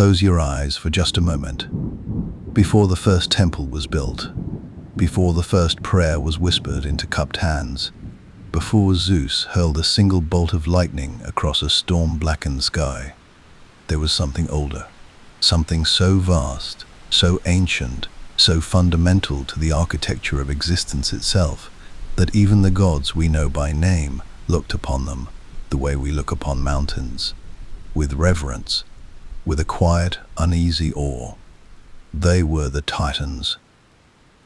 Close your eyes for just a moment. Before the first temple was built, before the first prayer was whispered into cupped hands, before Zeus hurled a single bolt of lightning across a storm-blackened sky, there was something older, something so vast, so ancient, so fundamental to the architecture of existence itself, that even the gods we know by name looked upon them the way we look upon mountains, with reverence, with a quiet, uneasy awe. They were the Titans,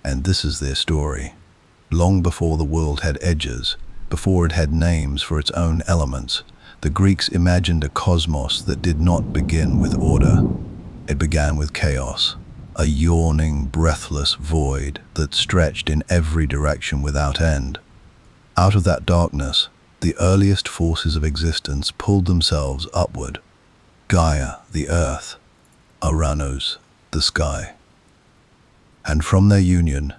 and this is their story. Long before the world had edges, before it had names for its own elements, the Greeks imagined a cosmos that did not begin with order. It began with chaos, a yawning, breathless void that stretched in every direction without end. Out of that darkness, the earliest forces of existence pulled themselves upward. Gaia, the earth; Uranus, the sky. And from their union,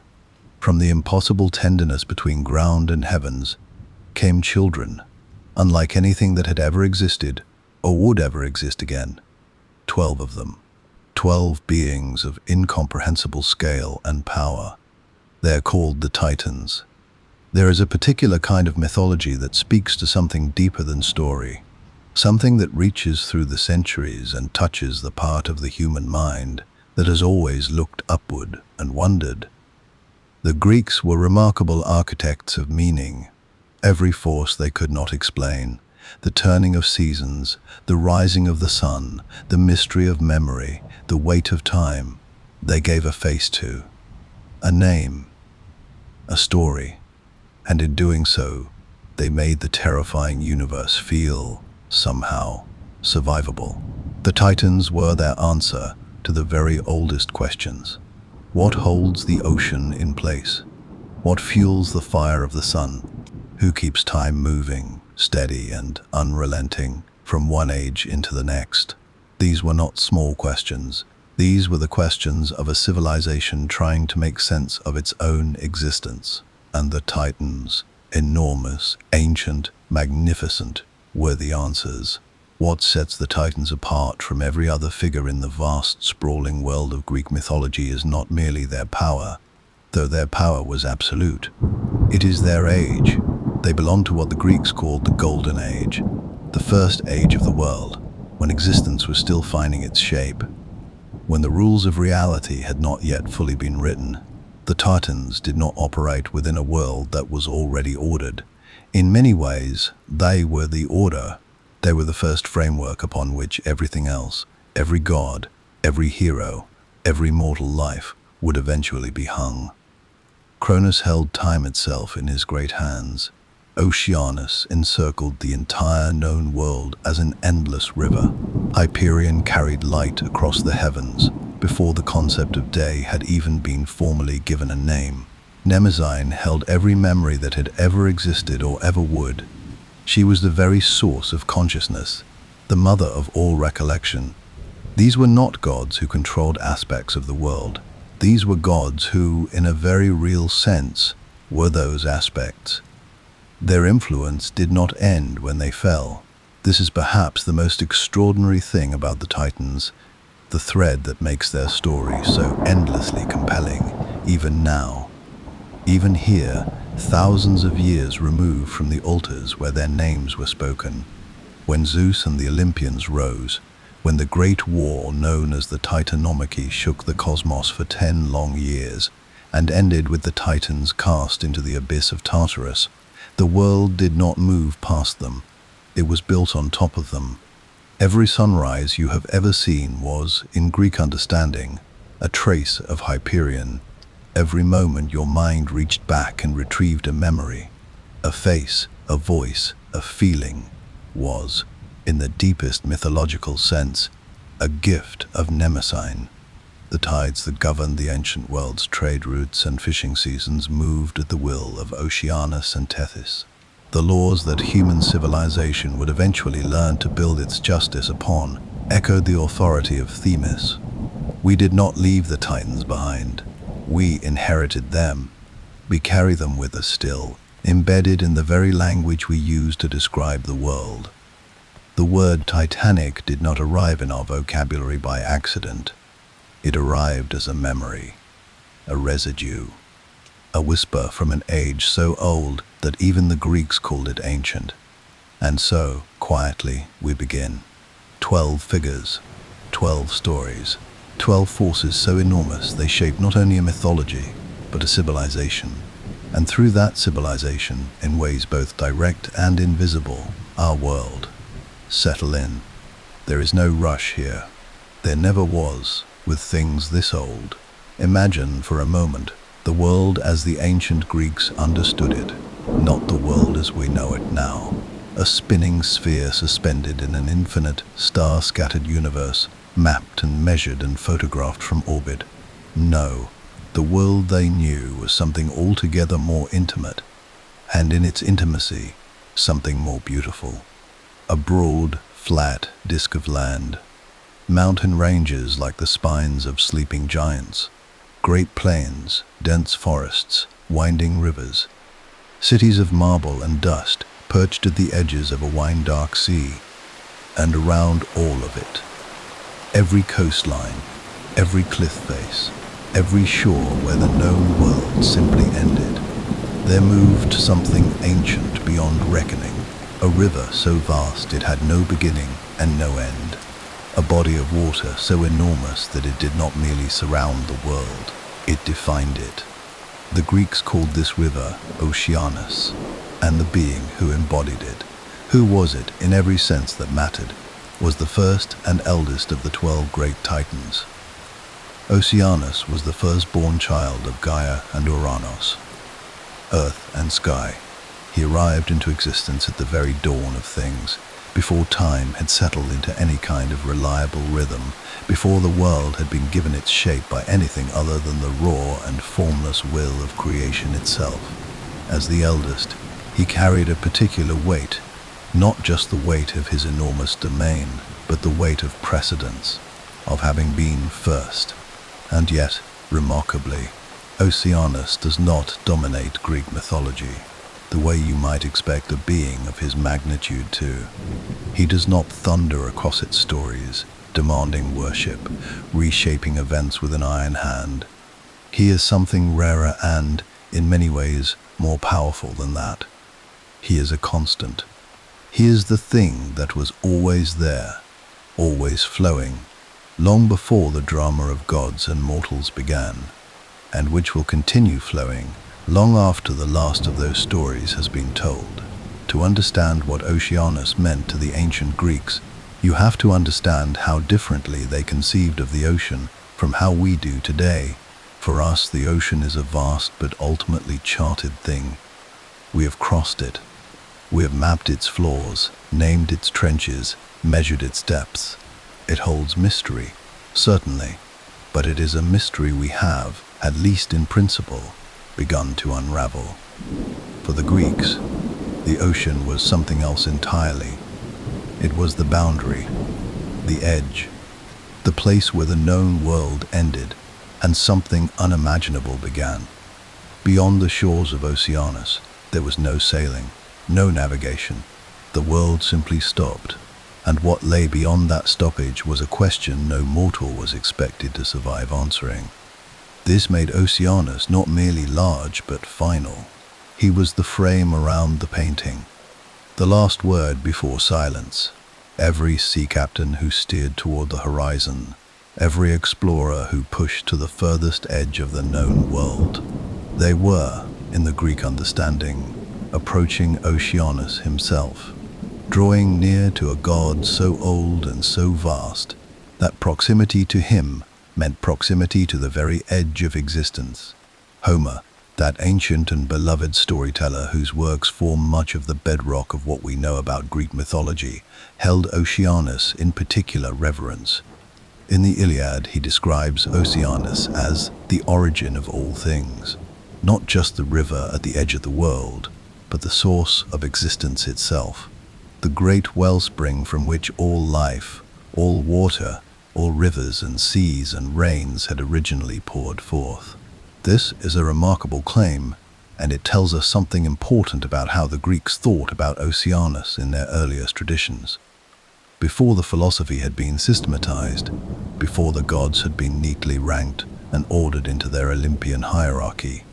from the impossible tenderness between ground and heavens, came children, unlike anything that had ever existed or would ever exist again. 12 of them. 12 beings of incomprehensible scale and power. They are called the Titans. There is a particular kind of mythology that speaks to something deeper than story, something that reaches through the centuries and touches the part of the human mind that has always looked upward and wondered. The Greeks were remarkable architects of meaning. Every force they could not explain, the turning of seasons, the rising of the sun, the mystery of memory, the weight of time, they gave a face to, a name, a story, and in doing so, they made the terrifying universe feel, somehow, survivable. The Titans were their answer to the very oldest questions. What holds the ocean in place? What fuels the fire of the sun? Who keeps time moving, steady and unrelenting, from one age into the next? These were not small questions. These were the questions of a civilization trying to make sense of its own existence. And the Titans, enormous, ancient, magnificent, were the answers. What sets the Titans apart from every other figure in the vast, sprawling world of Greek mythology is not merely their power, though their power was absolute. It is their age. They belong to what the Greeks called the Golden Age, the first age of the world, when existence was still finding its shape, when the rules of reality had not yet fully been written. The Titans did not operate within a world that was already ordered. In many ways, they were the order. They were the first framework upon which everything else, every god, every hero, every mortal life, would eventually be hung. Cronus held time itself in his great hands. Oceanus encircled the entire known world as an endless river. Hyperion carried light across the heavens before the concept of day had even been formally given a name. Mnemosyne held every memory that had ever existed or ever would. She was the very source of consciousness, the mother of all recollection. These were not gods who controlled aspects of the world. These were gods who, in a very real sense, were those aspects. Their influence did not end when they fell. This is perhaps the most extraordinary thing about the Titans, the thread that makes their story so endlessly compelling, even now. Even here, thousands of years removed from the altars where their names were spoken, when Zeus and the Olympians rose, when the great war known as the Titanomachy shook the cosmos for 10 long years, and ended with the Titans cast into the abyss of Tartarus, the world did not move past them. It was built on top of them. Every sunrise you have ever seen was, in Greek understanding, a trace of Hyperion. Every moment your mind reached back and retrieved a memory, a face, a voice, a feeling, was, in the deepest mythological sense, a gift of Mnemosyne. The tides that governed the ancient world's trade routes and fishing seasons moved at the will of Oceanus and Tethys. The laws that human civilization would eventually learn to build its justice upon echoed the authority of Themis. We did not leave the Titans behind. We inherited them. We carry them with us still, embedded in the very language we use to describe the world. The word Titanic did not arrive in our vocabulary by accident. It arrived as a memory, a residue, a whisper from an age so old that even the Greeks called it ancient. And so, quietly, we begin. 12 figures, 12 stories, 12 forces so enormous they shape not only a mythology, but a civilization. And through that civilization, in ways both direct and invisible, our world. Settle in. There is no rush here. There never was, with things this old. Imagine, for a moment, the world as the ancient Greeks understood it, not the world as we know it now. A spinning sphere suspended in an infinite, star-scattered universe, mapped and measured and photographed from orbit. No, the world they knew was something altogether more intimate, and in its intimacy, something more beautiful. A broad, flat disk of land. Mountain ranges like the spines of sleeping giants. Great plains, dense forests, winding rivers. Cities of marble and dust perched at the edges of a wine-dark sea. And around all of it, every coastline, every cliff face, every shore where the known world simply ended, there moved something ancient beyond reckoning. A river so vast it had no beginning and no end. A body of water so enormous that it did not merely surround the world, it defined it. The Greeks called this river Oceanus, and the being who embodied it, who was it in every sense that mattered, was the first and eldest of the 12 great Titans. Oceanus was the firstborn child of Gaia and Uranus, earth and sky. He arrived into existence at the very dawn of things, before time had settled into any kind of reliable rhythm, before the world had been given its shape by anything other than the raw and formless will of creation itself. As the eldest, he carried a particular weight, not just the weight of his enormous domain, but the weight of precedence, of having been first. And yet, remarkably, Oceanus does not dominate Greek mythology, the way you might expect a being of his magnitude to. He does not thunder across its stories, demanding worship, reshaping events with an iron hand. He is something rarer and, in many ways, more powerful than that. He is a constant. He is the thing that was always there, always flowing, long before the drama of gods and mortals began, and which will continue flowing long after the last of those stories has been told. To understand what Oceanus meant to the ancient Greeks, you have to understand how differently they conceived of the ocean from how we do today. For us, the ocean is a vast but ultimately charted thing. We have crossed it. We have mapped its floors, named its trenches, measured its depths. It holds mystery, certainly, but it is a mystery we have, at least in principle, begun to unravel. For the Greeks, the ocean was something else entirely. It was the boundary, the edge, the place where the known world ended and something unimaginable began. Beyond the shores of Oceanus, there was no sailing, no navigation. The world simply stopped, and what lay beyond that stoppage was a question no mortal was expected to survive answering. This made Oceanus not merely large but final. He was the frame around the painting, the last word before silence. Every sea captain who steered toward the horizon, every explorer who pushed to the furthest edge of the known world, they were, in the Greek understanding, approaching Oceanus himself, drawing near to a god so old and so vast that proximity to him meant proximity to the very edge of existence. Homer, that ancient and beloved storyteller whose works form much of the bedrock of what we know about Greek mythology, held Oceanus in particular reverence. In the Iliad, he describes Oceanus as the origin of all things, not just the river at the edge of the world, but the source of existence itself, the great wellspring from which all life, all water, all rivers and seas and rains had originally poured forth. This is a remarkable claim, and it tells us something important about how the Greeks thought about Oceanus in their earliest traditions. before the philosophy had been systematized, before the gods had been neatly ranked and ordered into their Olympian hierarchy.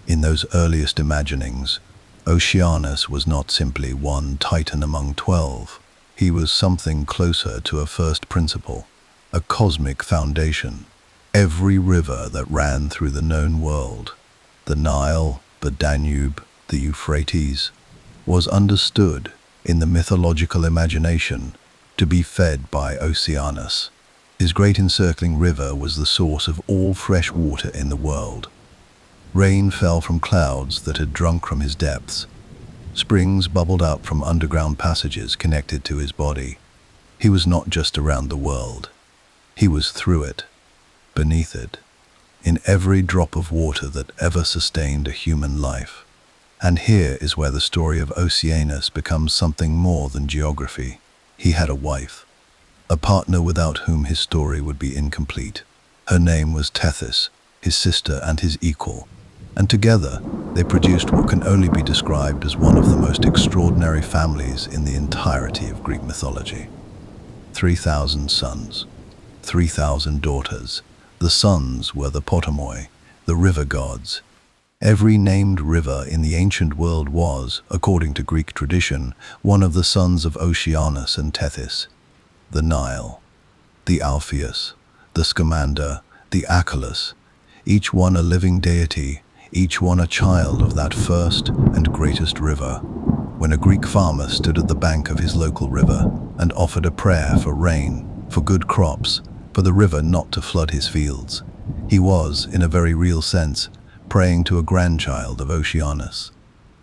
In those earliest imaginings, Oceanus was not simply one titan among 12. He was something closer to a first principle, a cosmic foundation. Every river that ran through the known world, the Nile, the Danube, the Euphrates, was understood in the mythological imagination to be fed by Oceanus. His great encircling river was the source of all fresh water in the world. Rain fell from clouds that had drunk from his depths. Springs bubbled up from underground passages connected to his body. He was not just around the world. He was through it, beneath it, in every drop of water that ever sustained a human life. And here is where the story of Oceanus becomes something more than geography. He had a wife, a partner without whom his story would be incomplete. Her name was Tethys, his sister and his equal, and together they produced what can only be described as one of the most extraordinary families in the entirety of Greek mythology. 3,000 sons, 3,000 daughters. The sons were the Potamoi, the river gods. Every named river in the ancient world was, according to Greek tradition, one of the sons of Oceanus and Tethys. The Nile, the Alpheus, the Scamander, the Achelous, each one a living deity, each one a child of that first and greatest river. When a Greek farmer stood at the bank of his local river and offered a prayer for rain, for good crops, for the river not to flood his fields, he was, in a very real sense, praying to a grandchild of Oceanus.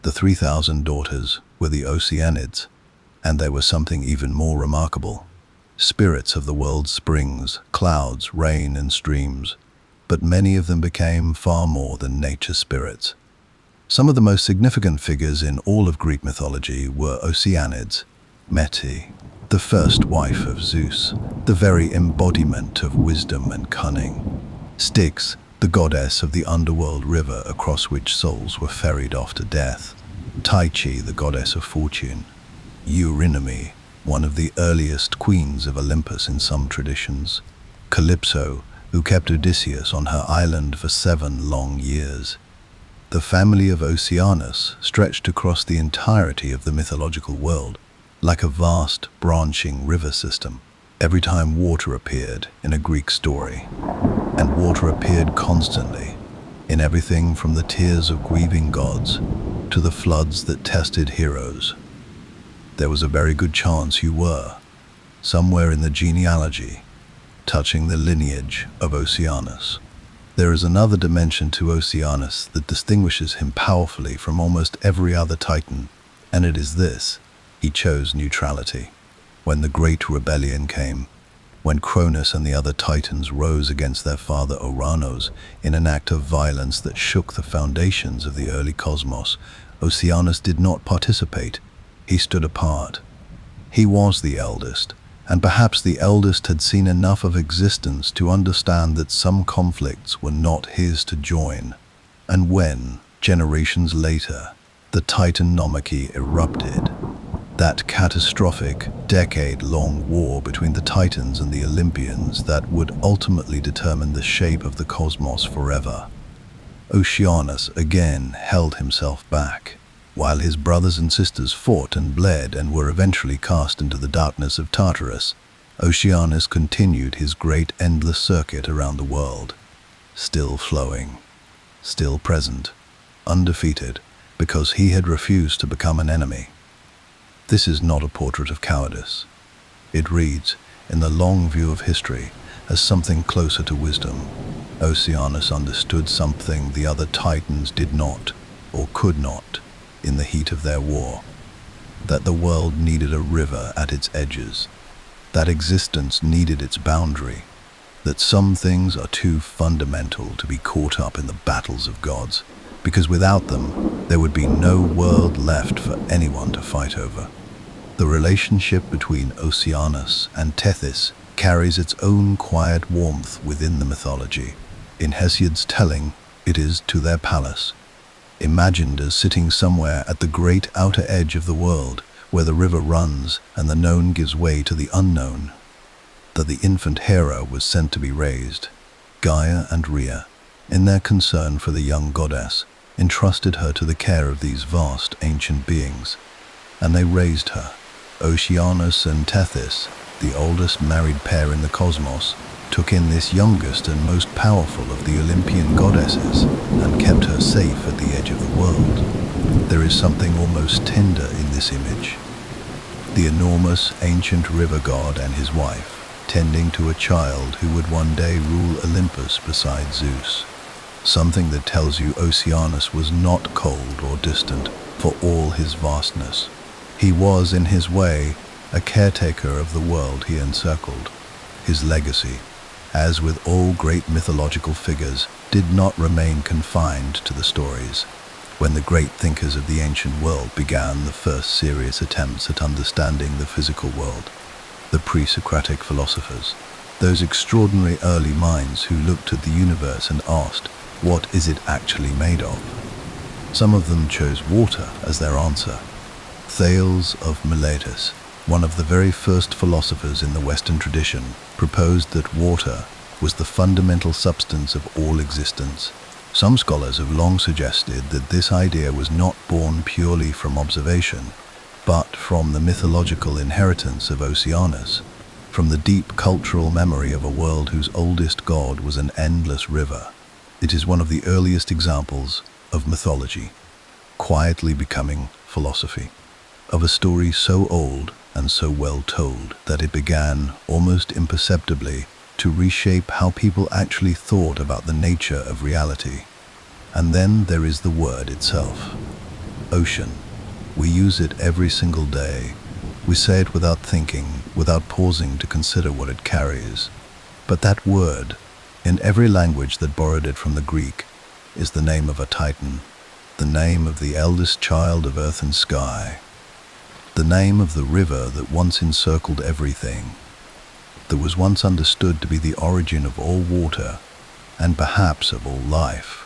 The 3,000 daughters were the Oceanids, and there was something even more remarkable. Spirits of the world's springs, clouds, rain, and streams. But many of them became far more than nature spirits. Some of the most significant figures in all of Greek mythology were Oceanids. Meti, the first wife of Zeus, the very embodiment of wisdom and cunning. Styx, the goddess of the underworld river across which souls were ferried off to death. Tyche, the goddess of fortune. Eurynome, one of the earliest queens of Olympus in some traditions. Calypso, who kept Odysseus on her island for 7 long years. The family of Oceanus stretched across the entirety of the mythological world, like a vast, branching river system. Every time water appeared in a Greek story, and water appeared constantly, in everything from the tears of grieving gods to the floods that tested heroes, there was a very good chance you were, somewhere in the genealogy, touching the lineage of Oceanus. There is another dimension to Oceanus that distinguishes him powerfully from almost every other titan, and it is this: he chose neutrality. When the Great Rebellion came, when Cronus and the other titans rose against their father Ouranos in an act of violence that shook the foundations of the early cosmos, Oceanus did not participate. He stood apart. He was the eldest, and perhaps the eldest had seen enough of existence to understand that some conflicts were not his to join. And when, generations later, the Titanomachy erupted, that catastrophic, decade-long war between the Titans and the Olympians that would ultimately determine the shape of the cosmos forever, Oceanus again held himself back. While his brothers and sisters fought and bled and were eventually cast into the darkness of Tartarus, Oceanus continued his great endless circuit around the world, still flowing, still present, undefeated, because he had refused to become an enemy. This is not a portrait of cowardice. It reads, in the long view of history, as something closer to wisdom. Oceanus understood something the other Titans did not, or could not, in the heat of their war, that the world needed a river at its edges, that existence needed its boundary, that some things are too fundamental to be caught up in the battles of gods, because without them there would be no world left for anyone to fight over. The relationship between Oceanus and Tethys carries its own quiet warmth within the mythology. In Hesiod's telling, it is to their palace, imagined as sitting somewhere at the great outer edge of the world, where the river runs and the known gives way to the unknown, that the infant Hera was sent to be raised. Gaia and Rhea, in their concern for the young goddess, entrusted her to the care of these vast ancient beings, and they raised her. Oceanus and Tethys, the oldest married pair in the cosmos, took in this youngest and most powerful of the Olympian goddesses and kept her safe at the edge of the world. There is something almost tender in this image. The enormous ancient river god and his wife, tending to a child who would one day rule Olympus beside Zeus. Something that tells you Oceanus was not cold or distant for all his vastness. He was, in his way, a caretaker of the world he encircled. His legacy, as with all great mythological figures, did not remain confined to the stories. When the great thinkers of the ancient world began the first serious attempts at understanding the physical world, the pre-Socratic philosophers, those extraordinary early minds who looked at the universe and asked, what is it actually made of? Some of them chose water as their answer. Thales of Miletus, one of the very first philosophers in the Western tradition, proposed that water was the fundamental substance of all existence. Some scholars have long suggested that this idea was not born purely from observation, but from the mythological inheritance of Oceanus, from the deep cultural memory of a world whose oldest god was an endless river. It is one of the earliest examples of mythology quietly becoming philosophy, of a story so old and so well told that it began, almost imperceptibly, to reshape how people actually thought about the nature of reality. And then there is the word itself. Ocean. We use it every single day. We say it without thinking, without pausing to consider what it carries. But that word, in every language that borrowed it from the Greek, is the name of a titan, the name of the eldest child of earth and sky, the name of the river that once encircled everything, that was once understood to be the origin of all water and perhaps of all life.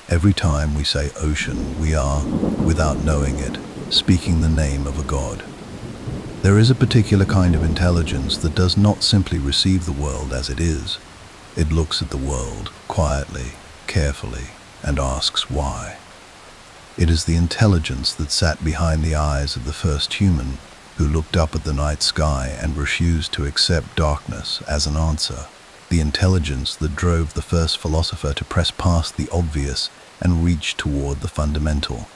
Every time we say ocean, we are, without knowing it, speaking the name of a god. There is a particular kind of intelligence that does not simply receive the world as it is. It looks at the world quietly, carefully, and asks why. It is the intelligence that sat behind the eyes of the first human who looked up at the night sky and refused to accept darkness as an answer. The intelligence that drove the first philosopher to press past the obvious and reach toward the fundamental.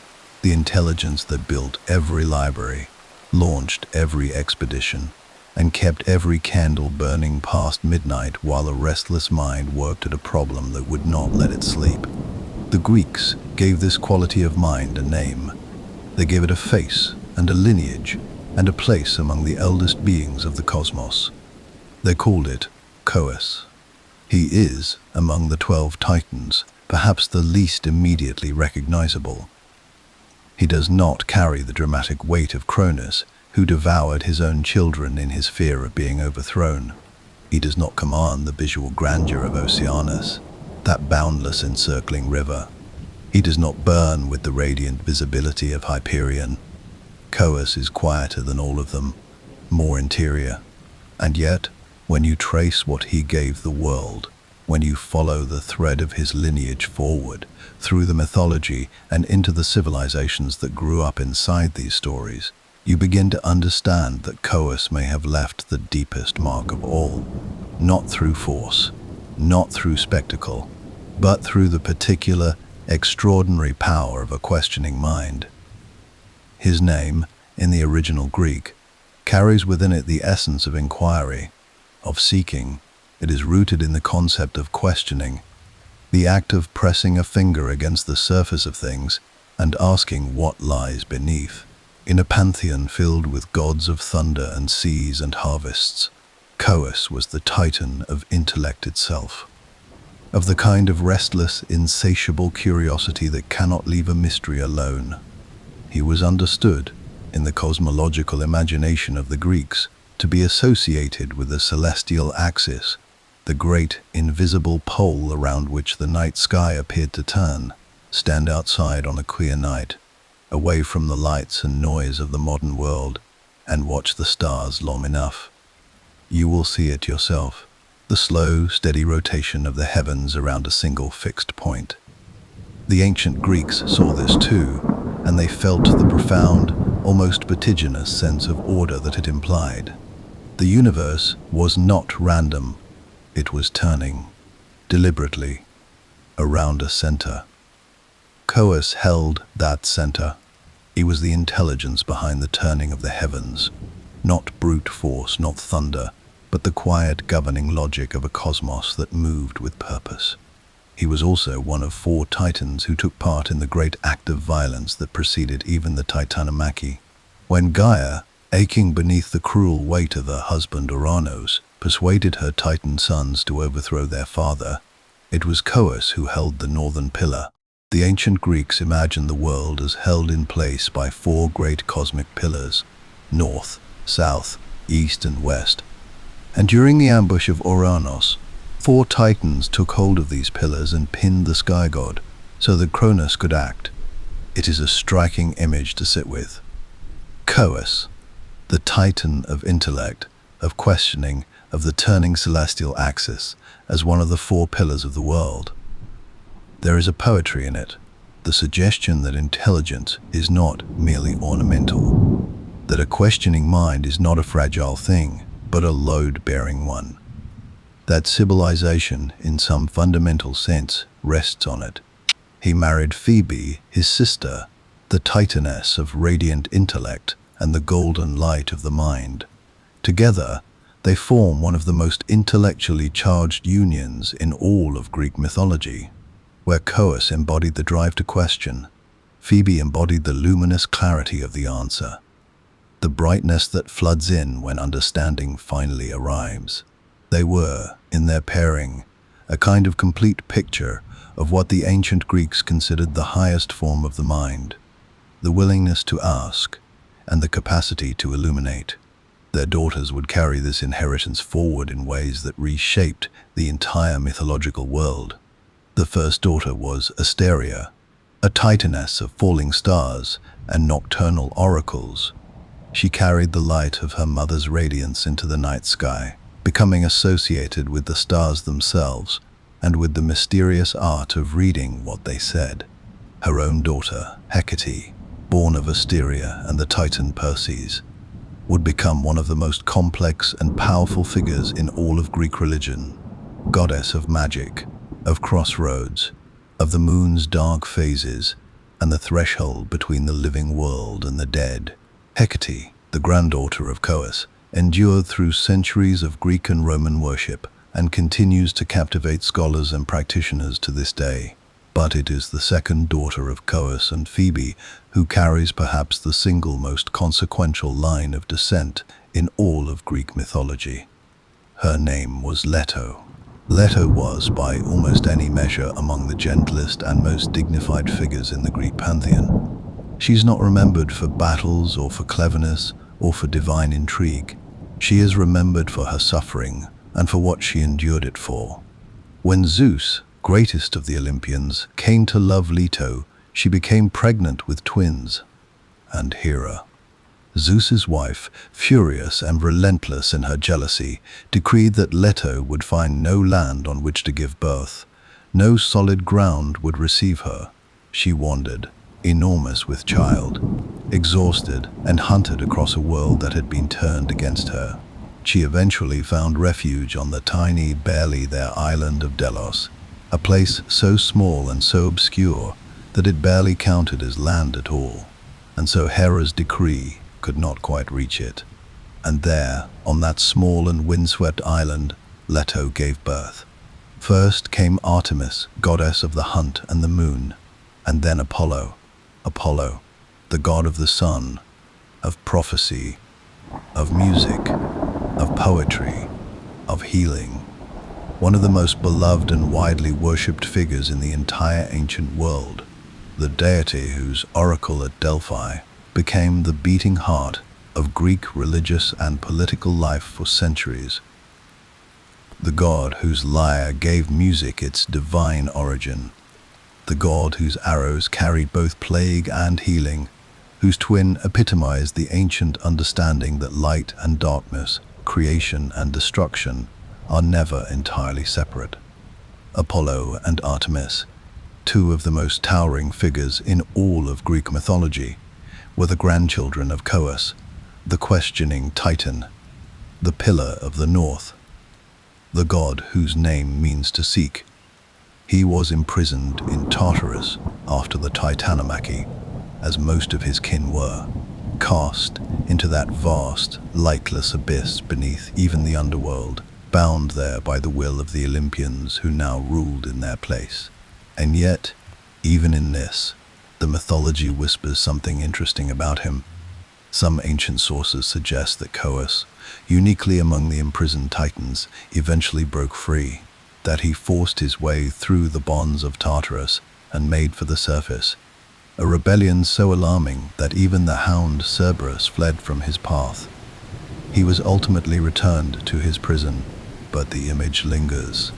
The intelligence that built every library, launched every expedition, and kept every candle burning past midnight while a restless mind worked at a problem that would not let it sleep. The Greeks gave this quality of mind a name. They gave it a face and a lineage and a place among the eldest beings of the cosmos. They called it Coeus. He is, among the 12 Titans, perhaps the least immediately recognizable. He does not carry the dramatic weight of Cronus, who devoured his own children in his fear of being overthrown. He does not command the visual grandeur of Oceanus, that boundless encircling river. He does not burn with the radiant visibility of Hyperion. Coeus is quieter than all of them, more interior. And yet, when you trace what he gave the world, when you follow the thread of his lineage forward, through the mythology and into the civilizations that grew up inside these stories, you begin to understand that Coeus may have left the deepest mark of all, not through force, not through spectacle, but through the particular, extraordinary power of a questioning mind. His name, in the original Greek, carries within it the essence of inquiry, of seeking. It is rooted in the concept of questioning, the act of pressing a finger against the surface of things and asking what lies beneath. In a pantheon filled with gods of thunder and seas and harvests, Coeus was the titan of intellect itself, of the kind of restless, insatiable curiosity that cannot leave a mystery alone. He was understood, in the cosmological imagination of the Greeks, to be associated with the celestial axis, the great invisible pole around which the night sky appeared to turn, stand outside on a clear night. away from the lights and noise of the modern world, and watch the stars long enough. You will see it yourself, the slow, steady rotation of the heavens around a single fixed point. The ancient Greeks saw this too, and they felt the profound, almost vertiginous sense of order that it implied. The universe was not random, it was turning, deliberately, around a center. Coeus held that center. He was the intelligence behind the turning of the heavens, not brute force, not thunder, but the quiet governing logic of a cosmos that moved with purpose. He was also one of 4 Titans who took part in the great act of violence that preceded even the Titanomachy. When Gaia, aching beneath the cruel weight of her husband Uranus, persuaded her Titan sons to overthrow their father, it was Coeus who held the northern pillar. The ancient Greeks imagined the world as held in place by 4 great cosmic pillars, north, south, east and west. And during the ambush of Uranus, 4 Titans took hold of these pillars and pinned the sky god, so that Cronus could act. It is a striking image to sit with. Coeus, the Titan of intellect, of questioning, of the turning celestial axis, as one of the 4 pillars of the world. There is a poetry in it, the suggestion that intelligence is not merely ornamental, that a questioning mind is not a fragile thing, but a load-bearing one. That civilization, in some fundamental sense, rests on it. He married Phoebe, his sister, the Titaness of radiant intellect and the golden light of the mind. Together, they form one of the most intellectually charged unions in all of Greek mythology. Where Coeus embodied the drive to question, Phoebe embodied the luminous clarity of the answer, the brightness that floods in when understanding finally arrives. They were, in their pairing, a kind of complete picture of what the ancient Greeks considered the highest form of the mind, the willingness to ask and the capacity to illuminate. Their daughters would carry this inheritance forward in ways that reshaped the entire mythological world. The first daughter was Asteria, a titaness of falling stars and nocturnal oracles. She carried the light of her mother's radiance into the night sky, becoming associated with the stars themselves and with the mysterious art of reading what they said. Her own daughter, Hecate, born of Asteria and the Titan Perses, would become one of the most complex and powerful figures in all of Greek religion, goddess of magic, of crossroads, of the moon's dark phases, and the threshold between the living world and the dead. Hecate, the granddaughter of Coeus, endured through centuries of Greek and Roman worship and continues to captivate scholars and practitioners to this day. But it is the second daughter of Coeus and Phoebe who carries perhaps the single most consequential line of descent in all of Greek mythology. Her name was Leto. Leto was, by almost any measure, among the gentlest and most dignified figures in the Greek pantheon. She's not remembered for battles or for cleverness or for divine intrigue. She is remembered for her suffering and for what she endured it for. When Zeus, greatest of the Olympians, came to love Leto, she became pregnant with twins. And Hera, Zeus's wife, furious and relentless in her jealousy, decreed that Leto would find no land on which to give birth. No solid ground would receive her. She wandered, enormous with child, exhausted and hunted across a world that had been turned against her. She eventually found refuge on the tiny, barely there island of Delos, a place so small and so obscure that it barely counted as land at all, and so Hera's decree could not quite reach it. And there, on that small and windswept island, Leto gave birth. First came Artemis, goddess of the hunt and the moon, and then Apollo, the god of the sun, of prophecy, of music, of poetry, of healing. One of the most beloved and widely worshipped figures in the entire ancient world, the deity whose oracle at Delphi became the beating heart of Greek religious and political life for centuries. The god whose lyre gave music its divine origin. The god whose arrows carried both plague and healing, whose twin epitomized the ancient understanding that light and darkness, creation and destruction, are never entirely separate. Apollo and Artemis, two of the most towering figures in all of Greek mythology, were the grandchildren of Coeus, the questioning Titan, the pillar of the north, the god whose name means to seek. He was imprisoned in Tartarus after the Titanomachy, as most of his kin were, cast into that vast, lightless abyss beneath even the underworld, bound there by the will of the Olympians who now ruled in their place. And yet, even in this, the mythology whispers something interesting about him. Some ancient sources suggest that Coeus, uniquely among the imprisoned Titans, eventually broke free, that he forced his way through the bonds of Tartarus and made for the surface, a rebellion so alarming that even the hound Cerberus fled from his path. He was ultimately returned to his prison, but the image lingers.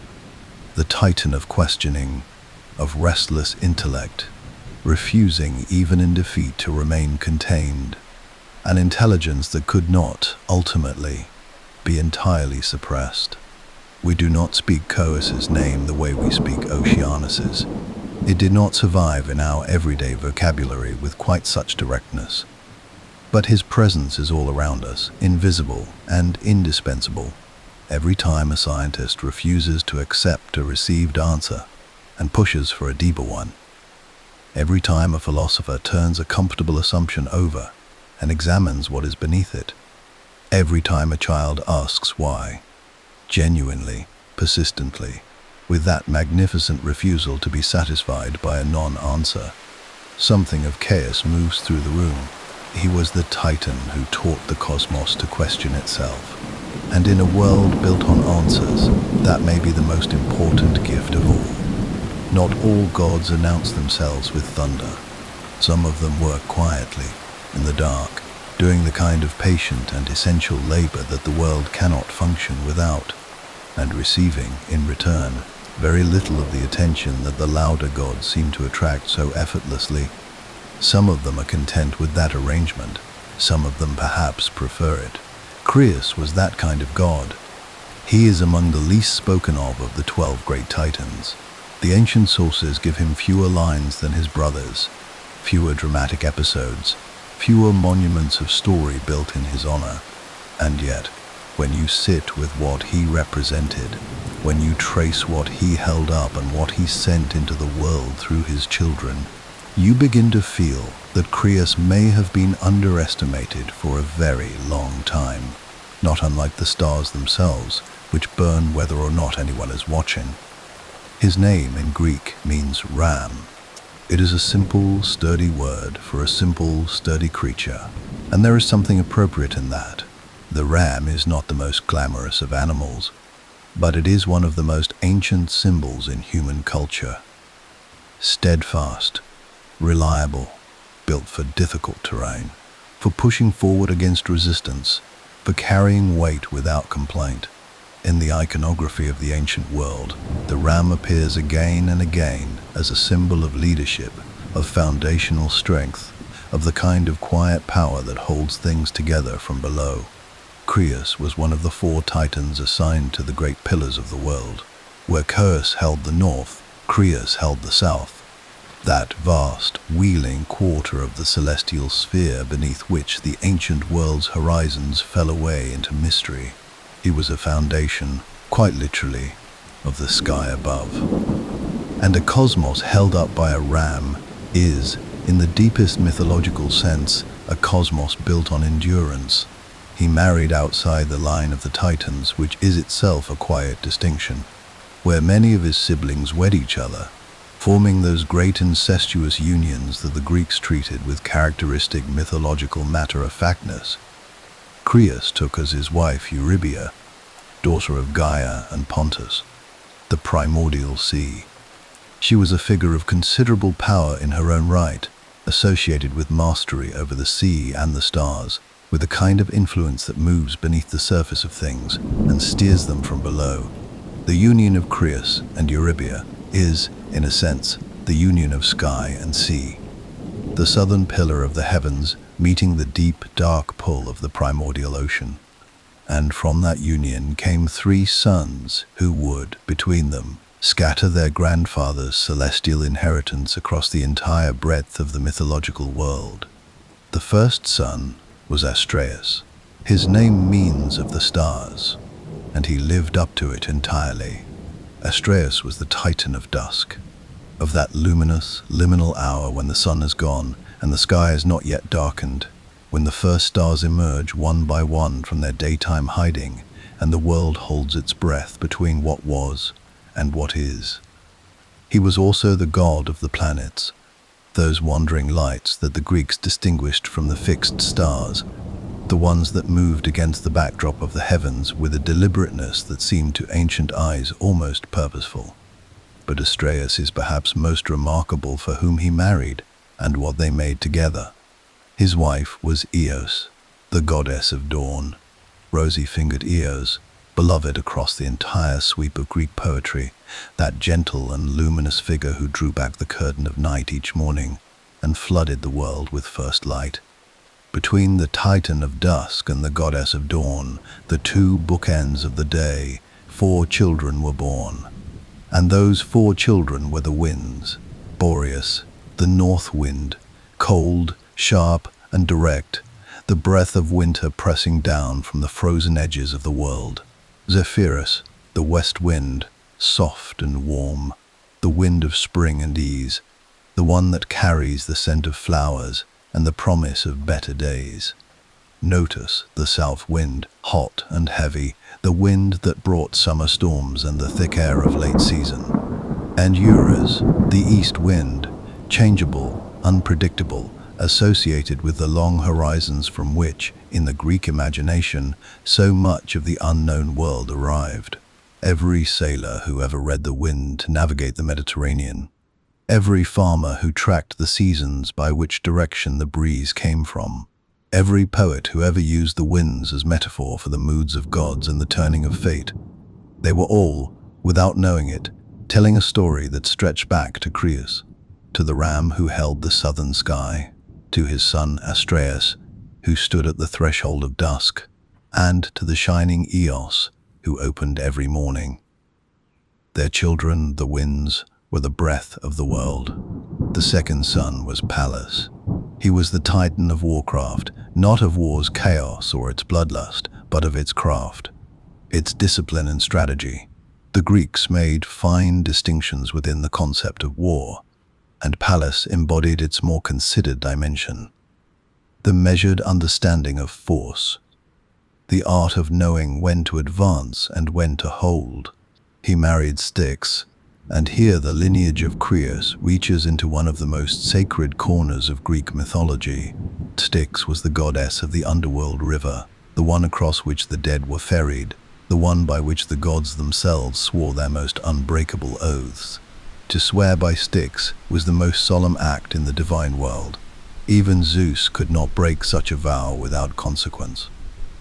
The Titan of questioning, of restless intellect, refusing even in defeat to remain contained, an intelligence that could not, ultimately, be entirely suppressed. We do not speak Coeus's name the way we speak Oceanus's. It did not survive in our everyday vocabulary with quite such directness. But his presence is all around us, invisible and indispensable. Every time a scientist refuses to accept a received answer and pushes for a deeper one. Every time a philosopher turns a comfortable assumption over and examines what is beneath it. Every time a child asks why, genuinely, persistently, with that magnificent refusal to be satisfied by a non-answer, something of chaos moves through the room. He was the Titan who taught the cosmos to question itself. And in a world built on answers, that may be the most important gift of all. Not all gods announce themselves with thunder. Some of them work quietly, in the dark, doing the kind of patient and essential labor that the world cannot function without, and receiving, in return, very little of the attention that the louder gods seem to attract so effortlessly. Some of them are content with that arrangement, some of them perhaps prefer it. Creus was that kind of god. He is among the least spoken of the 12 great Titans. The ancient sources give him fewer lines than his brothers, fewer dramatic episodes, fewer monuments of story built in his honor. And yet, when you sit with what he represented, when you trace what he held up and what he sent into the world through his children, you begin to feel that Creus may have been underestimated for a very long time, not unlike the stars themselves, which burn whether or not anyone is watching. His name in Greek means ram. It is a simple, sturdy word for a simple, sturdy creature, and there is something appropriate in that. The ram is not the most glamorous of animals, but it is one of the most ancient symbols in human culture. Steadfast, reliable, built for difficult terrain, for pushing forward against resistance, for carrying weight without complaint. In the iconography of the ancient world, the ram appears again and again as a symbol of leadership, of foundational strength, of the kind of quiet power that holds things together from below. Creus was one of the 4 Titans assigned to the great pillars of the world. Where Coeus held the north, Creus held the south. That vast, wheeling quarter of the celestial sphere beneath which the ancient world's horizons fell away into mystery. He was a foundation, quite literally, of the sky above. And a cosmos held up by a ram is, in the deepest mythological sense, a cosmos built on endurance. He married outside the line of the Titans, which is itself a quiet distinction, where many of his siblings wed each other, forming those great incestuous unions that the Greeks treated with characteristic mythological matter-of-factness. Creus took as his wife Eurybia, daughter of Gaia and Pontus, the primordial sea. She was a figure of considerable power in her own right, associated with mastery over the sea and the stars, with a kind of influence that moves beneath the surface of things and steers them from below. The union of Creus and Eurybia is, in a sense, the union of sky and sea. the southern pillar of the heavens meeting the deep, dark pull of the primordial ocean. And from that union came 3 sons who would, between them, scatter their grandfather's celestial inheritance across the entire breadth of the mythological world. The first son was Astraeus. His name means of the stars, and he lived up to it entirely. Astraeus was the Titan of Dusk, of that luminous, liminal hour when the sun is gone and the sky is not yet darkened, when the first stars emerge one by one from their daytime hiding and the world holds its breath between what was and what is. He was also the god of the planets, those wandering lights that the Greeks distinguished from the fixed stars, the ones that moved against the backdrop of the heavens with a deliberateness that seemed to ancient eyes almost purposeful. But Astraeus is perhaps most remarkable for whom he married and what they made together. His wife was Eos, the goddess of dawn, rosy-fingered Eos, beloved across the entire sweep of Greek poetry, that gentle and luminous figure who drew back the curtain of night each morning and flooded the world with first light. Between the Titan of Dusk and the goddess of dawn, the 2 bookends of the day, 4 children were born. And those 4 children were the winds: Boreas, the north wind, cold, sharp, and direct, the breath of winter pressing down from the frozen edges of the world; Zephyrus, the west wind, soft and warm, the wind of spring and ease, the one that carries the scent of flowers and the promise of better days; Notus, the south wind, hot and heavy, the wind that brought summer storms and the thick air of late season; and Eurus, the east wind, changeable, unpredictable, associated with the long horizons from which, in the Greek imagination, so much of the unknown world arrived. Every sailor who ever read the wind to navigate the Mediterranean, every farmer who tracked the seasons by which direction the breeze came from, every poet who ever used the winds as metaphor for the moods of gods and the turning of fate, they were all, without knowing it, telling a story that stretched back to Creus, to the ram who held the southern sky, to his son Astraeus, who stood at the threshold of dusk, and to the shining Eos, who opened every morning. Their children, the winds, were the breath of the world. The second son was Pallas. He was the Titan of warcraft, not of war's chaos or its bloodlust, but of its craft, its discipline and strategy. The Greeks made fine distinctions within the concept of war, and Pallas embodied its more considered dimension, the measured understanding of force, the art of knowing when to advance and when to hold. He married Styx, and here the lineage of Creus reaches into one of the most sacred corners of Greek mythology. Styx was the goddess of the underworld river, the one across which the dead were ferried, the one by which the gods themselves swore their most unbreakable oaths. To swear by Styx was the most solemn act in the divine world. Even Zeus could not break such a vow without consequence.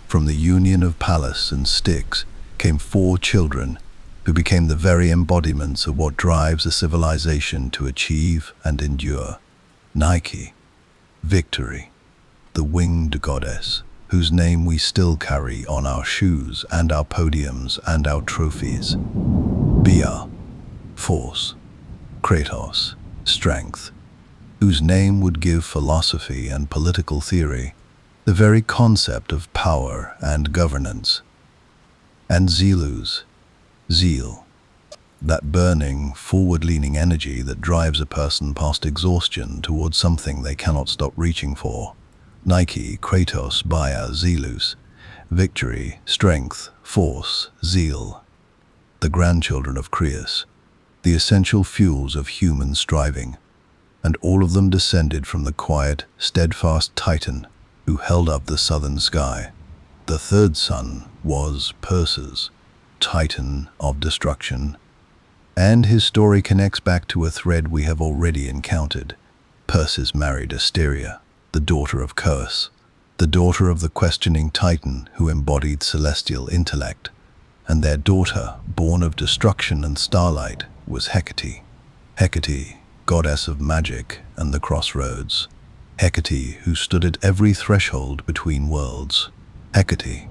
From the union of Pallas and Styx came 4 children who became the very embodiments of what drives a civilization to achieve and endure. Nike, victory, the winged goddess, whose name we still carry on our shoes and our podiums and our trophies. Bia, force, Kratos, strength, whose name would give philosophy and political theory the very concept of power and governance. And Zelus, zeal, that burning, forward-leaning energy that drives a person past exhaustion towards something they cannot stop reaching for. Nike, Kratos, Bia, Zelus, victory, strength, force, zeal, the grandchildren of Creus, the essential fuels of human striving, and all of them descended from the quiet, steadfast Titan who held up the southern sky. The third son was Perseus, Titan of destruction, and his story connects back to a thread we have already encountered. Perseus married Asteria, the daughter of Chaos, the daughter of the questioning Titan who embodied celestial intellect, and their daughter, born of destruction and starlight, was Hecate. Hecate, goddess of magic and the crossroads, Hecate, who stood at every threshold between worlds. Hecate,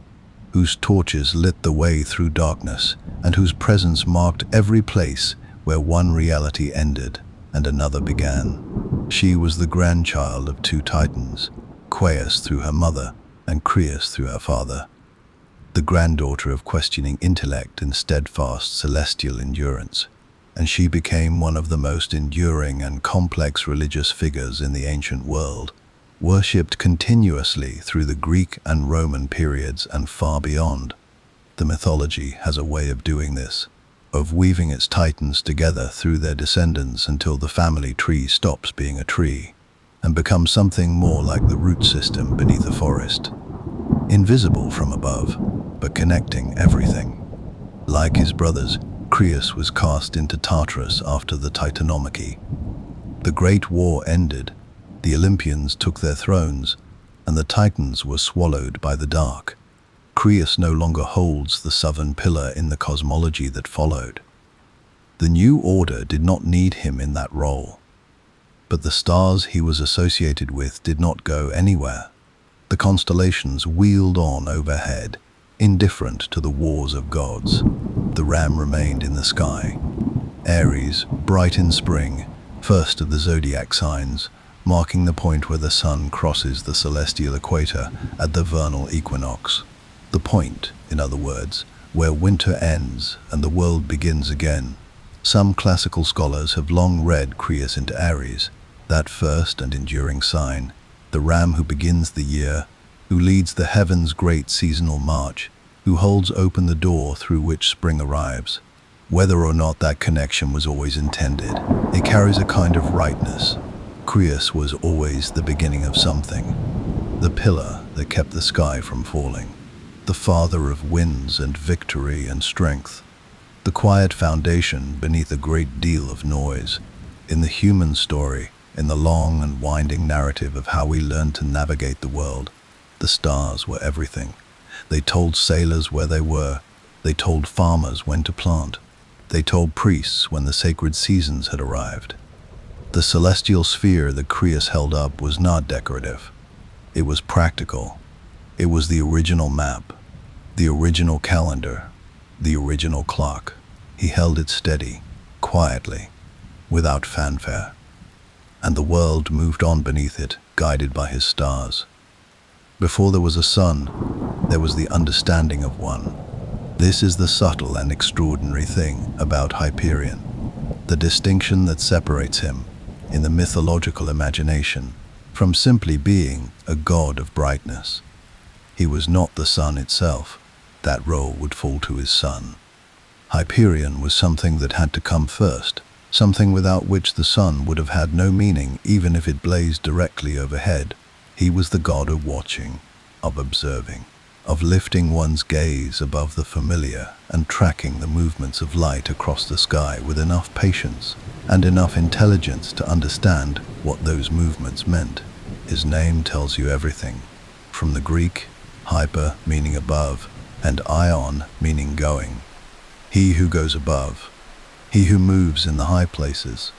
whose torches lit the way through darkness, and whose presence marked every place where one reality ended and another began. She was the grandchild of two titans, Quaeus through her mother and Creus through her father, the granddaughter of questioning intellect and steadfast celestial endurance, and she became one of the most enduring and complex religious figures in the ancient world, worshipped continuously through the Greek and Roman periods and far beyond. The mythology has a way of doing this, of weaving its titans together through their descendants until the family tree stops being a tree and becomes something more like the root system beneath a forest, invisible from above, but connecting everything. Like his brothers, Creus was cast into Tartarus after the Titanomachy. The Great War ended, the Olympians took their thrones, and the Titans were swallowed by the dark. Creus no longer holds the southern pillar in the cosmology that followed. The new order did not need him in that role. But the stars he was associated with did not go anywhere. The constellations wheeled on overhead, indifferent to the wars of gods. The ram remained in the sky. Aries, bright in spring, first of the zodiac signs, marking the point where the sun crosses the celestial equator at the vernal equinox. The point, in other words, where winter ends and the world begins again. Some classical scholars have long read Creus into Aries, that first and enduring sign, the ram who begins the year, who leads the heavens' great seasonal march, who holds open the door through which spring arrives. Whether or not that connection was always intended, it carries a kind of rightness. Creus was always the beginning of something, the pillar that kept the sky from falling, the father of winds and victory and strength, the quiet foundation beneath a great deal of noise. In the human story, in the long and winding narrative of how we learned to navigate the world, the stars were everything. They told sailors where they were. They told farmers when to plant. They told priests when the sacred seasons had arrived. The celestial sphere that Creus held up was not decorative. It was practical. It was the original map, the original calendar, the original clock. He held it steady, quietly, without fanfare. And the world moved on beneath it, guided by his stars. Before there was a sun, there was the understanding of one. This is the subtle and extraordinary thing about Hyperion, the distinction that separates him, in the mythological imagination, from simply being a god of brightness. He was not the sun itself. That role would fall to his son. Hyperion was something that had to come first, something without which the sun would have had no meaning even if it blazed directly overhead. He was the god of watching, of observing, of lifting one's gaze above the familiar and tracking the movements of light across the sky with enough patience and enough intelligence to understand what those movements meant. His name tells you everything, from the Greek, hyper meaning above, and ion meaning going. He who goes above, he who moves in the high places,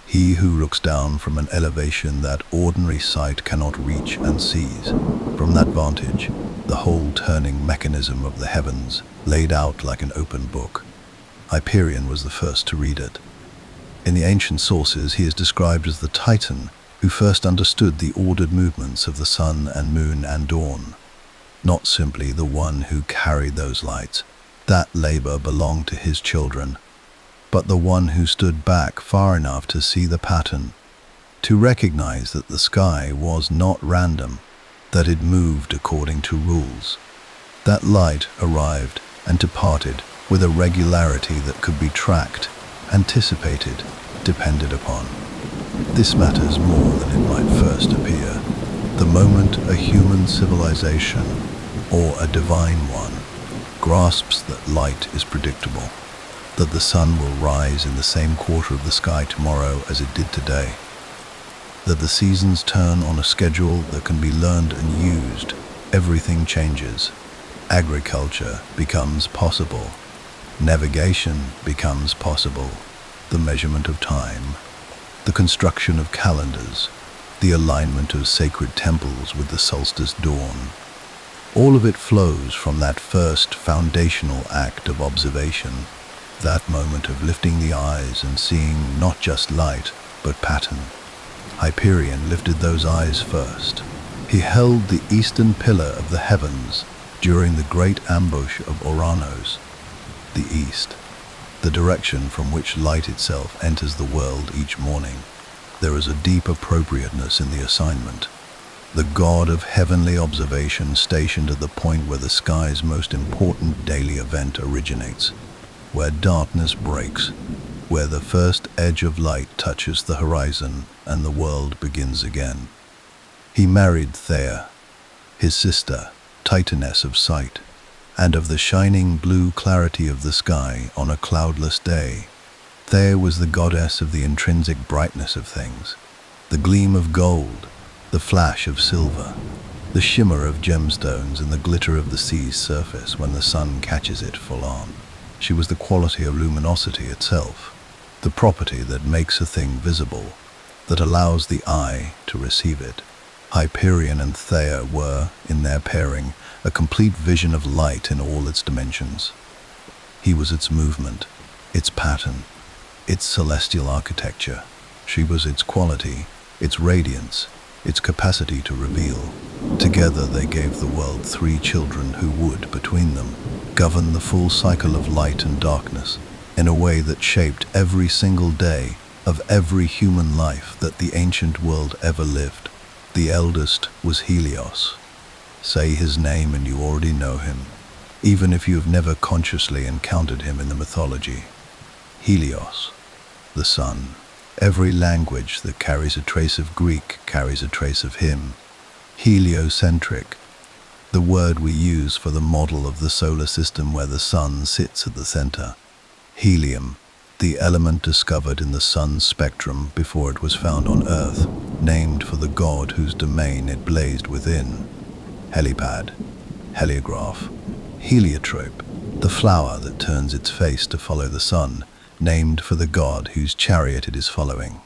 he who looks down from an elevation that ordinary sight cannot reach and seize. From that vantage, the whole turning mechanism of the heavens laid out like an open book. Hyperion was the first to read it. In the ancient sources, he is described as the Titan who first understood the ordered movements of the sun and moon and dawn. Not simply the one who carried those lights, that labor belonged to his children, but the one who stood back far enough to see the pattern, to recognize that the sky was not random, that it moved according to rules. That light arrived and departed with a regularity that could be tracked, anticipated, depended upon. This matters more than it might first appear. The moment a human civilization, or a divine one, grasps that light is predictable, that the sun will rise in the same quarter of the sky tomorrow as it did today, that the seasons turn on a schedule that can be learned and used, everything changes. Agriculture becomes possible. Navigation becomes possible. The measurement of time, the construction of calendars, the alignment of sacred temples with the solstice dawn. All of it flows from that first foundational act of observation, that moment of lifting the eyes and seeing not just light, but pattern. Hyperion lifted those eyes first. He held the eastern pillar of the heavens during the great ambush of Oranos. The east, the direction from which light itself enters the world each morning. There is a deep appropriateness in the assignment. The god of heavenly observation stationed at the point where the sky's most important daily event originates, where darkness breaks, where the first edge of light touches the horizon and the world begins again. He married Thea, his sister, Titaness of sight, and of the shining blue clarity of the sky on a cloudless day. Thea was the goddess of the intrinsic brightness of things, the gleam of gold, the flash of silver, the shimmer of gemstones and the glitter of the sea's surface when the sun catches it full on. She was the quality of luminosity itself, the property that makes a thing visible, that allows the eye to receive it. Hyperion and Thea were, in their pairing, a complete vision of light in all its dimensions. He was its movement, its pattern, its celestial architecture. She was its quality, its radiance, its capacity to reveal. Together they gave the world 3 children who would, between them, govern the full cycle of light and darkness in a way that shaped every single day of every human life that the ancient world ever lived. The eldest was Helios. Say his name and you already know him, even if you have never consciously encountered him in the mythology. Helios, the sun. Every language that carries a trace of Greek carries a trace of him. Heliocentric, the word we use for the model of the solar system where the sun sits at the center. Helium, the element discovered in the sun's spectrum before it was found on Earth, named for the god whose domain it blazed within. Helipad, heliograph. Heliotrope, the flower that turns its face to follow the sun, named for the god whose chariot it is following.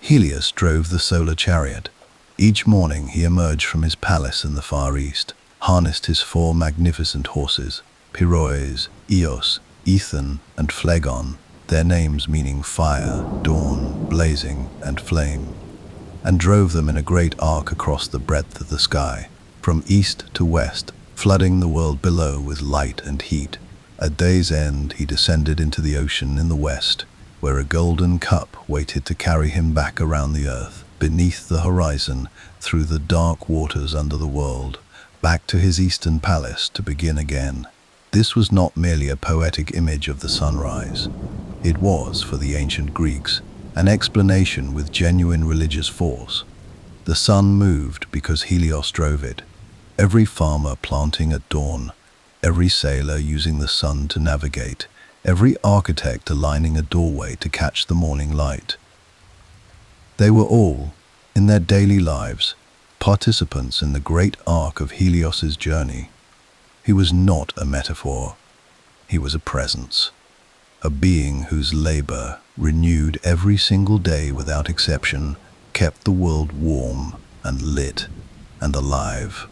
Helios drove the solar chariot. Each morning he emerged from his palace in the far east, harnessed his 4 magnificent horses, Piroes, Eos, Ethan, and Phlegon, their names meaning fire, dawn, blazing, and flame, and drove them in a great arc across the breadth of the sky, from east to west, flooding the world below with light and heat. At day's end he descended into the ocean in the west, where a golden cup waited to carry him back around the earth, beneath the horizon, through the dark waters under the world, back to his eastern palace to begin again. This was not merely a poetic image of the sunrise. It was, for the ancient Greeks, an explanation with genuine religious force. The sun moved because Helios drove it. Every farmer planting at dawn, every sailor using the sun to navigate, every architect aligning a doorway to catch the morning light. They were all, in their daily lives, participants in the great arc of Helios's journey. He was not a metaphor. He was a presence, a being whose labor, renewed every single day without exception, kept the world warm and lit and alive.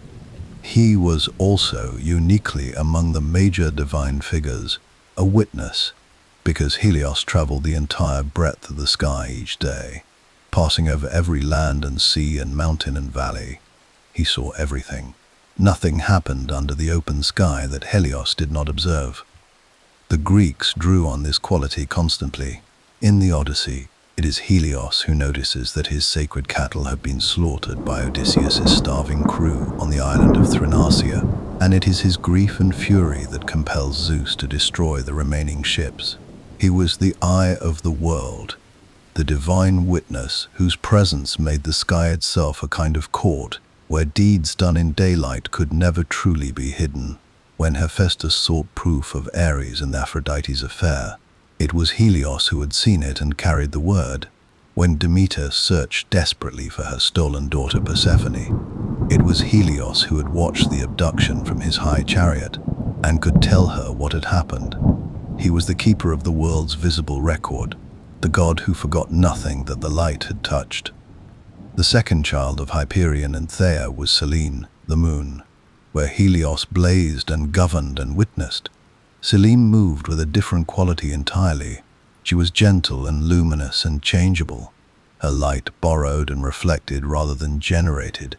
He was also uniquely among the major divine figures, a witness, because Helios traveled the entire breadth of the sky each day, passing over every land and sea and mountain and valley. He saw everything. Nothing happened under the open sky that Helios did not observe. The Greeks drew on this quality constantly. In the Odyssey, it is Helios who notices that his sacred cattle have been slaughtered by Odysseus' starving crew on the island of Thrinacia, and it is his grief and fury that compels Zeus to destroy the remaining ships. He was the eye of the world, the divine witness whose presence made the sky itself a kind of court where deeds done in daylight could never truly be hidden. When Hephaestus sought proof of Ares and Aphrodite's affair, it was Helios who had seen it and carried the word. When Demeter searched desperately for her stolen daughter Persephone, it was Helios who had watched the abduction from his high chariot and could tell her what had happened. He was the keeper of the world's visible record, the god who forgot nothing that the light had touched. The second child of Hyperion and Thea was Selene, the moon, where Helios blazed and governed and witnessed. Selene moved with a different quality entirely. She was gentle and luminous and changeable. Her light borrowed and reflected rather than generated,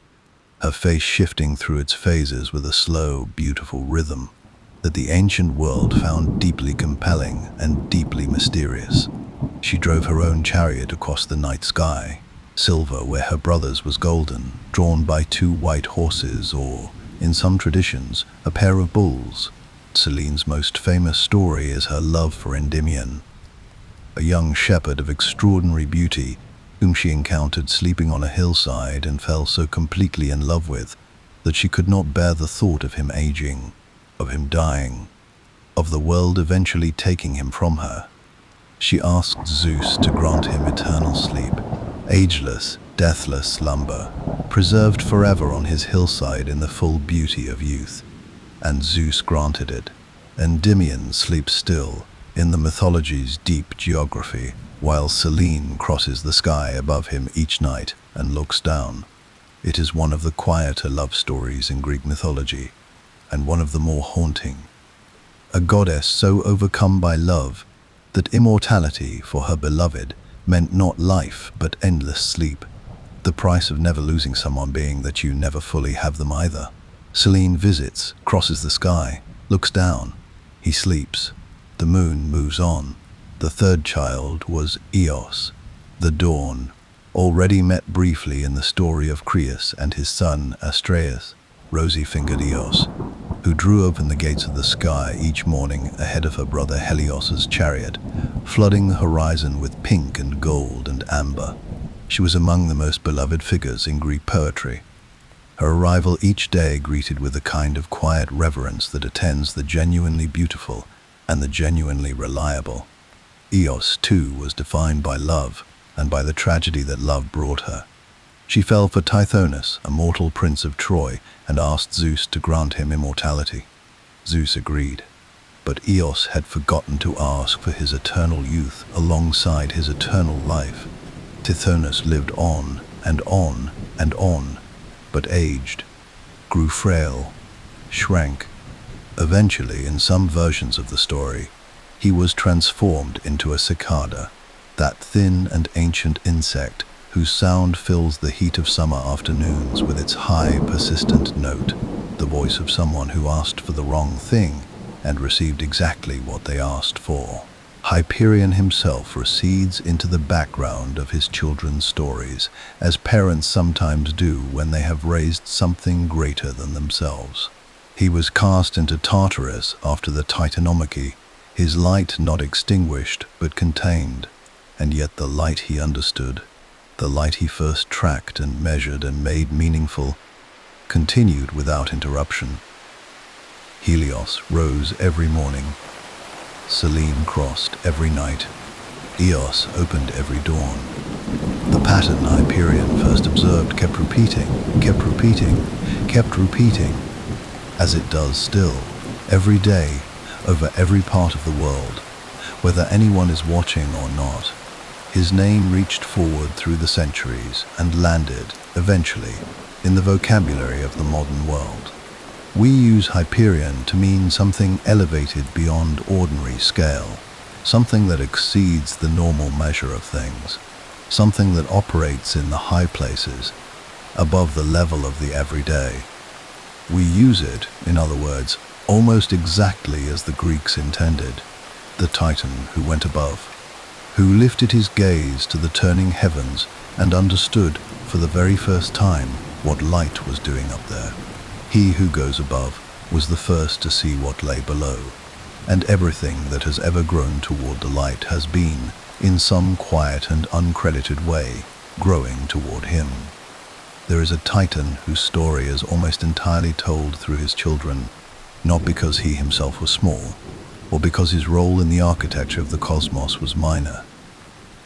her face shifting through its phases with a slow, beautiful rhythm that the ancient world found deeply compelling and deeply mysterious. She drove her own chariot across the night sky, silver where her brother's was golden, drawn by two white horses or, in some traditions, a pair of bulls. Selene's most famous story is her love for Endymion, a young shepherd of extraordinary beauty whom she encountered sleeping on a hillside and fell so completely in love with that she could not bear the thought of him aging, of him dying, of the world eventually taking him from her. She asked Zeus to grant him eternal sleep, ageless, deathless slumber, preserved forever on his hillside in the full beauty of youth. And Zeus granted it. Endymion sleeps still in the mythology's deep geography, while Selene crosses the sky above him each night and looks down. It is one of the quieter love stories in Greek mythology, and one of the more haunting. A goddess so overcome by love that immortality for her beloved meant not life but endless sleep, the price of never losing someone being that you never fully have them either. Selene visits, crosses the sky, looks down. He sleeps. The moon moves on. The third child was Eos, the dawn, already met briefly in the story of Creus and his son Astraeus, rosy-fingered Eos, who drew open the gates of the sky each morning ahead of her brother Helios's chariot, flooding the horizon with pink and gold and amber. She was among the most beloved figures in Greek poetry. Her arrival each day greeted with a kind of quiet reverence that attends the genuinely beautiful and the genuinely reliable. Eos, too, was defined by love and by the tragedy that love brought her. She fell for Tithonus, a mortal prince of Troy, and asked Zeus to grant him immortality. Zeus agreed, but Eos had forgotten to ask for his eternal youth alongside his eternal life. Tithonus lived on and on and on, but aged, grew frail, shrank. Eventually, in some versions of the story, he was transformed into a cicada, that thin and ancient insect whose sound fills the heat of summer afternoons with its high, persistent note, the voice of someone who asked for the wrong thing and received exactly what they asked for. Hyperion himself recedes into the background of his children's stories, as parents sometimes do when they have raised something greater than themselves. He was cast into Tartarus after the Titanomachy, his light not extinguished but contained, and yet the light he understood, the light he first tracked and measured and made meaningful, continued without interruption. Helios rose every morning. Selene crossed every night. Eos opened every dawn. The pattern Hyperion first observed kept repeating, as it does still, every day, over every part of the world, whether anyone is watching or not. His name reached forward through the centuries and landed, eventually, in the vocabulary of the modern world. We use Hyperion to mean something elevated beyond ordinary scale, something that exceeds the normal measure of things, something that operates in the high places, above the level of the everyday. We use it, in other words, almost exactly as the Greeks intended, the Titan who went above, who lifted his gaze to the turning heavens and understood for the very first time what light was doing up there. He who goes above was the first to see what lay below, and everything that has ever grown toward the light has been, in some quiet and uncredited way, growing toward him. There is a Titan whose story is almost entirely told through his children, not because he himself was small, or because his role in the architecture of the cosmos was minor,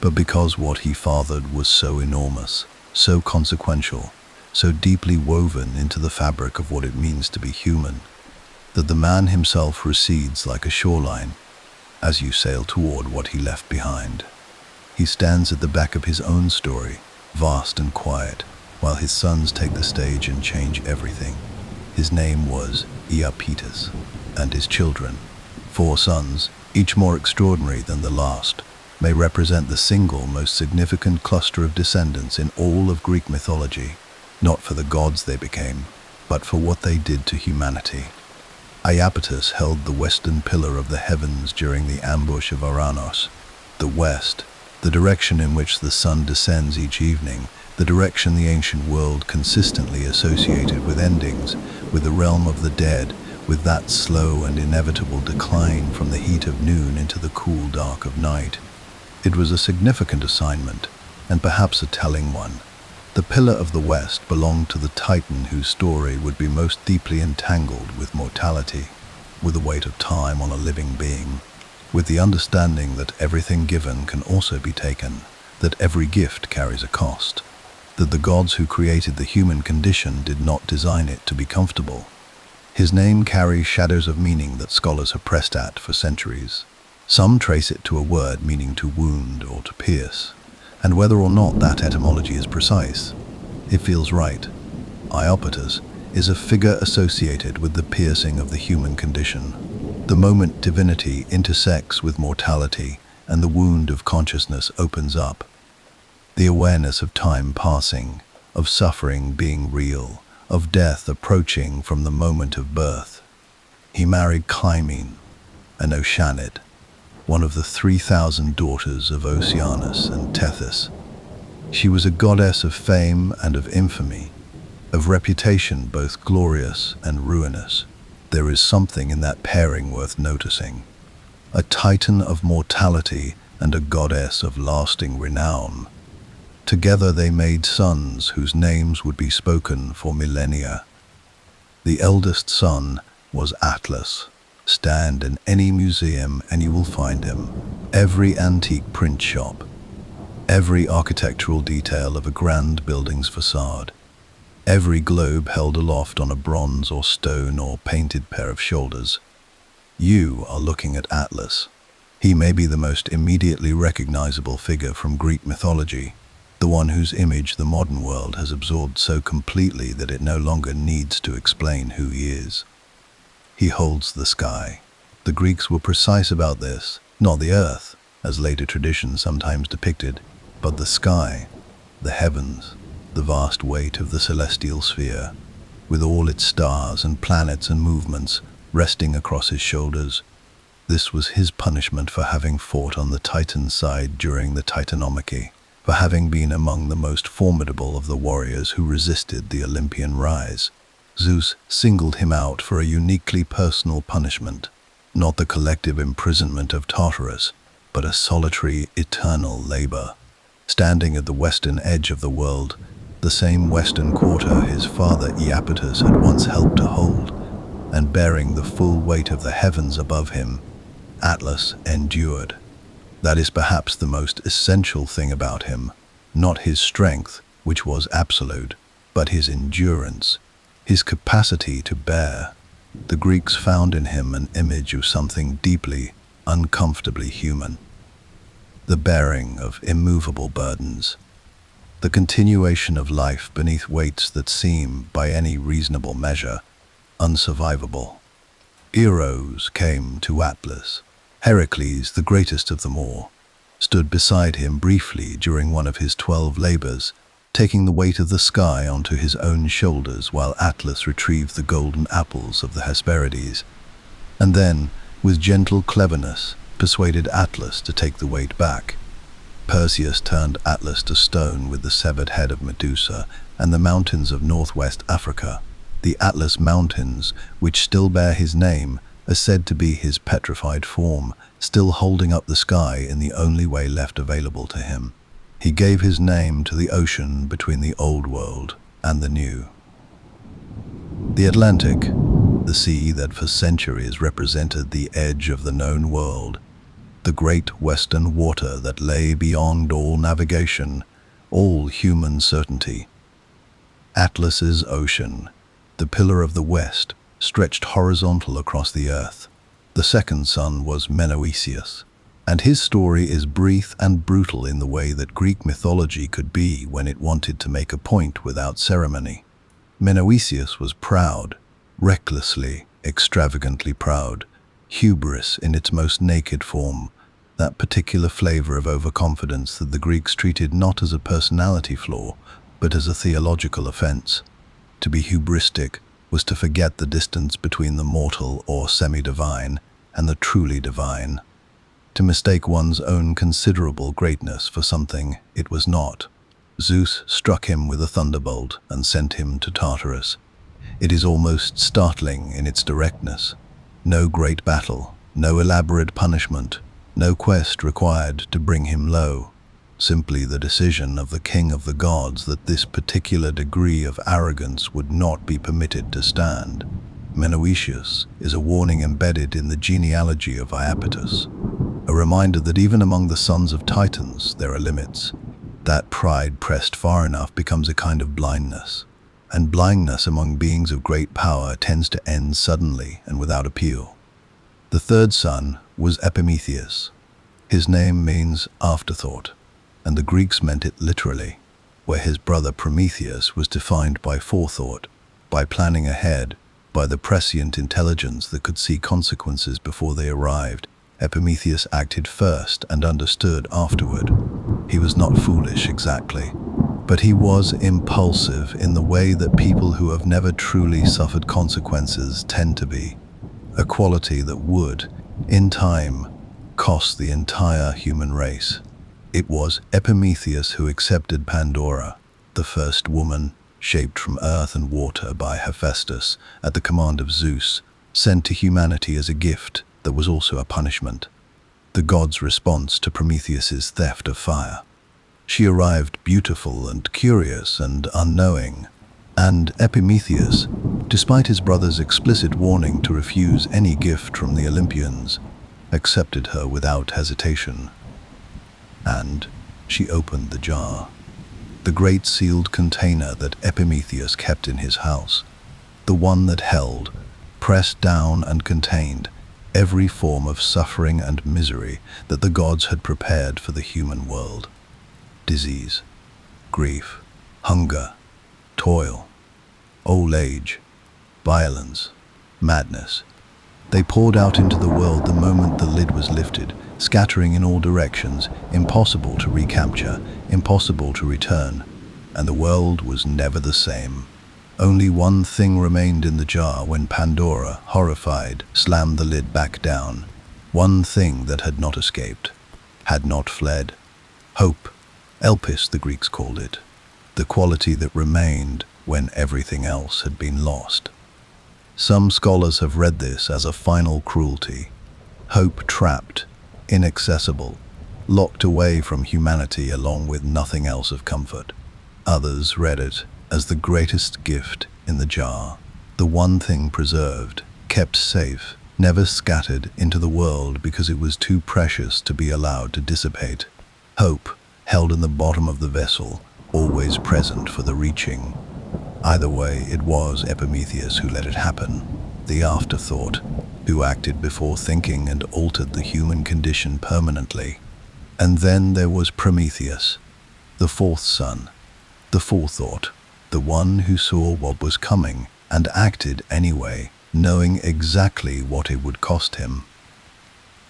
but because what he fathered was so enormous, so consequential, so deeply woven into the fabric of what it means to be human, that the man himself recedes like a shoreline as you sail toward what he left behind. He stands at the back of his own story, vast and quiet, while his sons take the stage and change everything. His name was Iapetus, and his children, 4 sons, each more extraordinary than the last, may represent the single most significant cluster of descendants in all of Greek mythology, not for the gods they became, but for what they did to humanity. Iapetus held the western pillar of the heavens during the ambush of Ouranos. The west, the direction in which the sun descends each evening, the direction the ancient world consistently associated with endings, with the realm of the dead, with that slow and inevitable decline from the heat of noon into the cool dark of night. It was a significant assignment, and perhaps a telling one. The pillar of the west belonged to the Titan whose story would be most deeply entangled with mortality, with the weight of time on a living being, with the understanding that everything given can also be taken, that every gift carries a cost, that the gods who created the human condition did not design it to be comfortable. His name carries shadows of meaning that scholars have pressed at for centuries. Some trace it to a word meaning to wound or to pierce, and whether or not that etymology is precise, it feels right. Iapetus is a figure associated with the piercing of the human condition, the moment divinity intersects with mortality and the wound of consciousness opens up. The awareness of time passing, of suffering being real, of death approaching from the moment of birth. He married Clymene, an Oceanid, one of the 3,000 daughters of Oceanus and Tethys. She was a goddess of fame and of infamy, of reputation both glorious and ruinous. There is something in that pairing worth noticing. A titan of mortality and a goddess of lasting renown. Together they made sons whose names would be spoken for millennia. The eldest son was Atlas. Stand in any museum and you will find him. Every antique print shop, every architectural detail of a grand building's facade, every globe held aloft on a bronze or stone or painted pair of shoulders. You are looking at Atlas. He may be the most immediately recognizable figure from Greek mythology, the one whose image the modern world has absorbed so completely that it no longer needs to explain who he is. He holds the sky. The Greeks were precise about this, not the earth, as later tradition sometimes depicted, but the sky, the heavens, the vast weight of the celestial sphere, with all its stars and planets and movements resting across his shoulders. This was his punishment for having fought on the Titan side during the Titanomachy, for having been among the most formidable of the warriors who resisted the Olympian rise. Zeus singled him out for a uniquely personal punishment, not the collective imprisonment of Tartarus, but a solitary, eternal labor. Standing at the western edge of the world, the same western quarter his father Iapetus had once helped to hold, and bearing the full weight of the heavens above him, Atlas endured. That is perhaps the most essential thing about him, not his strength, which was absolute, but his endurance, his capacity to bear. The Greeks found in him an image of something deeply, uncomfortably human. The bearing of immovable burdens, the continuation of life beneath weights that seem, by any reasonable measure, unsurvivable. Heroes came to Atlas. Heracles, the greatest of them all, stood beside him briefly during one of his 12 labors, taking the weight of the sky onto his own shoulders while Atlas retrieved the golden apples of the Hesperides, and then, with gentle cleverness, persuaded Atlas to take the weight back. Perseus turned Atlas to stone with the severed head of Medusa and the mountains of northwest Africa. The Atlas Mountains, which still bear his name, are said to be his petrified form, still holding up the sky in the only way left available to him. He gave his name to the ocean between the old world and the new. The Atlantic, the sea that for centuries represented the edge of the known world, the great western water that lay beyond all navigation, all human certainty. Atlas's ocean, the pillar of the west, stretched horizontal across the earth. The second son was Menoetius, And his story is brief and brutal in the way that Greek mythology could be when it wanted to make a point without ceremony. Menoetius was proud, recklessly, extravagantly proud, hubris in its most naked form, that particular flavor of overconfidence that the Greeks treated not as a personality flaw, but as a theological offense. To be hubristic was to forget the distance between the mortal or semi-divine and the truly divine, to mistake one's own considerable greatness for something it was not. Zeus struck him with a thunderbolt and sent him to Tartarus. It is almost startling in its directness. No great battle, no elaborate punishment, no quest required to bring him low. Simply the decision of the king of the gods that this particular degree of arrogance would not be permitted to stand. Menoetius is a warning embedded in the genealogy of Iapetus, a reminder that even among the sons of Titans there are limits. That pride pressed far enough becomes a kind of blindness, and blindness among beings of great power tends to end suddenly and without appeal. The third son was Epimetheus. His name means afterthought, and the Greeks meant it literally, where his brother Prometheus was defined by forethought, by planning ahead, by the prescient intelligence that could see consequences before they arrived. Epimetheus acted first and understood afterward. He was not foolish exactly, but he was impulsive in the way that people who have never truly suffered consequences tend to be, a quality that would, in time, cost the entire human race. It was Epimetheus who accepted Pandora, the first woman, shaped from earth and water by Hephaestus at the command of Zeus, sent to humanity as a gift that was also a punishment, the god's response to Prometheus's theft of fire. She arrived beautiful and curious and unknowing, and Epimetheus, despite his brother's explicit warning to refuse any gift from the Olympians, accepted her without hesitation. And she opened the jar, the great sealed container that Epimetheus kept in his house, the one that held, pressed down and contained, every form of suffering and misery that the gods had prepared for the human world. Disease, grief, hunger, toil, old age, violence, madness. They poured out into the world the moment the lid was lifted, scattering in all directions, impossible to recapture, impossible to return, and the world was never the same. Only one thing remained in the jar when Pandora, horrified, slammed the lid back down. One thing that had not escaped, had not fled. Hope, Elpis the Greeks called it, the quality that remained when everything else had been lost. Some scholars have read this as a final cruelty, hope trapped, inaccessible, locked away from humanity along with nothing else of comfort. Others read it as the greatest gift in the jar, the one thing preserved, kept safe, never scattered into the world because it was too precious to be allowed to dissipate. Hope, held in the bottom of the vessel, always present for the reaching. Either way, it was Epimetheus who let it happen, the afterthought, who acted before thinking and altered the human condition permanently. And then there was Prometheus, the fourth son, the forethought, the one who saw what was coming and acted anyway, knowing exactly what it would cost him.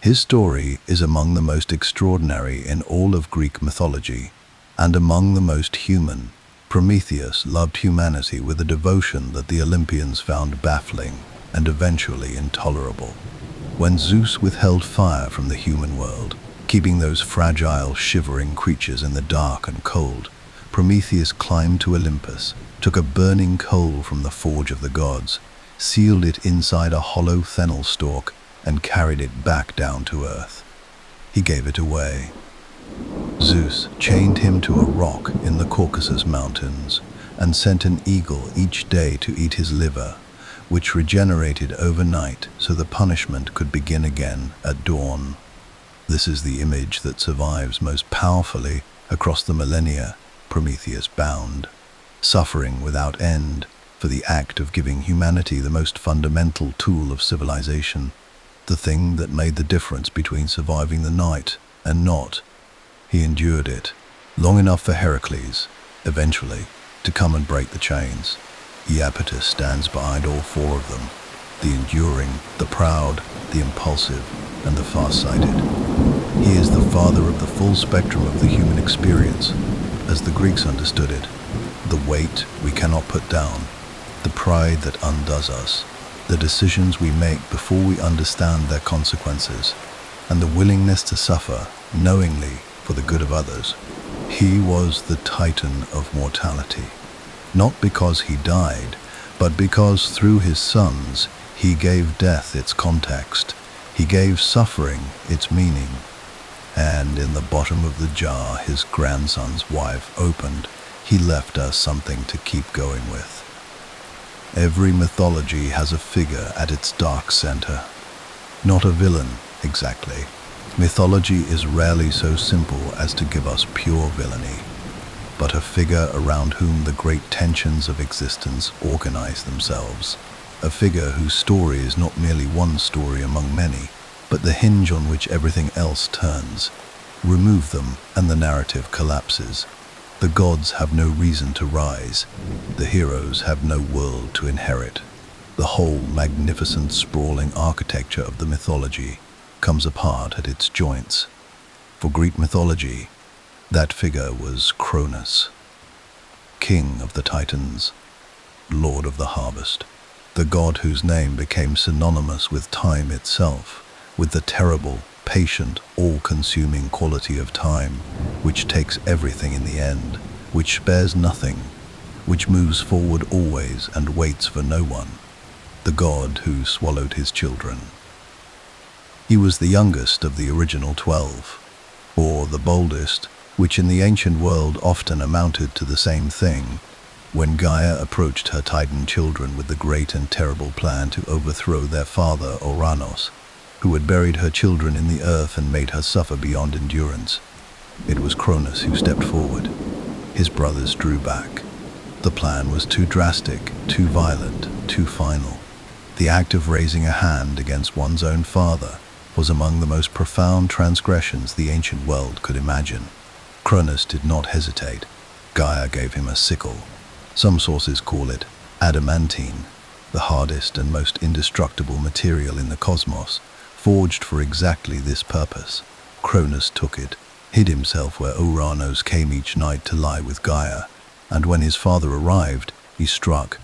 His story is among the most extraordinary in all of Greek mythology, and among the most human. Prometheus loved humanity with a devotion that the Olympians found baffling and eventually intolerable. When Zeus withheld fire from the human world, keeping those fragile, shivering creatures in the dark and cold, Prometheus climbed to Olympus, took a burning coal from the forge of the gods, sealed it inside a hollow fennel stalk, and carried it back down to earth. He gave it away. Zeus chained him to a rock in the Caucasus Mountains and sent an eagle each day to eat his liver, which regenerated overnight so the punishment could begin again at dawn. This is the image that survives most powerfully across the millennia. Prometheus bound, suffering without end for the act of giving humanity the most fundamental tool of civilization. the thing that made the difference between surviving the night and not. He endured it, long enough for Heracles, eventually, to come and break the chains. Iapetus stands behind all four of them, the enduring, the proud, the impulsive, and the far-sighted. He is the father of the full spectrum of the human experience, as the Greeks understood it. The weight we cannot put down, the pride that undoes us, the decisions we make before we understand their consequences, and the willingness to suffer knowingly for the good of others. He was the Titan of mortality, not because he died, but because through his sons he gave death its context, he gave suffering its meaning, and in the bottom of the jar his grandson's wife opened, he left us something to keep going with. Every mythology has a figure at its dark center. Not a villain, exactly. Mythology is rarely so simple as to give us pure villainy, but a figure around whom the great tensions of existence organize themselves. A figure whose story is not merely one story among many, but the hinge on which everything else turns. Remove them, and the narrative collapses. The gods have no reason to rise. The heroes have no world to inherit. The whole magnificent, sprawling architecture of the mythology comes apart at its joints. For Greek mythology, that figure was Cronus, king of the Titans, lord of the harvest, the god whose name became synonymous with time itself, with the terrible, patient, all-consuming quality of time, which takes everything in the end, which spares nothing, which moves forward always and waits for no one, the god who swallowed his children. He was the youngest of the original 12, or the boldest, which in the ancient world often amounted to the same thing, when Gaia approached her Titan children with the great and terrible plan to overthrow their father Ouranos, who had buried her children in the earth and made her suffer beyond endurance. It was Cronus who stepped forward. His brothers drew back. The plan was too drastic, too violent, too final. The act of raising a hand against one's own father was among the most profound transgressions the ancient world could imagine. Cronus did not hesitate. Gaia gave him a sickle. Some sources call it adamantine, the hardest and most indestructible material in the cosmos, forged for exactly this purpose. Cronus took it, hid himself where Ouranos came each night to lie with Gaia, and when his father arrived, he struck.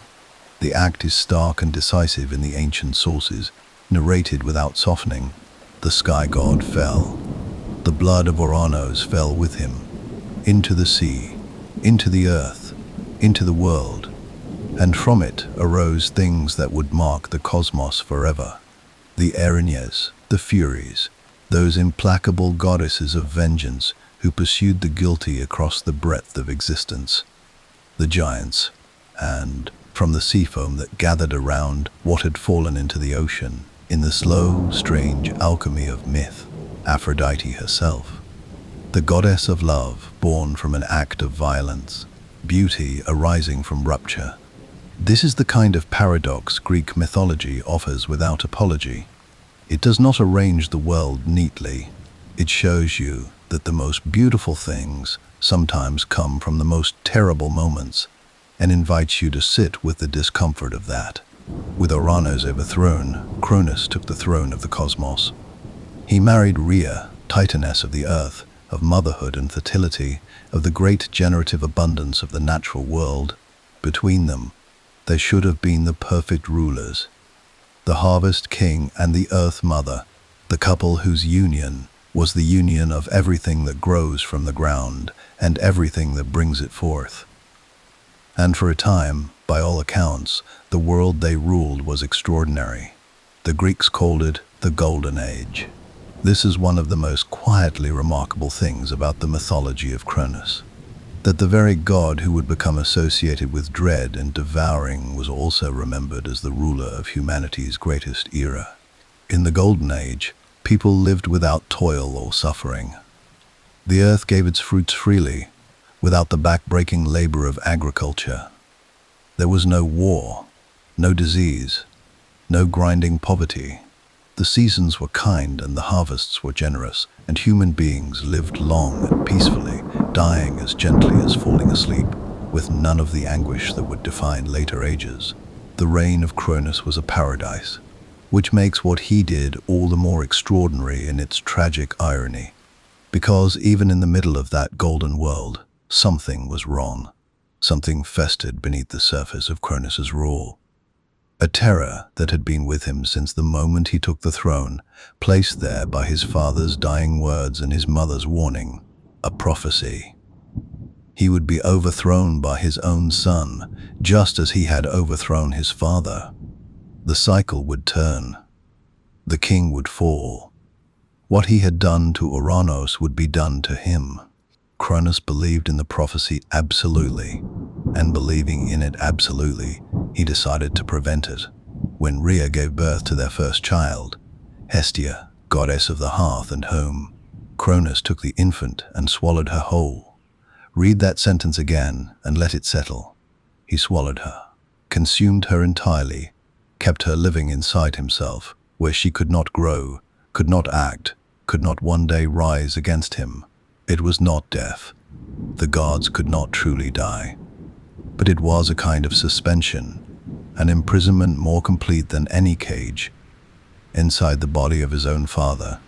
The act is stark and decisive in the ancient sources, narrated without softening. The sky god fell. The blood of Ouranos fell with him, into the sea, into the earth, into the world, and from it arose things that would mark the cosmos forever. The Erinyes, the Furies, those implacable goddesses of vengeance who pursued the guilty across the breadth of existence. The giants, and, from the sea foam that gathered around what had fallen into the ocean, in the slow, strange alchemy of myth, Aphrodite herself, the goddess of love born from an act of violence, beauty arising from rupture. This is the kind of paradox Greek mythology offers without apology. It does not arrange the world neatly. It shows you that the most beautiful things sometimes come from the most terrible moments, and invites you to sit with the discomfort of that. With Ouranos overthrown, Cronus took the throne of the cosmos. He married Rhea, Titaness of the earth, of motherhood and fertility, of the great generative abundance of the natural world. Between them, they should have been the perfect rulers, the harvest king and the earth mother, the couple whose union was the union of everything that grows from the ground and everything that brings it forth. And for a time, by all accounts, the world they ruled was extraordinary. The Greeks called it the Golden Age. This is one of the most quietly remarkable things about the mythology of Cronus, that the very god who would become associated with dread and devouring was also remembered as the ruler of humanity's greatest era. In the Golden Age, people lived without toil or suffering. The earth gave its fruits freely, without the back-breaking labor of agriculture. There was no war, no disease, no grinding poverty. The seasons were kind and the harvests were generous, and human beings lived long and peacefully, dying as gently as falling asleep, with none of the anguish that would define later ages. The reign of Cronus was a paradise, which makes what he did all the more extraordinary in its tragic irony. Because even in the middle of that golden world, something was wrong. Something festered beneath the surface of Cronus's rule. A terror that had been with him since the moment he took the throne, placed there by his father's dying words and his mother's warning, a prophecy. He would be overthrown by his own son, just as he had overthrown his father. The cycle would turn. The king would fall. What he had done to Ouranos would be done to him. Cronus believed in the prophecy absolutely, and believing in it absolutely, he decided to prevent it. When Rhea gave birth to their first child, Hestia, goddess of the hearth and home, Cronus took the infant and swallowed her whole. Read that sentence again and let it settle. He swallowed her, consumed her entirely, kept her living inside himself, where she could not grow, could not act, could not one day rise against him. It was not death. The gods could not truly die. But it was a kind of suspension, an imprisonment more complete than any cage. Inside the body of his own father,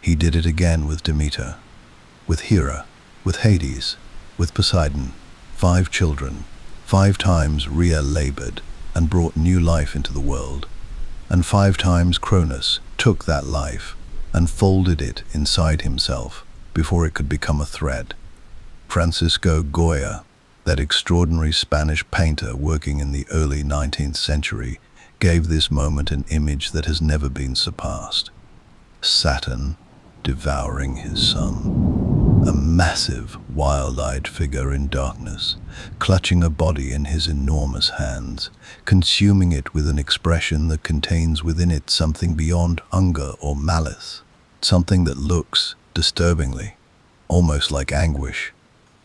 he did it again with Demeter, with Hera, with Hades, with Poseidon. 5 children, 5 times Rhea labored and brought new life into the world, and 5 times Cronus took that life and folded it inside himself before it could become a thread. Francisco Goya, that extraordinary Spanish painter working in the early 19th century, gave this moment an image that has never been surpassed. Saturn devouring his son. A massive, wild-eyed figure in darkness, clutching a body in his enormous hands, consuming it with an expression that contains within it something beyond hunger or malice, something that looks, disturbingly, almost like anguish,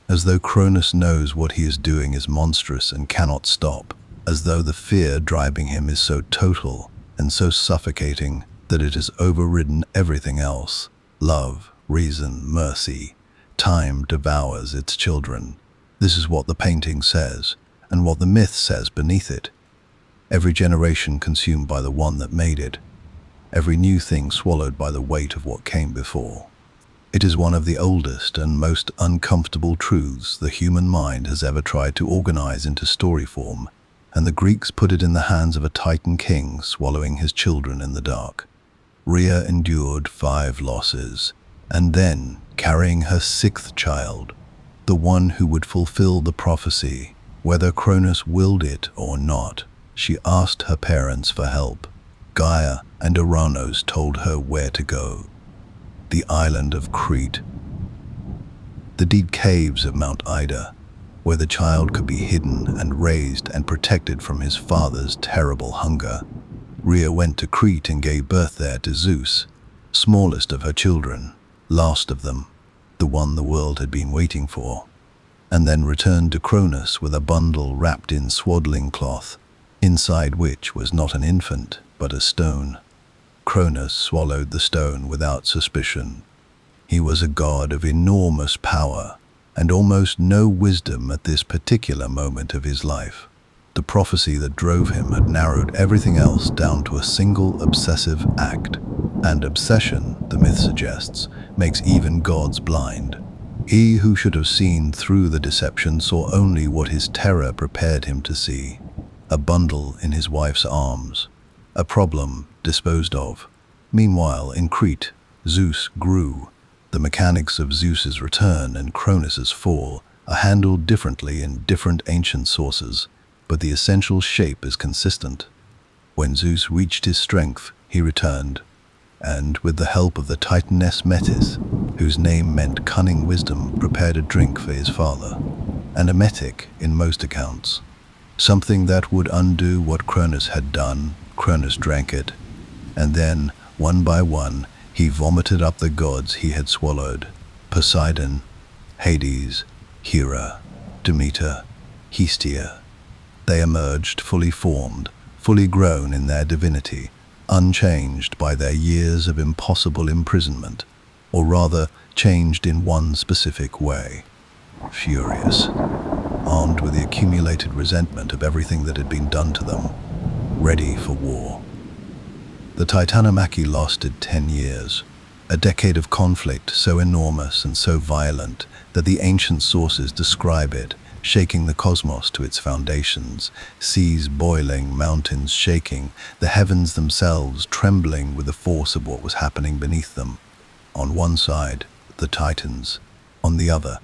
as though Cronus knows what he is doing is monstrous and cannot stop, as though the fear driving him is so total and so suffocating that it has overridden everything else. Love, reason, mercy, time devours its children. This is what the painting says, and what the myth says beneath it. Every generation consumed by the one that made it, every new thing swallowed by the weight of what came before. It is one of the oldest and most uncomfortable truths the human mind has ever tried to organize into story form, and the Greeks put it in the hands of a Titan king swallowing his children in the dark. Rhea endured 5 losses, and then, carrying her 6th child, the one who would fulfill the prophecy, whether Cronus willed it or not, she asked her parents for help. Gaia and Ouranos told her where to go. The island of Crete, the deep caves of Mount Ida, where the child could be hidden and raised and protected from his father's terrible hunger. Rhea went to Crete and gave birth there to Zeus, smallest of her children, last of them, the one the world had been waiting for, and then returned to Cronus with a bundle wrapped in swaddling cloth, inside which was not an infant, but a stone. Cronus swallowed the stone without suspicion. He was a god of enormous power and almost no wisdom at this particular moment of his life. The prophecy that drove him had narrowed everything else down to a single obsessive act. And obsession, the myth suggests, makes even gods blind. He who should have seen through the deception saw only what his terror prepared him to see. A bundle in his wife's arms. A problem disposed of. Meanwhile, in Crete, Zeus grew. The mechanics of Zeus's return and Cronus's fall are handled differently in different ancient sources, but the essential shape is consistent. When Zeus reached his strength, he returned, and with the help of the Titaness Metis, whose name meant cunning wisdom, prepared a drink for his father, an emetic in most accounts. Something that would undo what Cronus had done. Cronus drank it, and then, one by one, he vomited up the gods he had swallowed. Poseidon, Hades, Hera, Demeter, Hestia. They emerged fully formed, fully grown in their divinity, unchanged by their years of impossible imprisonment, or rather changed in one specific way. Furious, armed with the accumulated resentment of everything that had been done to them, ready for war. The Titanomachy lasted 10 years, a decade of conflict so enormous and so violent that the ancient sources describe it shaking the cosmos to its foundations, seas boiling, mountains shaking, the heavens themselves trembling with the force of what was happening beneath them. On one side, the Titans; on the other,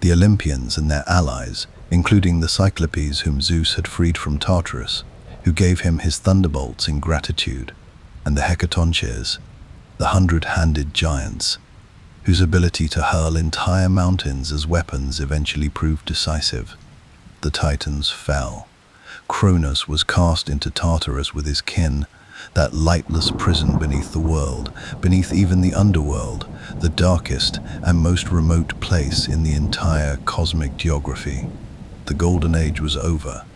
the Olympians and their allies, including the Cyclopes whom Zeus had freed from Tartarus, who gave him his thunderbolts in gratitude, and the Hecatoncheires, the 100-handed giants, whose ability to hurl entire mountains as weapons eventually proved decisive. The Titans fell. Cronus was cast into Tartarus with his kin, that lightless prison beneath the world, beneath even the underworld, the darkest and most remote place in the entire cosmic geography. The Golden Age was over.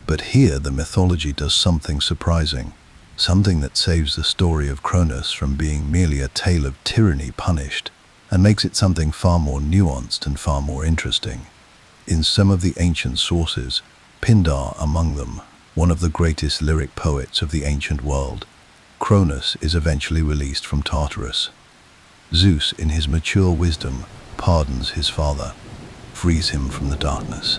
But here the mythology does something surprising, something that saves the story of Cronus from being merely a tale of tyranny punished, and makes it something far more nuanced and far more interesting. In some of the ancient sources, Pindar among them, one of the greatest lyric poets of the ancient world, Cronus is eventually released from Tartarus. Zeus, in his mature wisdom, pardons his father, frees him from the darkness,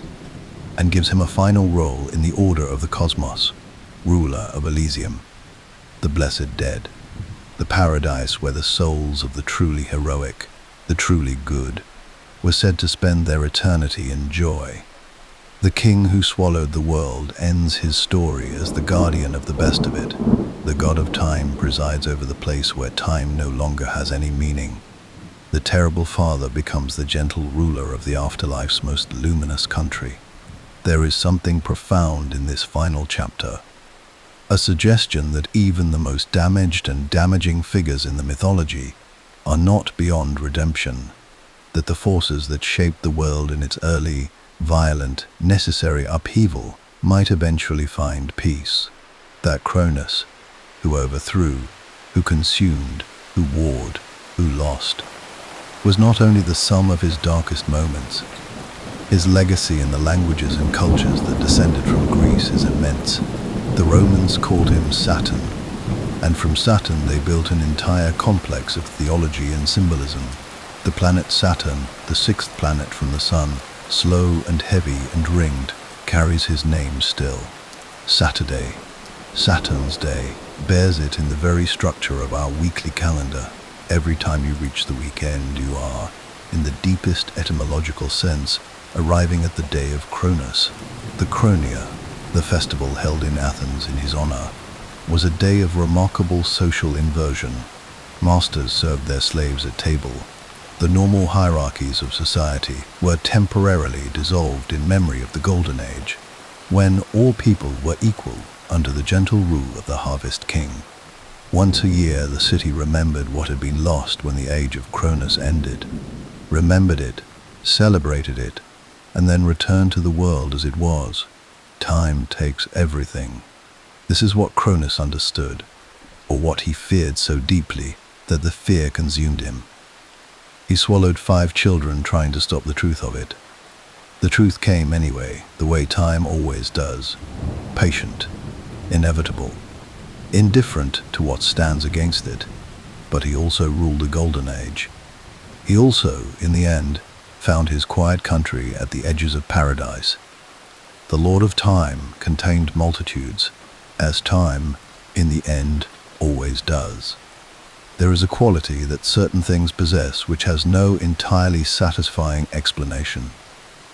and gives him a final role in the order of the cosmos, ruler of Elysium, the blessed dead, the paradise where the souls of the truly heroic, the truly good, were said to spend their eternity in joy. The king who swallowed the world ends his story as the guardian of the best of it. The god of time presides over the place where time no longer has any meaning. The terrible father becomes the gentle ruler of the afterlife's most luminous country. There is something profound in this final chapter, a suggestion that even the most damaged and damaging figures in the mythology are not beyond redemption, that the forces that shaped the world in its early, violent, necessary upheaval might eventually find peace. That Cronus, who overthrew, who consumed, who warred, who lost, was not only the sum of his darkest moments. His legacy in the languages and cultures that descended from Greece is immense. The Romans called him Saturn, and from Saturn they built an entire complex of theology and symbolism. The planet Saturn, the sixth planet from the Sun, slow and heavy and ringed, carries his name still. Saturday, Saturn's Day, bears it in the very structure of our weekly calendar. Every time you reach the weekend, you are, in the deepest etymological sense, arriving at the day of Cronus. The Chronia, the festival held in Athens in his honor, was a day of remarkable social inversion. Masters served their slaves at table. The normal hierarchies of society were temporarily dissolved in memory of the Golden Age, when all people were equal under the gentle rule of the Harvest King. Once a year, the city remembered what had been lost when the age of Cronus ended, remembered it, celebrated it, and then returned to the world as it was. Time takes everything. This is what Cronus understood, or what he feared so deeply that the fear consumed him. He swallowed 5 children trying to stop the truth of it. The truth came anyway, the way time always does. Patient, inevitable, indifferent to what stands against it. But he also ruled the Golden Age. He also, in the end, found his quiet country at the edges of paradise. The Lord of Time contained multitudes, as time, in the end, always does. There is a quality that certain things possess which has no entirely satisfying explanation.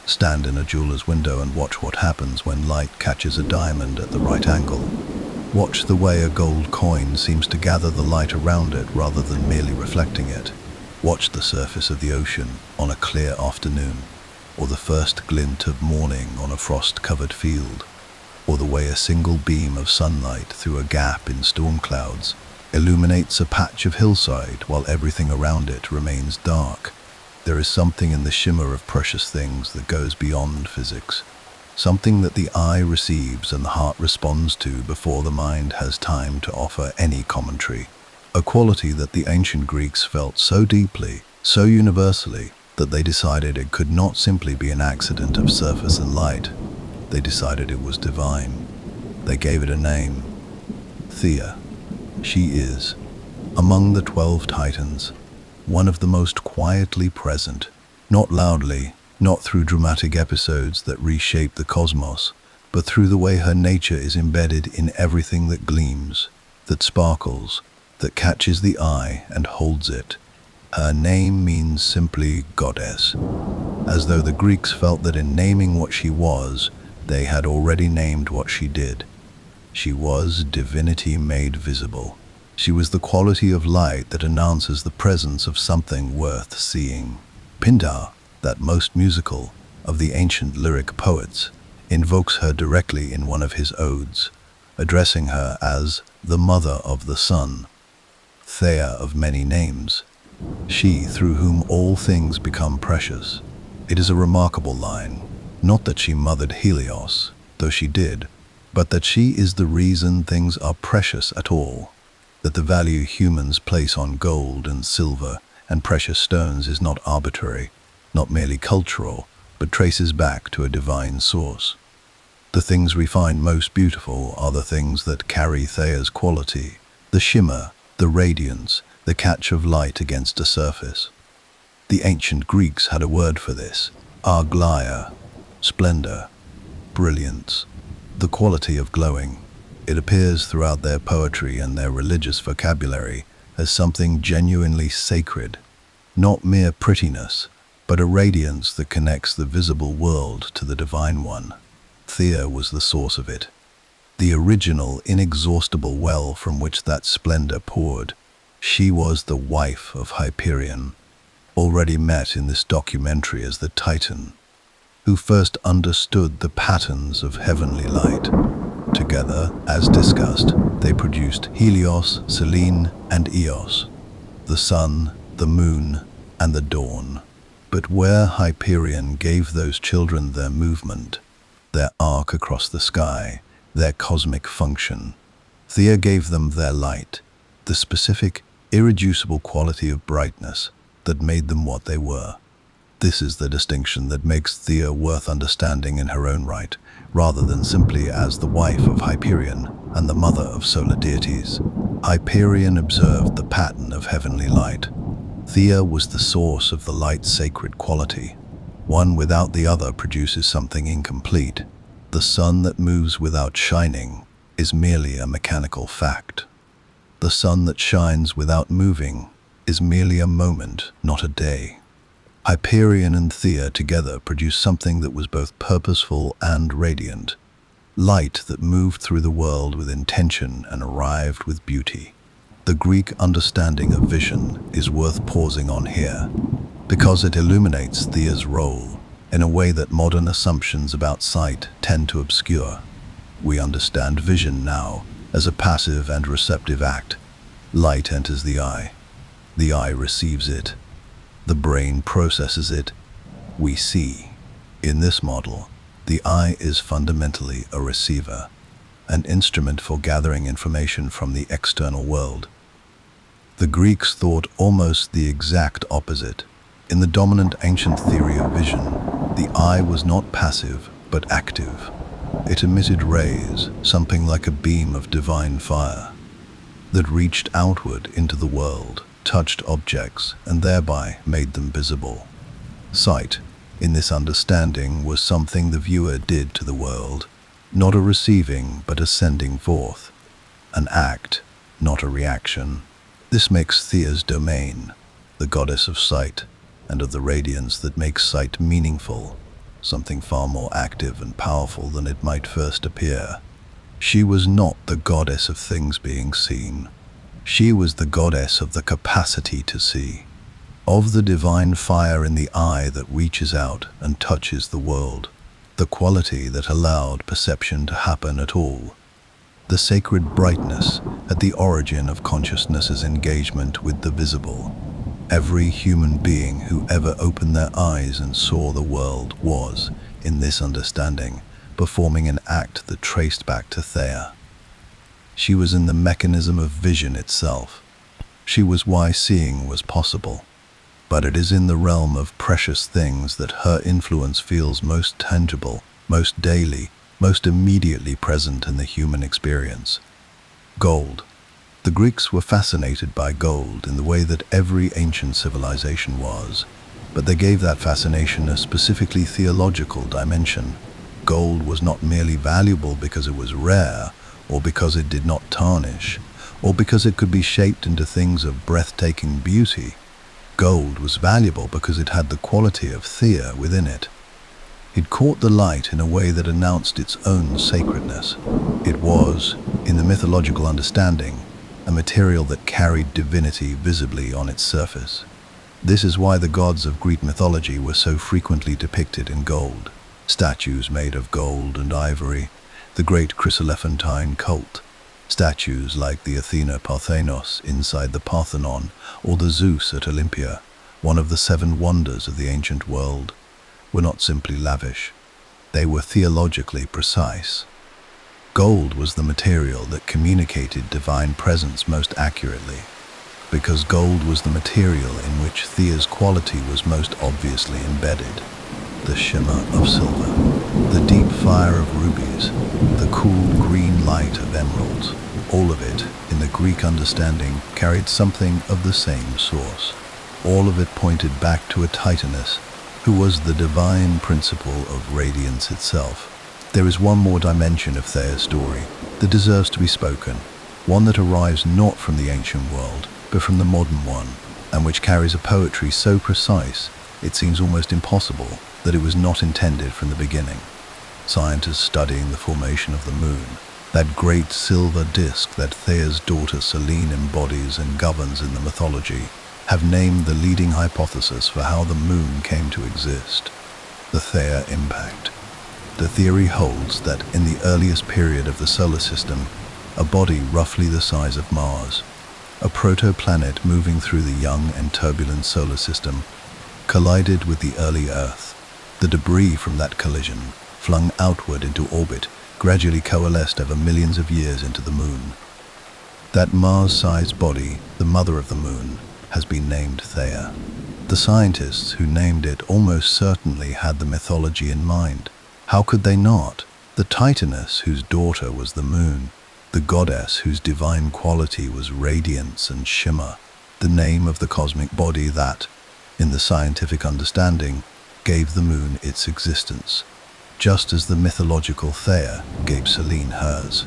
Stand in a jeweler's window and watch what happens when light catches a diamond at the right angle. Watch the way a gold coin seems to gather the light around it rather than merely reflecting it. Watch the surface of the ocean on a clear afternoon, or the first glint of morning on a frost-covered field, or the way a single beam of sunlight through a gap in storm clouds illuminates a patch of hillside while everything around it remains dark. There is something in the shimmer of precious things that goes beyond physics, something that the eye receives and the heart responds to before the mind has time to offer any commentary. A quality that the ancient Greeks felt so deeply, so universally, that they decided it could not simply be an accident of surface and light. They decided it was divine. They gave it a name. Thea. She is, among the 12 Titans, one of the most quietly present, not loudly, not through dramatic episodes that reshape the cosmos, but through the way her nature is embedded in everything that gleams, that sparkles, that catches the eye and holds it. Her name means simply goddess, as though the Greeks felt that in naming what she was, they had already named what she did. She was divinity made visible. She was the quality of light that announces the presence of something worth seeing. Pindar, that most musical of the ancient lyric poets, invokes her directly in one of his odes, addressing her as the mother of the sun, Thea of many names, she through whom all things become precious. It is a remarkable line, not that she mothered Helios, though she did, but that she is the reason things are precious at all, that the value humans place on gold and silver and precious stones is not arbitrary, not merely cultural, but traces back to a divine source. The things we find most beautiful are the things that carry Thea's quality, the shimmer, the radiance, the catch of light against a surface. The ancient Greeks had a word for this, arglia, splendor, brilliance, the quality of glowing. It appears throughout their poetry and their religious vocabulary as something genuinely sacred, not mere prettiness, but a radiance that connects the visible world to the divine one. Thea was the source of it, the original, inexhaustible well from which that splendor poured. She was the wife of Hyperion, already met in this documentary as the Titan, who first understood the patterns of heavenly light. Together, as discussed, they produced Helios, Selene, and Eos, the sun, the moon, and the dawn. But where Hyperion gave those children their movement, their arc across the sky, their cosmic function, Thea gave them their light, the specific, irreducible quality of brightness that made them what they were. This is the distinction that makes Thea worth understanding in her own right, rather than simply as the wife of Hyperion and the mother of solar deities. Hyperion observed the pattern of heavenly light. Thea was the source of the light's sacred quality. One without the other produces something incomplete. The sun that moves without shining is merely a mechanical fact. The sun that shines without moving is merely a moment, not a day. Hyperion and Thea together produced something that was both purposeful and radiant, light that moved through the world with intention and arrived with beauty. The Greek understanding of vision is worth pausing on here, because it illuminates Thea's role in a way that modern assumptions about sight tend to obscure. We understand vision now as a passive and receptive act. Light enters the eye receives it, the brain processes it, we see. In this model, the eye is fundamentally a receiver, an instrument for gathering information from the external world. The Greeks thought almost the exact opposite. In the dominant ancient theory of vision, the eye was not passive but active. It emitted rays, something like a beam of divine fire, that reached outward into the world, touched objects, and thereby made them visible. Sight, in this understanding, was something the viewer did to the world, not a receiving but a sending forth, an act, not a reaction. This makes Thea's domain, the goddess of sight, and of the radiance that makes sight meaningful, something far more active and powerful than it might first appear. She was not the goddess of things being seen. She was the goddess of the capacity to see, of the divine fire in the eye that reaches out and touches the world, the quality that allowed perception to happen at all, the sacred brightness at the origin of consciousness's engagement with the visible. Every human being who ever opened their eyes and saw the world was, in this understanding, performing an act that traced back to Thea. She was in the mechanism of vision itself. She was why seeing was possible. But it is in the realm of precious things that her influence feels most tangible, most daily, most immediately present in the human experience. Gold. The Greeks were fascinated by gold in the way that every ancient civilization was, but they gave that fascination a specifically theological dimension. Gold was not merely valuable because it was rare, or because it did not tarnish, or because it could be shaped into things of breathtaking beauty. Gold was valuable because it had the quality of Thea within it. It caught the light in a way that announced its own sacredness. It was, in the mythological understanding, a material that carried divinity visibly on its surface. This is why the gods of Greek mythology were so frequently depicted in gold. Statues made of gold and ivory, the great chryselephantine cult, statues like the Athena Parthenos inside the Parthenon, or the Zeus at Olympia, one of the 7 wonders of the ancient world, were not simply lavish. They were theologically precise. Gold was the material that communicated divine presence most accurately, because gold was the material in which Thea's quality was most obviously embedded. The shimmer of silver, the deep fire of rubies, the cool green light of emeralds, all of it, in the Greek understanding, carried something of the same source. All of it pointed back to a Titaness, who was the divine principle of radiance itself. There is one more dimension of Thea's story that deserves to be spoken, one that arrives not from the ancient world, but from the modern one, and which carries a poetry so precise it seems almost impossible that it was not intended from the beginning. Scientists studying the formation of the moon, that great silver disk that Thea's daughter Selene embodies and governs in the mythology, have named the leading hypothesis for how the moon came to exist: the Thea impact. The theory holds that in the earliest period of the solar system, a body roughly the size of Mars, a protoplanet moving through the young and turbulent solar system, collided with the early Earth. The debris from that collision, flung outward into orbit, gradually coalesced over millions of years into the moon. That Mars-sized body, the mother of the moon, has been named Thea. The scientists who named it almost certainly had the mythology in mind. How could they not? The Titaness whose daughter was the moon, the goddess whose divine quality was radiance and shimmer, the name of the cosmic body that, in the scientific understanding, gave the moon its existence, just as the mythological Thea gave Selene hers.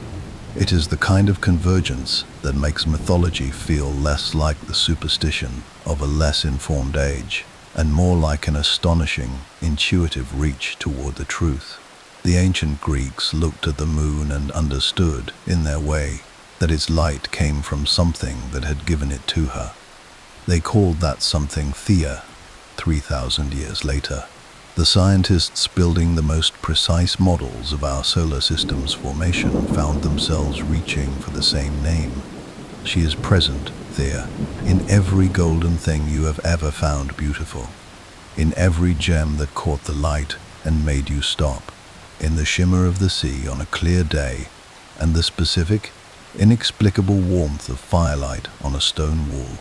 It is the kind of convergence that makes mythology feel less like the superstition of a less informed age, and more like an astonishing, intuitive reach toward the truth. The ancient Greeks looked at the moon and understood, in their way, that its light came from something that had given it to her. They called that something Thea. 3,000 years later, the scientists building the most precise models of our solar system's formation found themselves reaching for the same name. She is present, Thea, in every golden thing you have ever found beautiful, in every gem that caught the light and made you stop, in the shimmer of the sea on a clear day, and the specific, inexplicable warmth of firelight on a stone wall,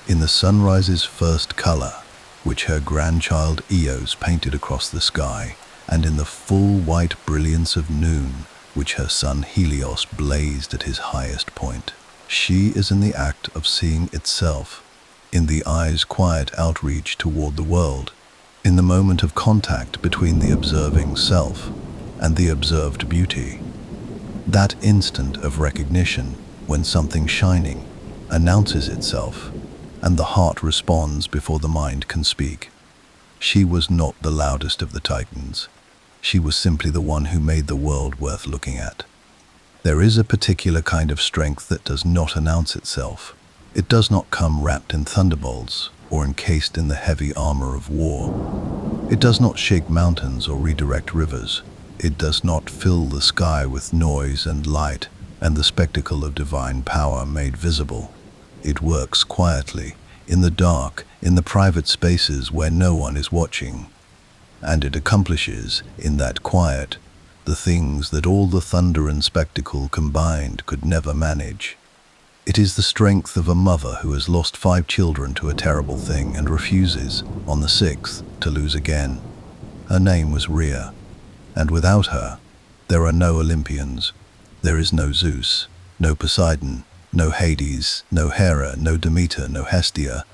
in the sunrise's first color, which her grandchild Eos painted across the sky, and in the full white brilliance of noon, which her son Helios blazed at his highest point. She is in the act of seeing itself, in the eye's quiet outreach toward the world, in the moment of contact between the observing self and the observed beauty. That instant of recognition, when something shining announces itself, and the heart responds before the mind can speak. She was not the loudest of the Titans. She was simply the one who made the world worth looking at. There is a particular kind of strength that does not announce itself. It does not come wrapped in thunderbolts or encased in the heavy armor of war. It does not shake mountains or redirect rivers. It does not fill the sky with noise and light and the spectacle of divine power made visible. It works quietly, in the dark, in the private spaces where no one is watching. And it accomplishes, in that quiet, the things that all the thunder and spectacle combined could never manage. It is the strength of a mother who has lost 5 children to a terrible thing and refuses, on the 6th, to lose again. Her name was Rhea, and without her, there are no Olympians. There is no Zeus, no Poseidon, no Hades, no Hera, no Demeter, no Hestia.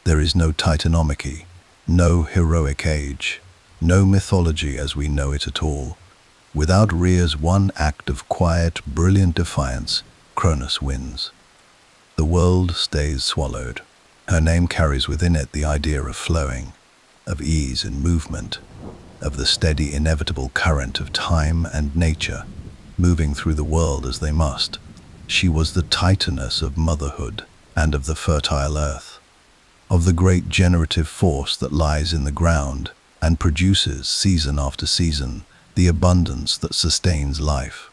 There is no Titanomachy, no heroic age, no mythology as we know it at all. Without Rhea's one act of quiet, brilliant defiance, Cronus wins. The world stays swallowed. Her name carries within it the idea of flowing, of ease and movement, of the steady, inevitable current of time and nature, moving through the world as they must. She was the Titaness of motherhood and of the fertile earth, of the great generative force that lies in the ground and produces, season after season, the abundance that sustains life,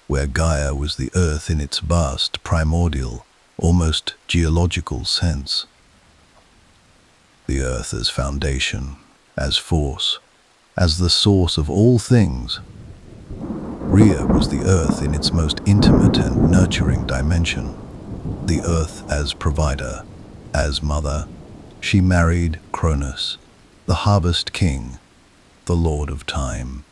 where Gaia was the earth in its vast, primordial, almost geological sense. The earth as foundation, as force, as the source of all things. Rhea was the earth in its most intimate and nurturing dimension. The earth as provider, as mother. She married Cronus, the harvest king, the lord of time.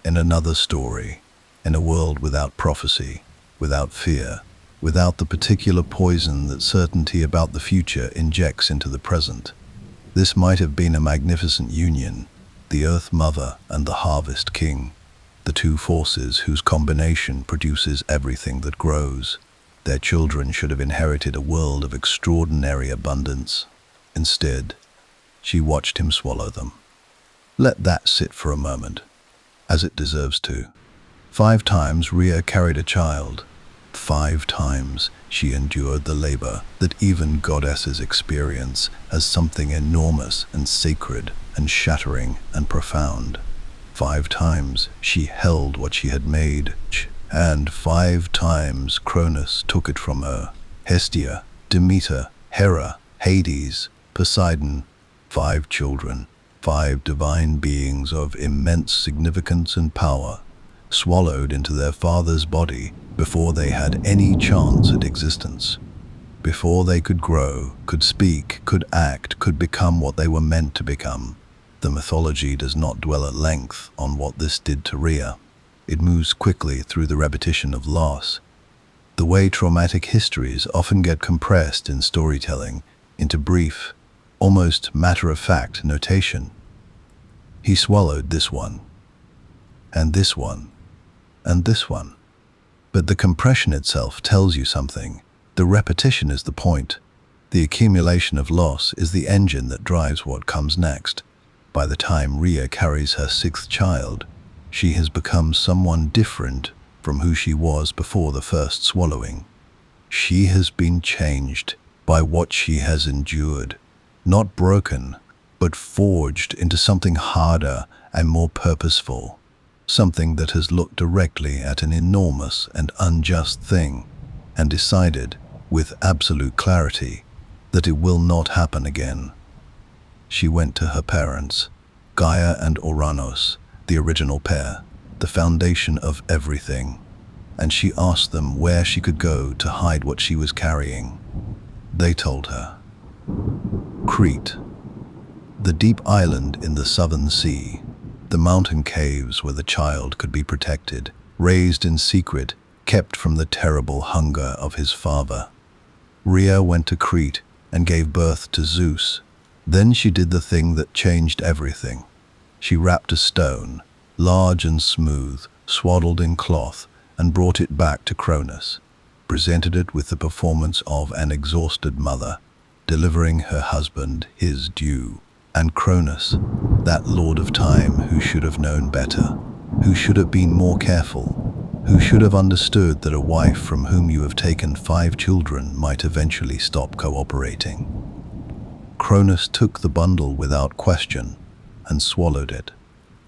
In another story, in a world without prophecy, without fear, without the particular poison that certainty about the future injects into the present. This might have been a magnificent union, the Earth Mother and the Harvest King, the two forces whose combination produces everything that grows. Their children should have inherited a world of extraordinary abundance. Instead, she watched him swallow them. Let that sit for a moment, as it deserves to. 5 times Rhea carried a child. 5 times she endured the labor that even goddesses experience as something enormous and sacred and shattering and profound. 5 times she held what she had made, and 5 times Cronus took it from her. Hestia, Demeter, Hera, Hades, Poseidon. 5 children, 5 divine beings of immense significance and power, swallowed into their father's body before they had any chance at existence, before they could grow, could speak, could act, could become what they were meant to become. The mythology does not dwell at length on what this did to Rhea. It moves quickly through the repetition of loss, the way traumatic histories often get compressed in storytelling into brief, almost matter-of-fact notation. He swallowed this one, and this one, and this one. But the compression itself tells you something. The repetition is the point. The accumulation of loss is the engine that drives what comes next. By the time Rhea carries her 6th child, she has become someone different from who she was before the first swallowing. She has been changed by what she has endured, not broken, but forged into something harder and more purposeful. Something that has looked directly at an enormous and unjust thing and decided, with absolute clarity, that it will not happen again. She went to her parents, Gaia and Uranus, the original pair, the foundation of everything, and she asked them where she could go to hide what she was carrying. They told her. Crete, the deep island in the southern sea, the mountain caves where the child could be protected, raised in secret, kept from the terrible hunger of his father. Rhea went to Crete and gave birth to Zeus. Then she did the thing that changed everything. She wrapped a stone, large and smooth, swaddled in cloth, and brought it back to Cronus, presented it with the performance of an exhausted mother, delivering her husband his due. And Cronus, that lord of time who should have known better, who should have been more careful, who should have understood that a wife from whom you have taken 5 children might eventually stop cooperating. Cronus took the bundle without question and swallowed it,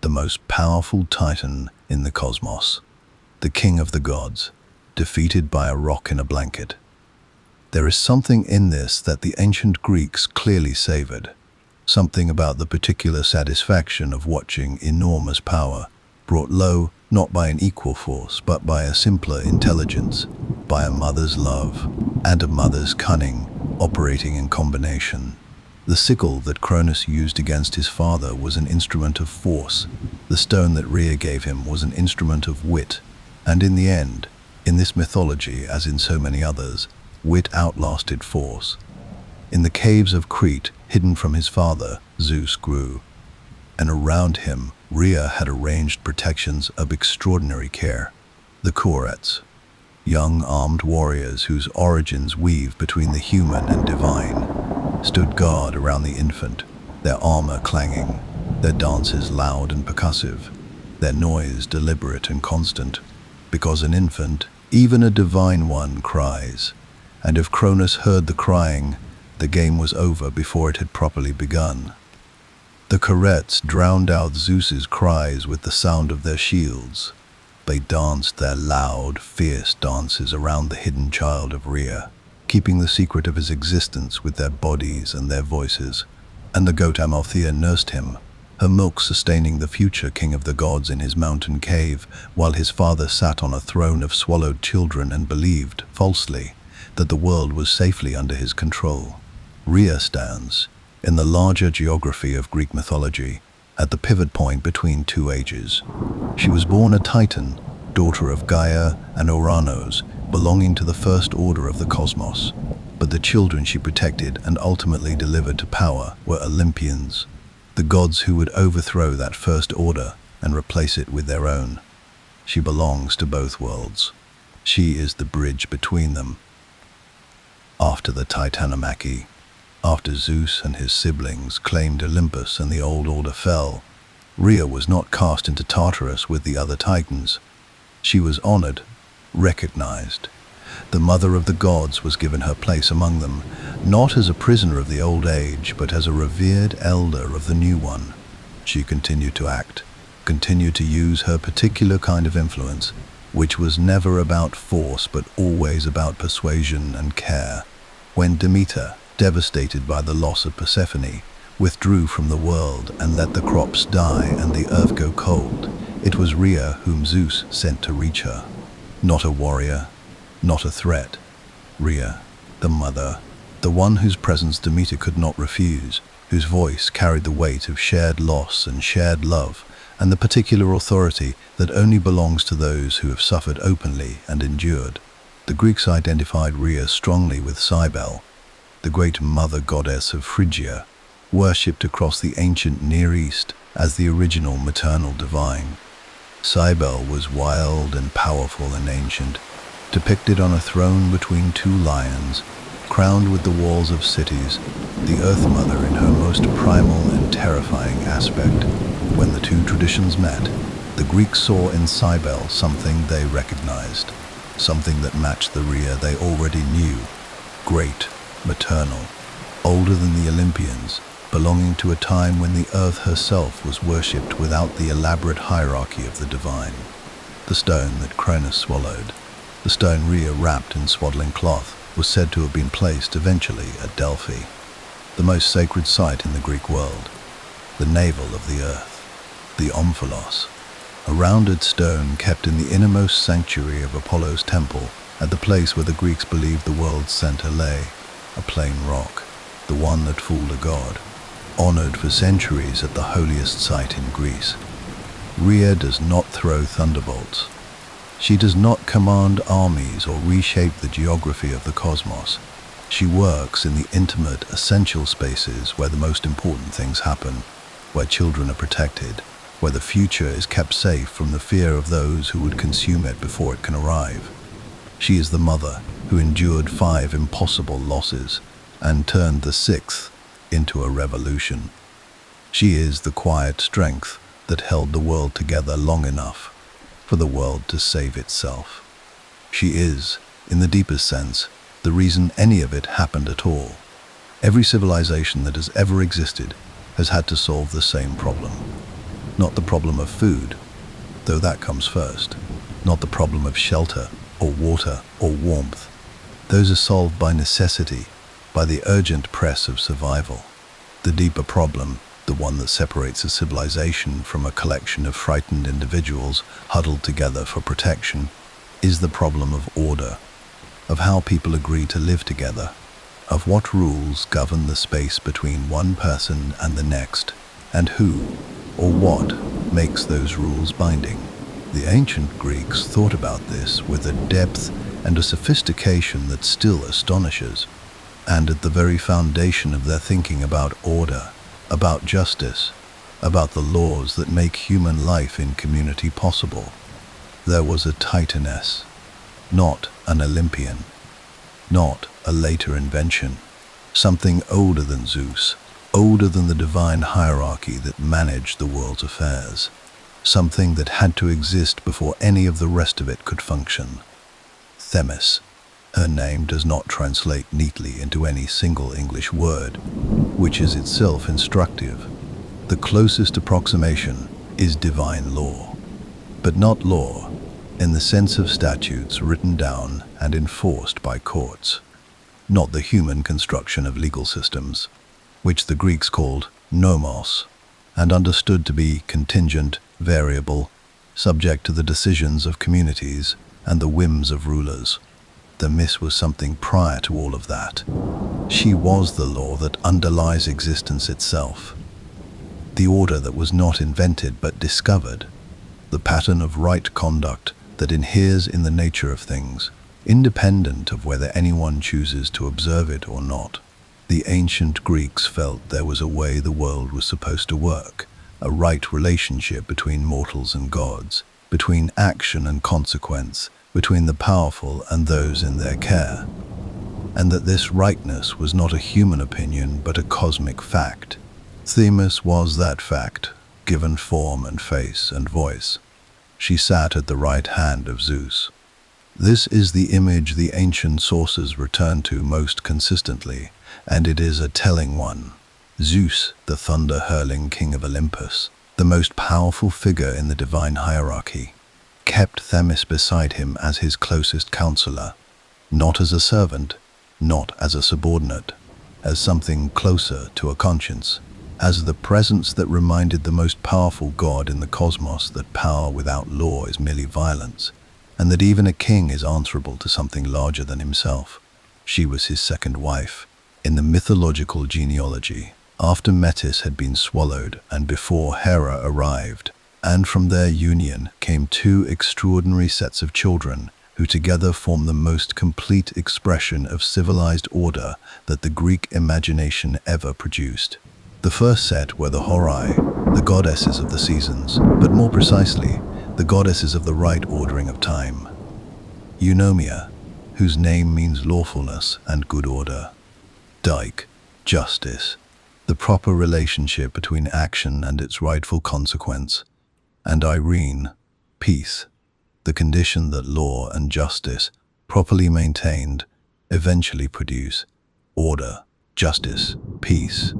the most powerful titan in the cosmos, the king of the gods, defeated by a rock in a blanket. There is something in this that the ancient Greeks clearly savored. Something about the particular satisfaction of watching enormous power brought low not by an equal force, but by a simpler intelligence, by a mother's love and a mother's cunning operating in combination. The sickle that Cronus used against his father was an instrument of force. The stone that Rhea gave him was an instrument of wit. And in the end, in this mythology, as in so many others, wit outlasted force. In the caves of Crete, hidden from his father, Zeus grew. And around him, Rhea had arranged protections of extraordinary care. The Chorets, young armed warriors whose origins weave between the human and divine, stood guard around the infant, their armor clanging, their dances loud and percussive, their noise deliberate and constant, because an infant, even a divine one, cries, and if Cronus heard the crying, the game was over before it had properly begun. The Chorets drowned out Zeus's cries with the sound of their shields. They danced their loud, fierce dances around the hidden child of Rhea, keeping the secret of his existence with their bodies and their voices. And the goat Amalthea nursed him, her milk sustaining the future king of the gods in his mountain cave, while his father sat on a throne of swallowed children and believed, falsely, that the world was safely under his control. Rhea stands, in the larger geography of Greek mythology, at the pivot point between two ages. She was born a Titan, daughter of Gaia and Oranos, belonging to the first order of the cosmos. But the children she protected and ultimately delivered to power were Olympians, the gods who would overthrow that first order and replace it with their own. She belongs to both worlds. She is the bridge between them. After the Titanomachy, after Zeus and his siblings claimed Olympus and the old order fell, Rhea was not cast into Tartarus with the other Titans. She was honored, recognized. The mother of the gods was given her place among them, not as a prisoner of the old age, but as a revered elder of the new one. She continued to act, continued to use her particular kind of influence, which was never about force but always about persuasion and care. When Demeter, devastated by the loss of Persephone, withdrew from the world and let the crops die and the earth go cold, it was Rhea whom Zeus sent to reach her. Not a warrior, not a threat. Rhea, the mother, the one whose presence Demeter could not refuse, whose voice carried the weight of shared loss and shared love, and the particular authority that only belongs to those who have suffered openly and endured. The Greeks identified Rhea strongly with Cybele, the great mother goddess of Phrygia, worshipped across the ancient Near East as the original maternal divine. Cybele was wild and powerful and ancient, depicted on a throne between two lions, crowned with the walls of cities, the Earth Mother in her most primal and terrifying aspect. When the two traditions met, the Greeks saw in Cybele something they recognized, something that matched the Rhea they already knew, great, maternal, older than the Olympians, belonging to a time when the earth herself was worshipped without the elaborate hierarchy of the divine. The stone that Cronus swallowed, the stone Rhea wrapped in swaddling cloth, was said to have been placed eventually at Delphi, the most sacred site in the Greek world, the navel of the earth, the omphalos, a rounded stone kept in the innermost sanctuary of Apollo's temple, at the place where the Greeks believed the world's center lay, a plain rock, the one that fooled a god, honored for centuries at the holiest site in Greece. Rhea does not throw thunderbolts. She does not command armies or reshape the geography of the cosmos. She works in the intimate, essential spaces where the most important things happen, where children are protected, where the future is kept safe from the fear of those who would consume it before it can arrive. She is the mother who endured 5 impossible losses and turned the 6th into a revolution. She is the quiet strength that held the world together long enough for the world to save itself. She is, in the deepest sense, the reason any of it happened at all. Every civilization that has ever existed has had to solve the same problem. Not the problem of food, though that comes first. Not the problem of shelter, or water, or warmth. Those are solved by necessity, by the urgent press of survival. The deeper problem the one that separates a civilization from a collection of frightened individuals huddled together for protection, is the problem of order, of how people agree to live together, of what rules govern the space between one person and the next, and who or what makes those rules binding. The ancient Greeks thought about this with a depth and a sophistication that still astonishes, and at the very foundation of their thinking about order, about justice, about the laws that make human life in community possible, there was a Titaness, not an Olympian, not a later invention, something older than Zeus, older than the divine hierarchy that managed the world's affairs, something that had to exist before any of the rest of it could function. Themis. Her name does not translate neatly into any single English word, which is itself instructive. The closest approximation is divine law, but not law in the sense of statutes written down and enforced by courts, not the human construction of legal systems, which the Greeks called nomos, and understood to be contingent, variable, subject to the decisions of communities and the whims of rulers. Themis was something prior to all of that. She was the law that underlies existence itself, the order that was not invented but discovered, the pattern of right conduct that inheres in the nature of things, independent of whether anyone chooses to observe it or not. The ancient Greeks felt there was a way the world was supposed to work, a right relationship between mortals and gods, between action and consequence, between the powerful and those in their care, and that this rightness was not a human opinion but a cosmic fact. Themis was that fact, given form and face and voice. She sat at the right hand of Zeus. This is the image the ancient sources return to most consistently, and it is a telling one. Zeus, the thunder-hurling king of Olympus, the most powerful figure in the divine hierarchy, kept Themis beside him as his closest counselor, not as a servant, not as a subordinate, as something closer to a conscience, as the presence that reminded the most powerful god in the cosmos that power without law is merely violence, and that even a king is answerable to something larger than himself. She was his second wife. In the mythological genealogy, after Metis had been swallowed and before Hera arrived, and from their union came two extraordinary sets of children who together form the most complete expression of civilized order that the Greek imagination ever produced. The first set were the Horai, the goddesses of the seasons, but more precisely, the goddesses of the right ordering of time. Eunomia, whose name means lawfulness and good order. Dyke, justice, the proper relationship between action and its rightful consequence. And Irene, peace, the condition that law and justice, properly maintained, eventually produce order, justice, peace.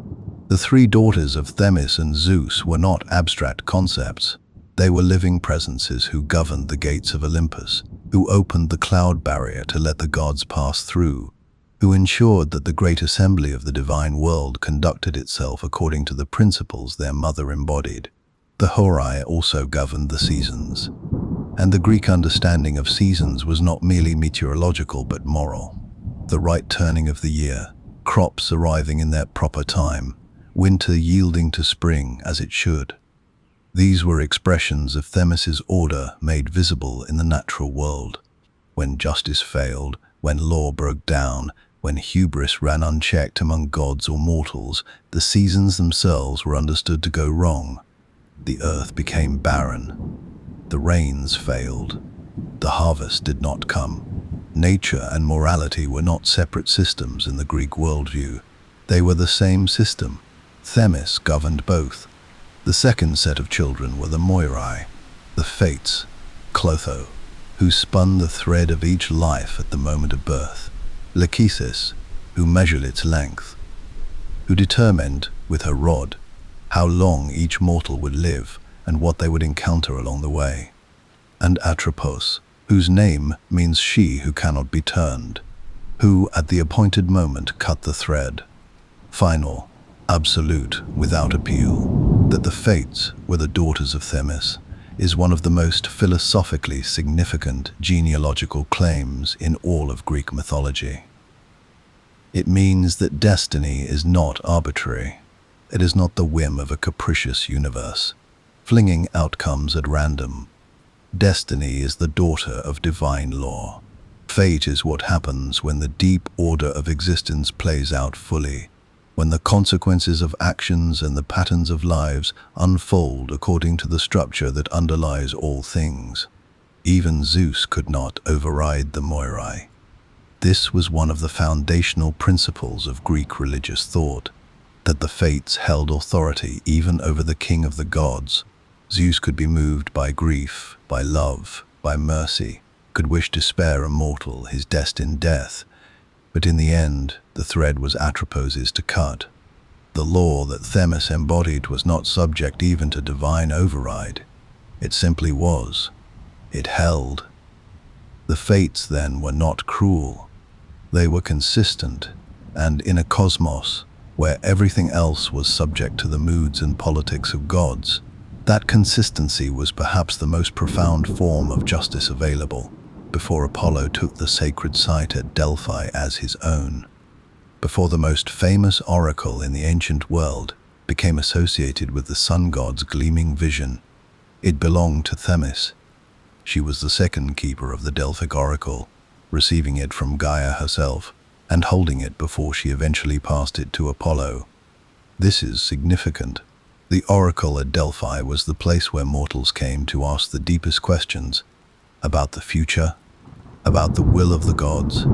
The three daughters of Themis and Zeus were not abstract concepts. They were living presences who governed the gates of Olympus, who opened the cloud barrier to let the gods pass through, who ensured that the great assembly of the divine world conducted itself according to the principles their mother embodied. The Horai also governed the seasons, and the Greek understanding of seasons was not merely meteorological but moral. The right turning of the year, crops arriving in their proper time, winter yielding to spring as it should. These were expressions of Themis's order made visible in the natural world. When justice failed, when law broke down, when hubris ran unchecked among gods or mortals, the seasons themselves were understood to go wrong. The earth became barren. The rains failed. The harvest did not come. Nature and morality were not separate systems in the Greek worldview. They were the same system. Themis governed both. The second set of children were the Moirai, the Fates, Clotho, who spun the thread of each life at the moment of birth. Lachesis, who measured its length, who determined, with her rod, how long each mortal would live and what they would encounter along the way. And Atropos, whose name means she who cannot be turned, who at the appointed moment cut the thread. Final, absolute, without appeal. That the Fates were the daughters of Themis is one of the most philosophically significant genealogical claims in all of Greek mythology. It means that destiny is not arbitrary. It is not the whim of a capricious universe, flinging outcomes at random. Destiny is the daughter of divine law. Fate is what happens when the deep order of existence plays out fully, when the consequences of actions and the patterns of lives unfold according to the structure that underlies all things. Even Zeus could not override the Moirai. This was one of the foundational principles of Greek religious thought, that the Fates held authority even over the king of the gods. Zeus could be moved by grief, by love, by mercy, could wish to spare a mortal his destined death, but in the end, the thread was Atropos' to cut. The law that Themis embodied was not subject even to divine override. It simply was. It held. The Fates, then, were not cruel. They were consistent, and in a cosmos where everything else was subject to the moods and politics of gods, that consistency was perhaps the most profound form of justice available, before Apollo took the sacred site at Delphi as his own, before the most famous oracle in the ancient world became associated with the sun god's gleaming vision. It belonged to Themis. She was the second keeper of the Delphic oracle, receiving it from Gaia herself and holding it before she eventually passed it to Apollo. This is significant. The oracle at Delphi was the place where mortals came to ask the deepest questions about the future, about the will of the gods,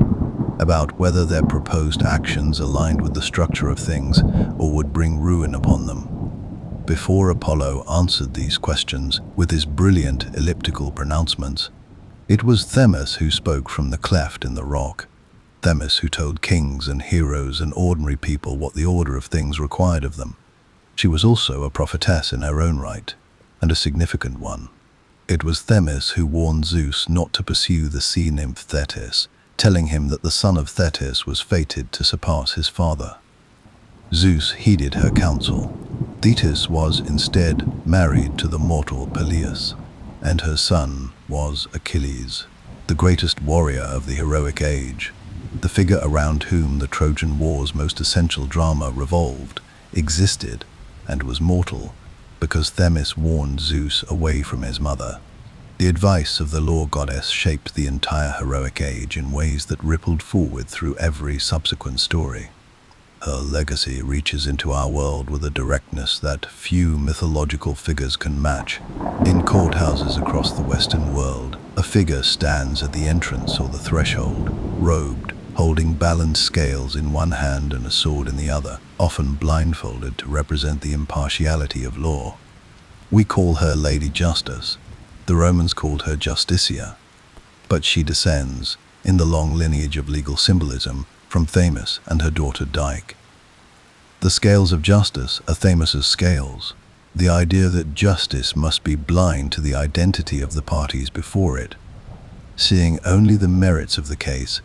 about whether their proposed actions aligned with the structure of things or would bring ruin upon them. Before Apollo answered these questions with his brilliant elliptical pronouncements, it was Themis who spoke from the cleft in the rock, Themis who told kings and heroes and ordinary people what the order of things required of them. She was also a prophetess in her own right, and a significant one. It was Themis who warned Zeus not to pursue the sea nymph Thetis, telling him that the son of Thetis was fated to surpass his father. Zeus heeded her counsel. Thetis was instead married to the mortal Peleus, and her son was Achilles, the greatest warrior of the heroic age, the figure around whom the Trojan War's most essential drama revolved, existed, and was mortal, because Themis warned Zeus away from his mother. The advice of the law goddess shaped the entire heroic age in ways that rippled forward through every subsequent story. Her legacy reaches into our world with a directness that few mythological figures can match. In courthouses across the Western world, a figure stands at the entrance or the threshold, robed, holding balanced scales in one hand and a sword in the other, often blindfolded to represent the impartiality of law. We call her Lady Justice. The Romans called her Justitia. But she descends, in the long lineage of legal symbolism, from Themis and her daughter Dike. The scales of justice are Themis's scales, the idea that justice must be blind to the identity of the parties before it, seeing only the merits of the case,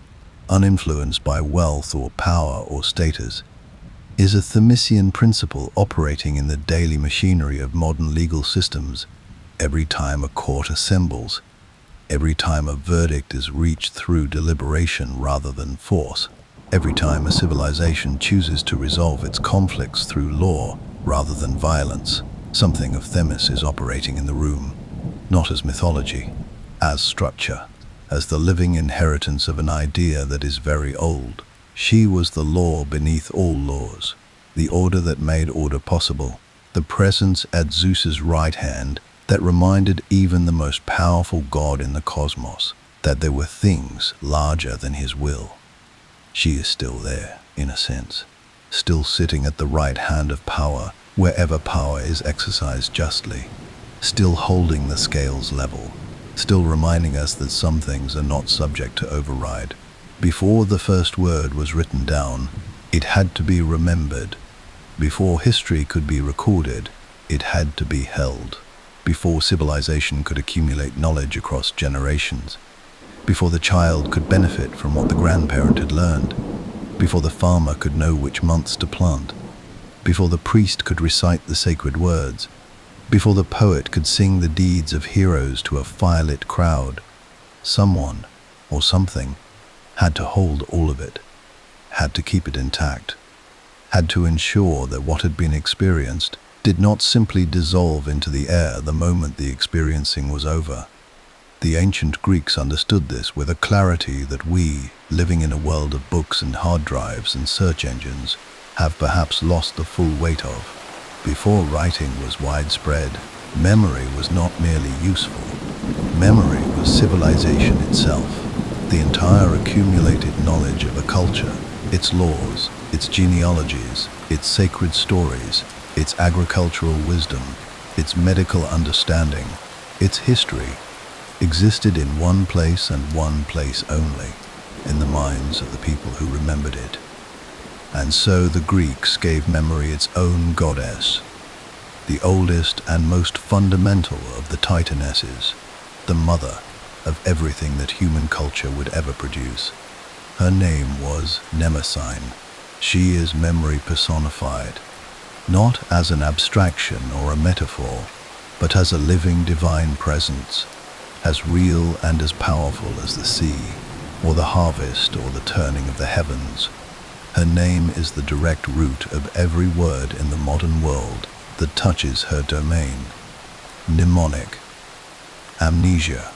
uninfluenced by wealth or power or status, is a Themisian principle operating in the daily machinery of modern legal systems. Every time a court assembles, every time a verdict is reached through deliberation rather than force, every time a civilization chooses to resolve its conflicts through law rather than violence, something of Themis is operating in the room, not as mythology, as structure, as the living inheritance of an idea that is very old. She was the law beneath all laws, the order that made order possible, the presence at Zeus's right hand that reminded even the most powerful god in the cosmos that there were things larger than his will. She is still there, in a sense, still sitting at the right hand of power, wherever power is exercised justly, still holding the scales level, still reminding us that some things are not subject to override. Before the first word was written down, it had to be remembered. Before history could be recorded, it had to be held. Before civilization could accumulate knowledge across generations, before the child could benefit from what the grandparent had learned, before the farmer could know which months to plant, before the priest could recite the sacred words, before the poet could sing the deeds of heroes to a firelit crowd, someone, or something, had to hold all of it, had to keep it intact, had to ensure that what had been experienced did not simply dissolve into the air the moment the experiencing was over. The ancient Greeks understood this with a clarity that we, living in a world of books and hard drives and search engines, have perhaps lost the full weight of. Before writing was widespread, memory was not merely useful. Memory was civilization itself, the entire accumulated knowledge of a culture, its laws, its genealogies, its sacred stories, its agricultural wisdom, its medical understanding, its history, existed in one place and one place only, in the minds of the people who remembered it. And so the Greeks gave memory its own goddess, the oldest and most fundamental of the Titanesses, the mother of everything that human culture would ever produce. Her name was Mnemosyne. She is memory personified, not as an abstraction or a metaphor, but as a living divine presence, as real and as powerful as the sea, or the harvest, or the turning of the heavens. Her name is the direct root of every word in the modern world that touches her domain. Mnemonic. Amnesia.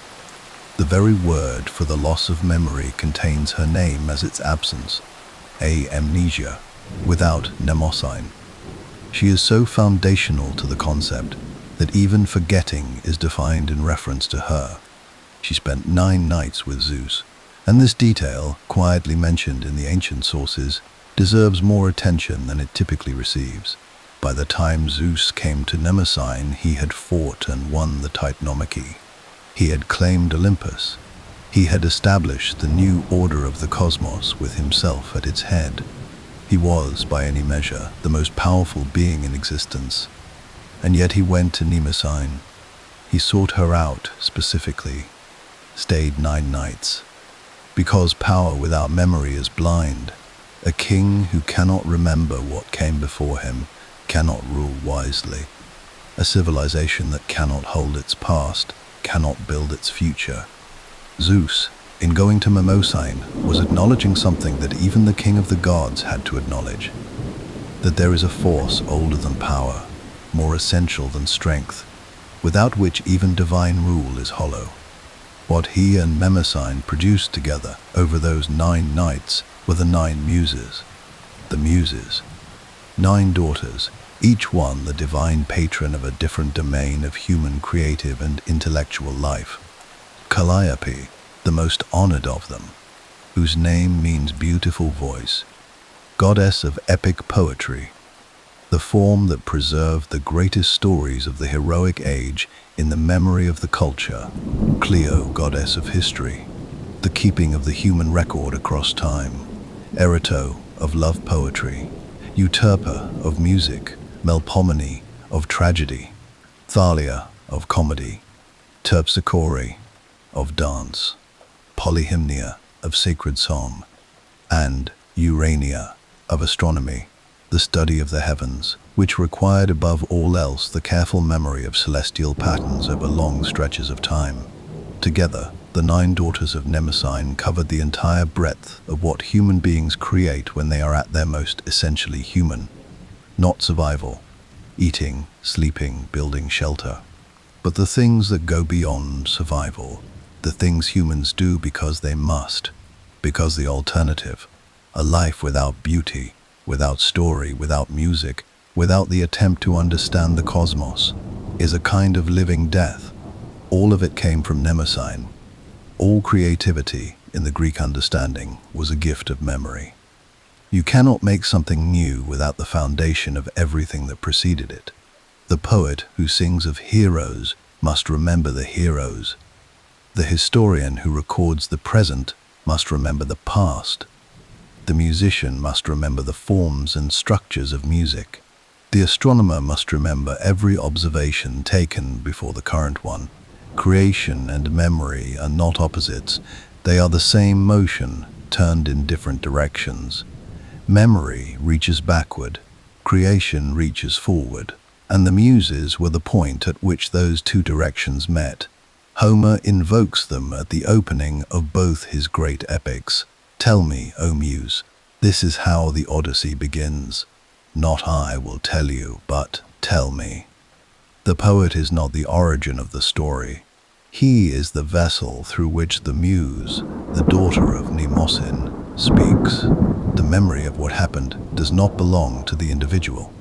The very word for the loss of memory contains her name as its absence. Amnesia, without Mnemosyne. She is so foundational to the concept that even forgetting is defined in reference to her. She spent 9 nights with Zeus, and this detail, quietly mentioned in the ancient sources, deserves more attention than it typically receives. By the time Zeus came to Mnemosyne, he had fought and won the Titanomachy. He had claimed Olympus. He had established the new order of the cosmos with himself at its head. He was, by any measure, the most powerful being in existence. And yet he went to Mnemosyne. He sought her out specifically, stayed 9 nights. Because power without memory is blind. A king who cannot remember what came before him cannot rule wisely. A civilization that cannot hold its past cannot build its future. Zeus, in going to Mnemosyne, was acknowledging something that even the king of the gods had to acknowledge, that there is a force older than power, more essential than strength, without which even divine rule is hollow. What he and Mnemosyne produced together over those 9 nights were the 9 muses. The muses. 9 daughters, each one the divine patron of a different domain of human creative and intellectual life. Calliope, the most honored of them, whose name means beautiful voice, goddess of epic poetry, the form that preserved the greatest stories of the heroic age in the memory of the culture. Clio, goddess of history, the keeping of the human record across time. Erato, of love poetry. Euterpe, of music. Melpomene, of tragedy. Thalia, of comedy. Terpsichore, of dance. Polyhymnia, of sacred song. And Urania, of astronomy, the study of the heavens, which required above all else the careful memory of celestial patterns over long stretches of time. Together, the 9 daughters of Mnemosyne covered the entire breadth of what human beings create when they are at their most essentially human. Not survival, eating, sleeping, building shelter, but the things that go beyond survival, the things humans do because they must, because the alternative, a life without beauty, without story, without music, without the attempt to understand the cosmos, is a kind of living death. All of it came from Mnemosyne. All creativity, in the Greek understanding, was a gift of memory. You cannot make something new without the foundation of everything that preceded it. The poet who sings of heroes must remember the heroes. The historian who records the present must remember the past. The musician must remember the forms and structures of music. The astronomer must remember every observation taken before the current one. Creation and memory are not opposites. They are the same motion, turned in different directions. Memory reaches backward. Creation reaches forward, and the Muses were the point at which those two directions met. Homer invokes them at the opening of both his great epics. Tell me, O Muse, this is how the Odyssey begins. Not I will tell you, but tell me. The poet is not the origin of the story. He is the vessel through which the Muse, the daughter of Mnemosyne, speaks. The memory of what happened does not belong to the individual.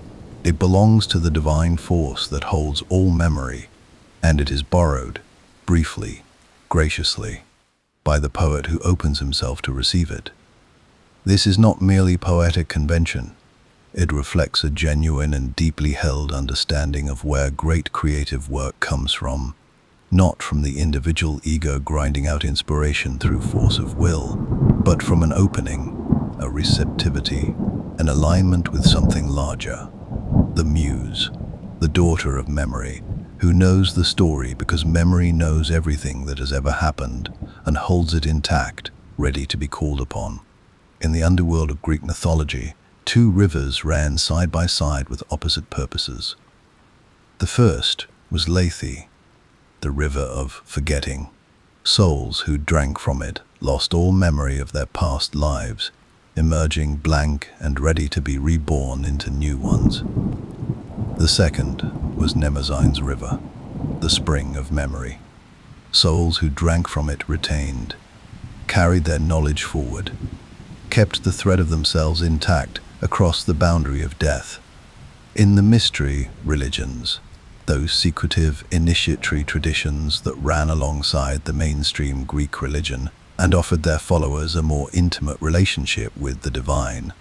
It belongs to the divine force that holds all memory, and it is borrowed, briefly, graciously, by the poet who opens himself to receive it. This is not merely poetic convention. It reflects a genuine and deeply held understanding of where great creative work comes from, not from the individual ego grinding out inspiration through force of will, but from an opening, a receptivity, an alignment with something larger. The Muse, the daughter of memory, who knows the story because memory knows everything that has ever happened and holds it intact, ready to be called upon. In the underworld of Greek mythology, two rivers ran side by side with opposite purposes. The first was Lethe, the river of forgetting. Souls who drank from it lost all memory of their past lives, emerging blank and ready to be reborn into new ones. The second was Mnemosyne's river, the spring of memory. Souls who drank from it retained, carried their knowledge forward, kept the thread of themselves intact across the boundary of death. In the mystery religions, those secretive initiatory traditions that ran alongside the mainstream Greek religion and offered their followers a more intimate relationship with the divine.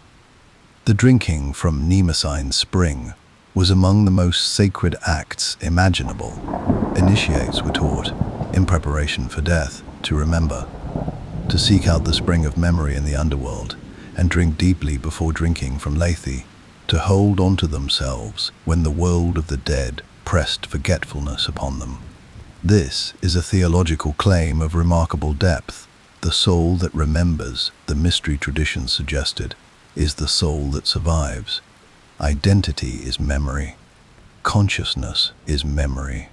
The drinking from Mnemosyne's spring was among the most sacred acts imaginable. Initiates were taught, in preparation for death, to remember, to seek out the spring of memory in the underworld and drink deeply before drinking from Lethe, to hold onto themselves when the world of the dead pressed forgetfulness upon them. This is a theological claim of remarkable depth. The soul that remembers, the mystery tradition suggested, is the soul that survives. Identity is memory. Consciousness is memory.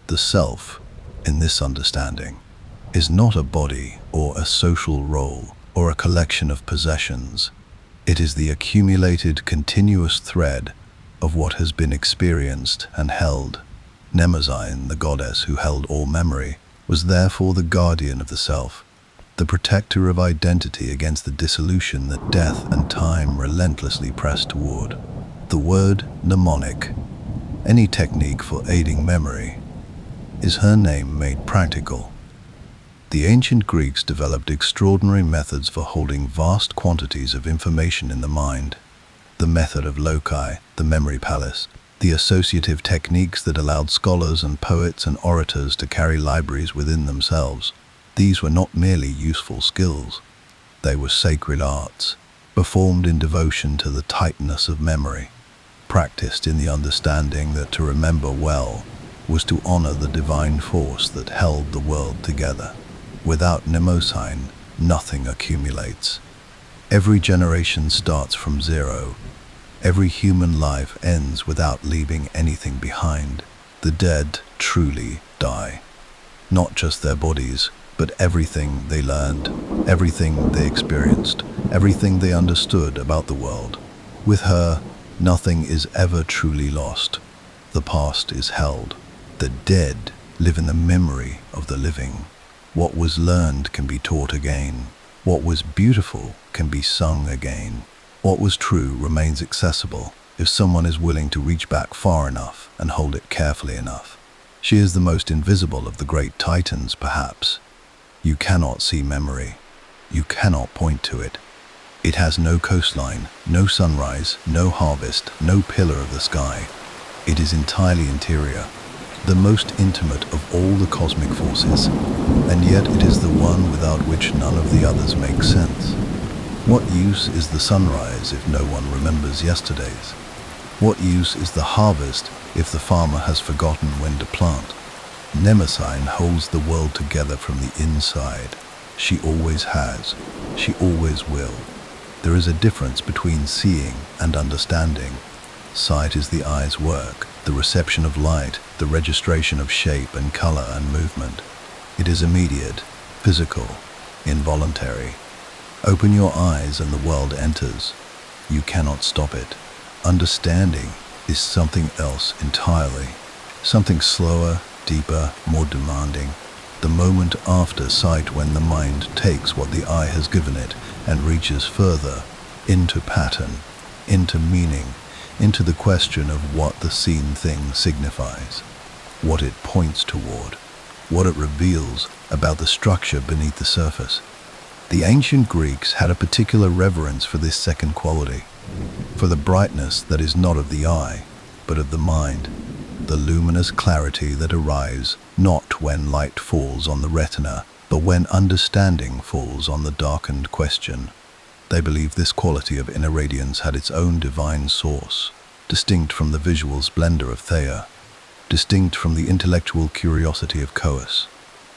The self, in this understanding, is not a body or a social role or a collection of possessions. It is the accumulated continuous thread of what has been experienced and held. Mnemosyne, the goddess who held all memory, was therefore the guardian of the self, the protector of identity against the dissolution that death and time relentlessly pressed toward. The word mnemonic, any technique for aiding memory, is her name made practical. The ancient Greeks developed extraordinary methods for holding vast quantities of information in the mind. The method of loci, the memory palace, the associative techniques that allowed scholars and poets and orators to carry libraries within themselves. These were not merely useful skills. They were sacred arts, performed in devotion to the tightness of memory, practiced in the understanding that to remember well was to honor the divine force that held the world together. Without Mnemosyne, nothing accumulates. Every generation starts from zero. Every human life ends without leaving anything behind. The dead truly die. Not just their bodies, but everything they learned, everything they experienced, everything they understood about the world. With her, nothing is ever truly lost. The past is held. The dead live in the memory of the living. What was learned can be taught again. What was beautiful can be sung again. What was true remains accessible if someone is willing to reach back far enough and hold it carefully enough. She is the most invisible of the great Titans, perhaps. You cannot see memory. You cannot point to it. It has no coastline, no sunrise, no harvest, no pillar of the sky. It is entirely interior, the most intimate of all the cosmic forces, and yet it is the one without which none of the others make sense. What use is the sunrise if no one remembers yesterday's? What use is the harvest if the farmer has forgotten when to plant? Mnemosyne holds the world together from the inside. She always has. She always will. There is a difference between seeing and understanding. Sight is the eye's work, the reception of light, the registration of shape and color and movement. It is immediate, physical, involuntary. Open your eyes and the world enters. You cannot stop it. Understanding is something else entirely. Something slower, deeper, more demanding. The moment after sight, when the mind takes what the eye has given it and reaches further into pattern, into meaning, into the question of what the seen thing signifies, what it points toward, what it reveals about the structure beneath the surface. The ancient Greeks had a particular reverence for this second quality, for the brightness that is not of the eye, but of the mind, the luminous clarity that arrives not when light falls on the retina, but when understanding falls on the darkened question. They believed this quality of inner radiance had its own divine source, distinct from the visual splendor of Thea, distinct from the intellectual curiosity of Coas,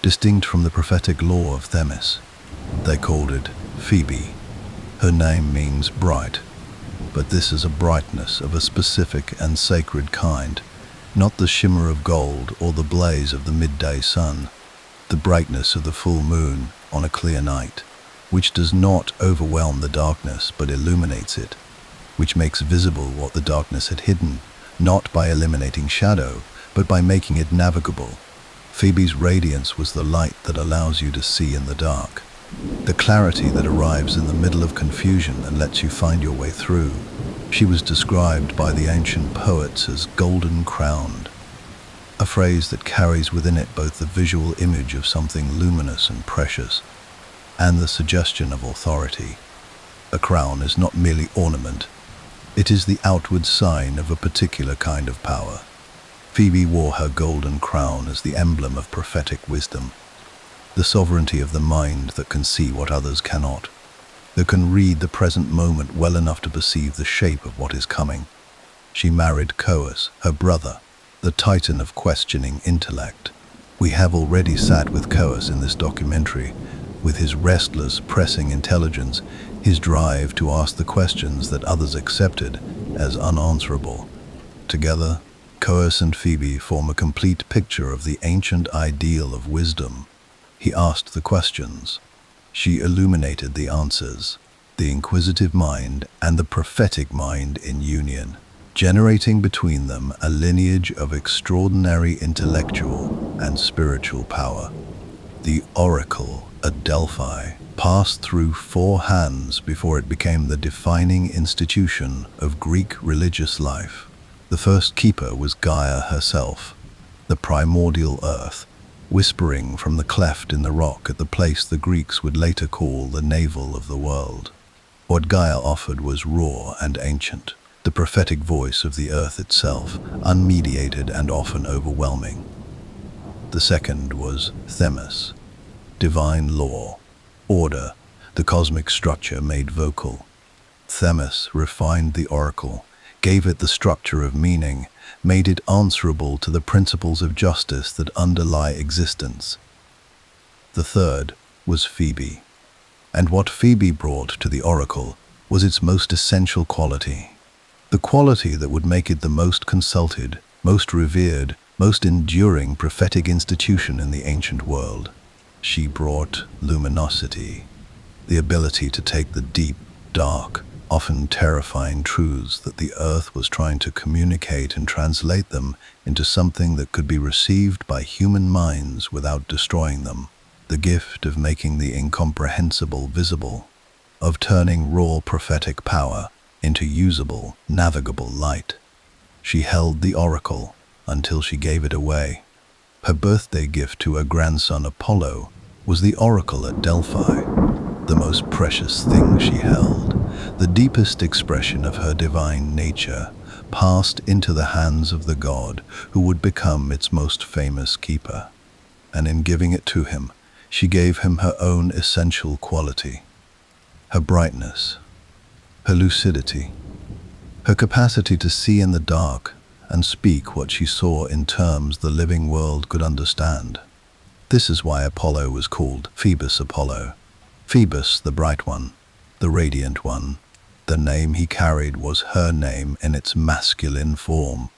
distinct from the prophetic law of Themis. They called it Phoebe. Her name means bright, but this is a brightness of a specific and sacred kind, not the shimmer of gold or the blaze of the midday sun, the brightness of the full moon on a clear night, which does not overwhelm the darkness but illuminates it, which makes visible what the darkness had hidden, not by eliminating shadow, but by making it navigable. Phoebe's radiance was the light that allows you to see in the dark, the clarity that arrives in the middle of confusion and lets you find your way through. She was described by the ancient poets as golden crowned, a phrase that carries within it both the visual image of something luminous and precious and the suggestion of authority. A crown is not merely ornament, it is the outward sign of a particular kind of power. Phoebe wore her golden crown as the emblem of prophetic wisdom, the sovereignty of the mind that can see what others cannot, that can read the present moment well enough to perceive the shape of what is coming. She married Coas, her brother, the titan of questioning intellect. We have already sat with Coas in this documentary, with his restless, pressing intelligence, his drive to ask the questions that others accepted as unanswerable. Together, Coas and Phoebe form a complete picture of the ancient ideal of wisdom. He asked the questions. She illuminated the answers, the inquisitive mind and the prophetic mind in union, generating between them a lineage of extraordinary intellectual and spiritual power. The oracle at Delphi passed through 4 hands before it became the defining institution of Greek religious life. The first keeper was Gaia herself, the primordial earth, whispering from the cleft in the rock at the place the Greeks would later call the navel of the world. What Gaia offered was raw and ancient, the prophetic voice of the earth itself, unmediated and often overwhelming. The second was Themis, divine law, order, the cosmic structure made vocal. Themis refined the oracle, gave it the structure of meaning, made it answerable to the principles of justice that underlie existence. The third was Phoebe, and what Phoebe brought to the oracle was its most essential quality, the quality that would make it the most consulted, most revered, most enduring prophetic institution in the ancient world. She brought luminosity, the ability to take the deep, dark, often terrifying truths that the earth was trying to communicate and translate them into something that could be received by human minds without destroying them. The gift of making the incomprehensible visible, of turning raw prophetic power into usable, navigable light. She held the oracle until she gave it away. Her birthday gift to her grandson Apollo was the oracle at Delphi, the most precious thing she held, the deepest expression of her divine nature, passed into the hands of the god who would become its most famous keeper. And in giving it to him, she gave him her own essential quality, her brightness, her lucidity, her capacity to see in the dark and speak what she saw in terms the living world could understand. This is why Apollo was called Phoebus Apollo. Phoebus, the bright one, the radiant one. The name he carried was her name in its masculine form,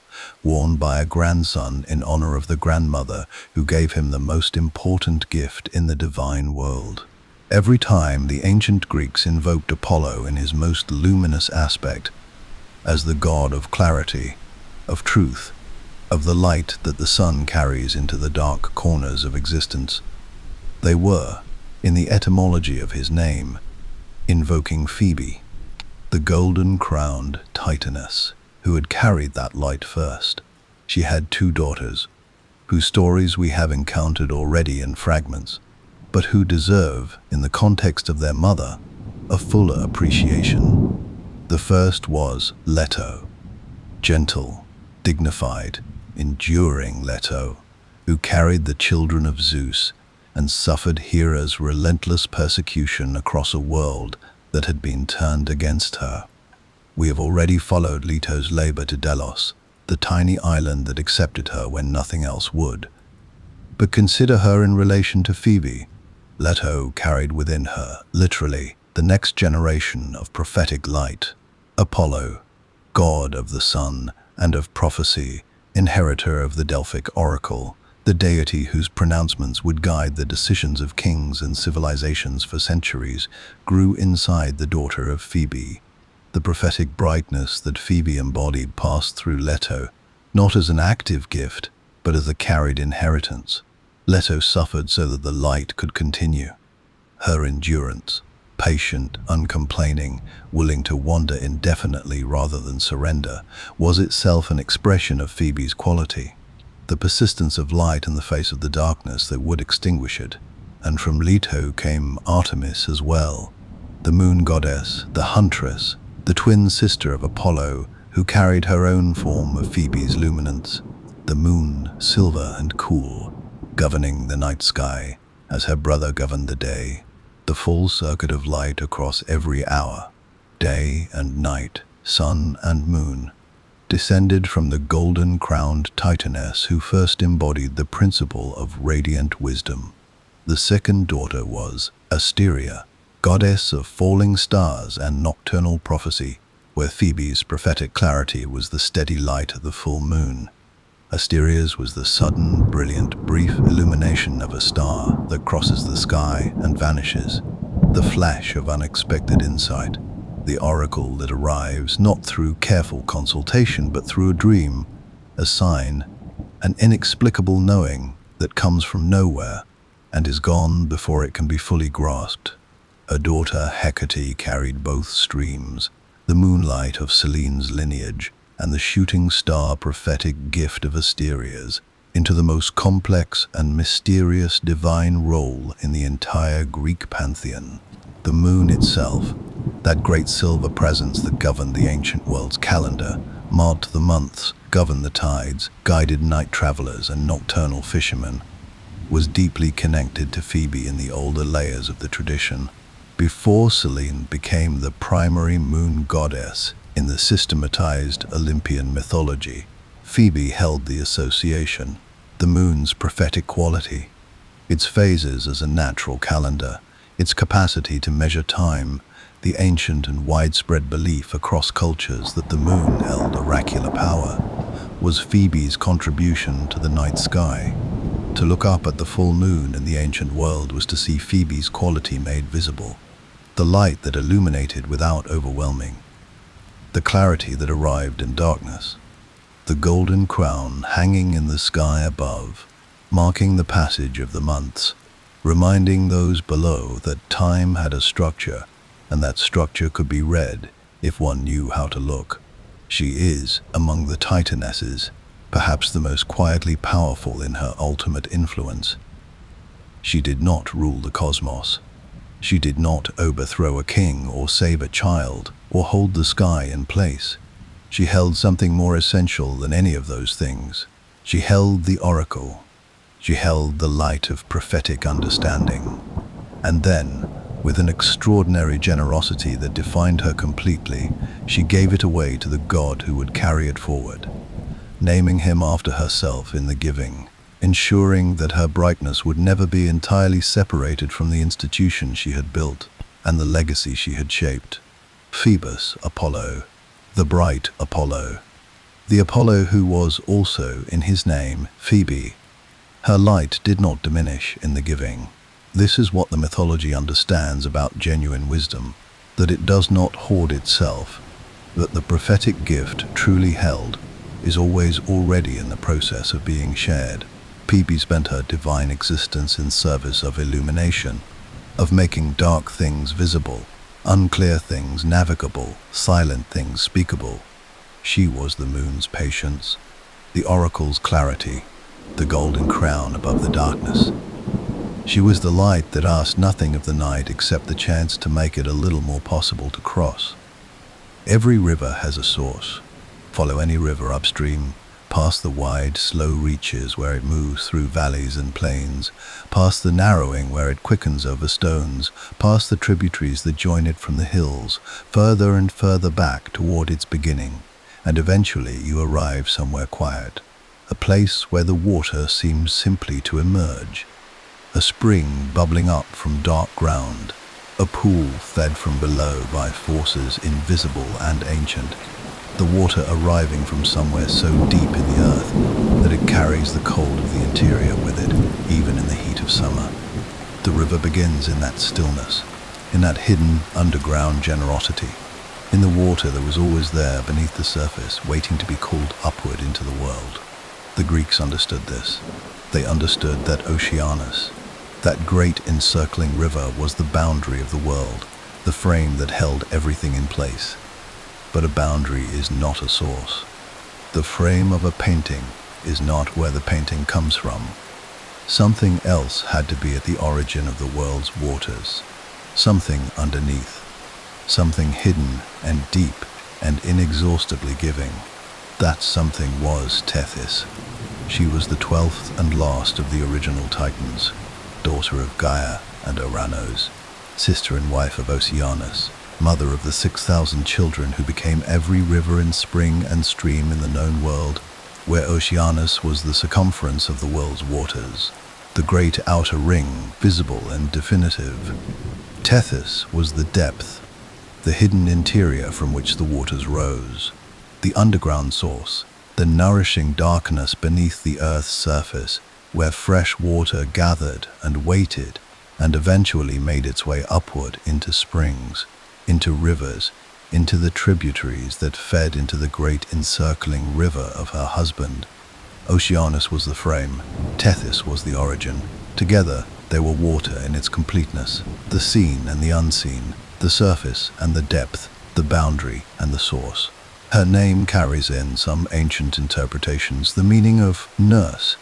worn by a grandson in honor of the grandmother who gave him the most important gift in the divine world. Every time the ancient Greeks invoked Apollo in his most luminous aspect, as the god of clarity, of truth, of the light that the sun carries into the dark corners of existence, they were, in the etymology of his name, invoking Phoebe, the golden-crowned Titaness, who had carried that light first. She had 2 daughters, whose stories we have encountered already in fragments, but who deserve, in the context of their mother, a fuller appreciation. The first was Leto, gentle, dignified, enduring Leto, who carried the children of Zeus and suffered Hera's relentless persecution across a world that had been turned against her. We have already followed Leto's labor to Delos, the tiny island that accepted her when nothing else would. But consider her in relation to Phoebe. Leto carried within her, literally, the next generation of prophetic light. Apollo, god of the sun and of prophecy, inheritor of the Delphic oracle, the deity whose pronouncements would guide the decisions of kings and civilizations for centuries, grew inside the daughter of Phoebe. The prophetic brightness that Phoebe embodied passed through Leto, not as an active gift, but as a carried inheritance. Leto suffered so that the light could continue. Her endurance, patient, uncomplaining, willing to wander indefinitely rather than surrender, was itself an expression of Phoebe's quality. The persistence of light in the face of the darkness that would extinguish it. And from Leto came Artemis as well, the moon goddess, the huntress, the twin sister of Apollo, who carried her own form of Phoebe's luminance, the moon, silver and cool, governing the night sky as her brother governed the day, the full circuit of light across every hour, day and night, sun and moon, descended from the golden-crowned Titaness who first embodied the principle of radiant wisdom. The second daughter was Asteria, goddess of falling stars and nocturnal prophecy, where Phoebe's prophetic clarity was the steady light of the full moon. Asteria's was the sudden, brilliant, brief illumination of a star that crosses the sky and vanishes, the flash of unexpected insight, the oracle that arrives not through careful consultation but through a dream, a sign, an inexplicable knowing that comes from nowhere and is gone before it can be fully grasped. Her daughter Hecate carried both streams, the moonlight of Selene's lineage and the shooting star prophetic gift of Asteria's, into the most complex and mysterious divine role in the entire Greek pantheon. The moon itself, that great silver presence that governed the ancient world's calendar, marked the months, governed the tides, guided night travelers and nocturnal fishermen, was deeply connected to Phoebe in the older layers of the tradition. Before Selene became the primary moon goddess in the systematized Olympian mythology, Phoebe held the association, the moon's prophetic quality, its phases as a natural calendar, its capacity to measure time, the ancient and widespread belief across cultures that the moon held oracular power, was Phoebe's contribution to the night sky. To look up at the full moon in the ancient world was to see Phoebe's quality made visible, the light that illuminated without overwhelming, the clarity that arrived in darkness, the golden crown hanging in the sky above, marking the passage of the months, reminding those below that time had a structure, and that structure could be read if one knew how to look. She is, among the Titanesses, perhaps the most quietly powerful in her ultimate influence. She did not rule the cosmos. She did not overthrow a king or save a child or hold the sky in place. She held something more essential than any of those things. She held the oracle. She held the light of prophetic understanding. And then, with an extraordinary generosity that defined her completely, she gave it away to the god who would carry it forward, naming him after herself in the giving, ensuring that her brightness would never be entirely separated from the institution she had built and the legacy she had shaped. Phoebus, Apollo, the bright Apollo. The Apollo who was also in his name Phoebe. Her light did not diminish in the giving. This is what the mythology understands about genuine wisdom, that it does not hoard itself, that the prophetic gift truly held is always already in the process of being shared. Phoebe spent her divine existence in service of illumination, of making dark things visible, unclear things navigable, silent things speakable. She was the moon's patience, the oracle's clarity, the golden crown above the darkness. She was the light that asked nothing of the night except the chance to make it a little more possible to cross. Every river has a source. Follow any river upstream, past the wide, slow reaches where it moves through valleys and plains, past the narrowing where it quickens over stones, past the tributaries that join it from the hills, further and further back toward its beginning, and eventually you arrive somewhere quiet, a place where the water seems simply to emerge, a spring bubbling up from dark ground, a pool fed from below by forces invisible and ancient, the water arriving from somewhere so deep in the earth that it carries the cold of the interior with it, even in the heat of summer. The river begins in that stillness, in that hidden underground generosity, in the water that was always there beneath the surface, waiting to be called upward into the world. The Greeks understood this. They understood that Oceanus, that great encircling river, was the boundary of the world, the frame that held everything in place. But a boundary is not a source. The frame of a painting is not where the painting comes from. Something else had to be at the origin of the world's waters, something underneath, something hidden and deep and inexhaustibly giving. That something was Tethys. She was the 12th and last of the original Titans, daughter of Gaia and Oranos, sister and wife of Oceanus, mother of the 6,000 children who became every river and spring and stream in the known world, where Oceanus was the circumference of the world's waters, the great outer ring, visible and definitive. Tethys was the depth, the hidden interior from which the waters rose, the underground source, the nourishing darkness beneath the earth's surface, where fresh water gathered and waited and eventually made its way upward into springs, into rivers, into the tributaries that fed into the great encircling river of her husband. Oceanus was the frame, Tethys was the origin. Together they were water in its completeness, the seen and the unseen, the surface and the depth, the boundary and the source. Her name carries in some ancient interpretations the meaning of nurse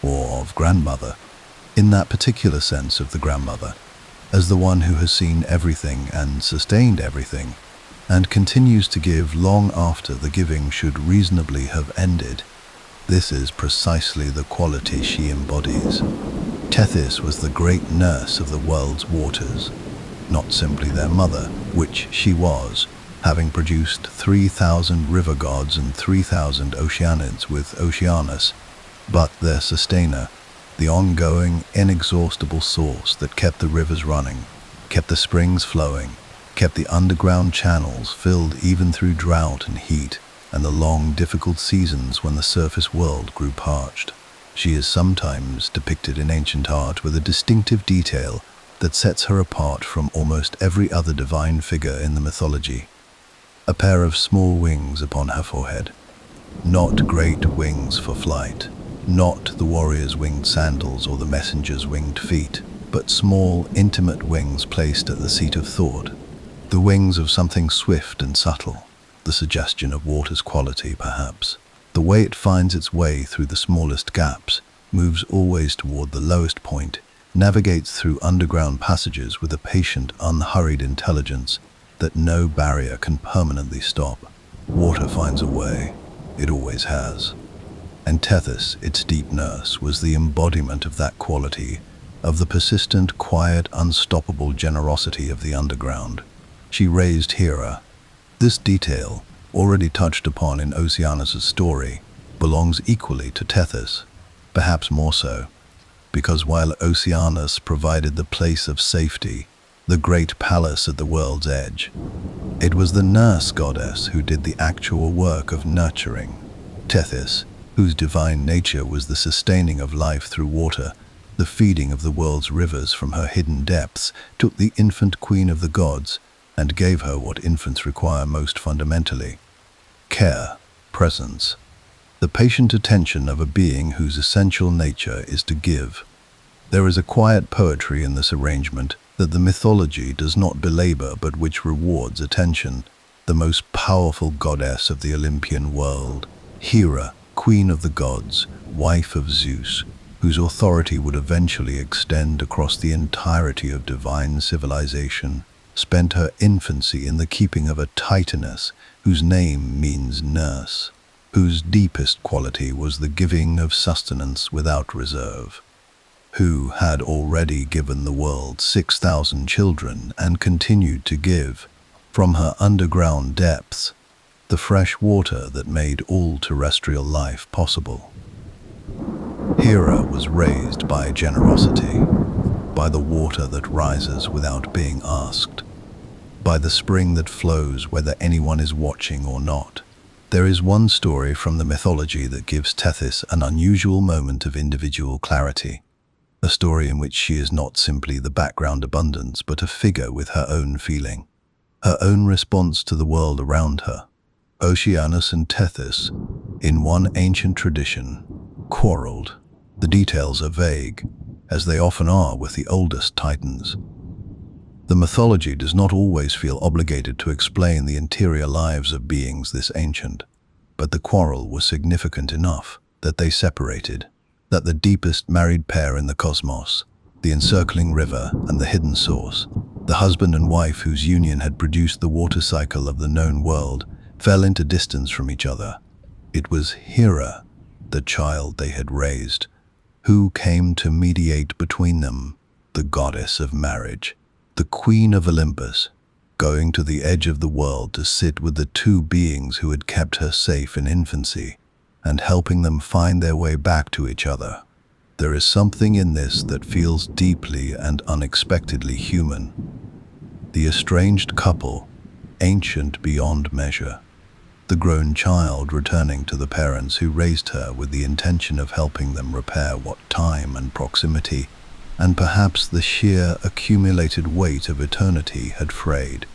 or of grandmother, in that particular sense of the grandmother, as the one who has seen everything and sustained everything, and continues to give long after the giving should reasonably have ended. This is precisely the quality she embodies. Tethys was the great nurse of the world's waters, not simply their mother, which she was, having produced 3,000 river gods and 3,000 Oceanids with Oceanus, but their sustainer, the ongoing, inexhaustible source that kept the rivers running, kept the springs flowing, kept the underground channels filled even through drought and heat, and the long, difficult seasons when the surface world grew parched. She is sometimes depicted in ancient art with a distinctive detail that sets her apart from almost every other divine figure in the mythology. A pair of small wings upon her forehead. Not great wings for flight, not the warrior's winged sandals or the messenger's winged feet, but small, intimate wings placed at the seat of thought. The wings of something swift and subtle, the suggestion of water's quality, perhaps. The way it finds its way through the smallest gaps, moves always toward the lowest point, navigates through underground passages with a patient, unhurried intelligence that no barrier can permanently stop. Water finds a way. It always has. And Tethys, its deep nurse, was the embodiment of that quality, of the persistent, quiet, unstoppable generosity of the underground. She raised Hera. This detail, already touched upon in Oceanus' story, belongs equally to Tethys, perhaps more so, because while Oceanus provided the place of safety, the great palace at the world's edge. It was the nurse goddess who did the actual work of nurturing. Tethys, whose divine nature was the sustaining of life through water, the feeding of the world's rivers from her hidden depths, took the infant queen of the gods and gave her what infants require most fundamentally: care, presence, the patient attention of a being whose essential nature is to give. There is a quiet poetry in this arrangement that the mythology does not belabor but which rewards attention. The most powerful goddess of the Olympian world, Hera, queen of the gods, wife of Zeus, whose authority would eventually extend across the entirety of divine civilization, spent her infancy in the keeping of a Titaness whose name means nurse, whose deepest quality was the giving of sustenance without reserve, who had already given the world 6,000 children and continued to give, from her underground depths, the fresh water that made all terrestrial life possible. Hera was raised by generosity, by the water that rises without being asked, by the spring that flows whether anyone is watching or not. There is one story from the mythology that gives Tethys an unusual moment of individual clarity, a story in which she is not simply the background abundance but a figure with her own feeling, her own response to the world around her. Oceanus and Tethys, in one ancient tradition, quarreled. The details are vague, as they often are with the oldest Titans. The mythology does not always feel obligated to explain the interior lives of beings this ancient, but the quarrel was significant enough that they separated, that the deepest married pair in the cosmos, the encircling river and the hidden source, the husband and wife whose union had produced the water cycle of the known world, fell into distance from each other. It was Hera, the child they had raised, who came to mediate between them, the goddess of marriage, the queen of Olympus, going to the edge of the world to sit with the two beings who had kept her safe in infancy, and helping them find their way back to each other. There is something in this that feels deeply and unexpectedly human. The estranged couple, ancient beyond measure, the grown child returning to the parents who raised her with the intention of helping them repair what time and proximity, and perhaps the sheer accumulated weight of eternity had frayed.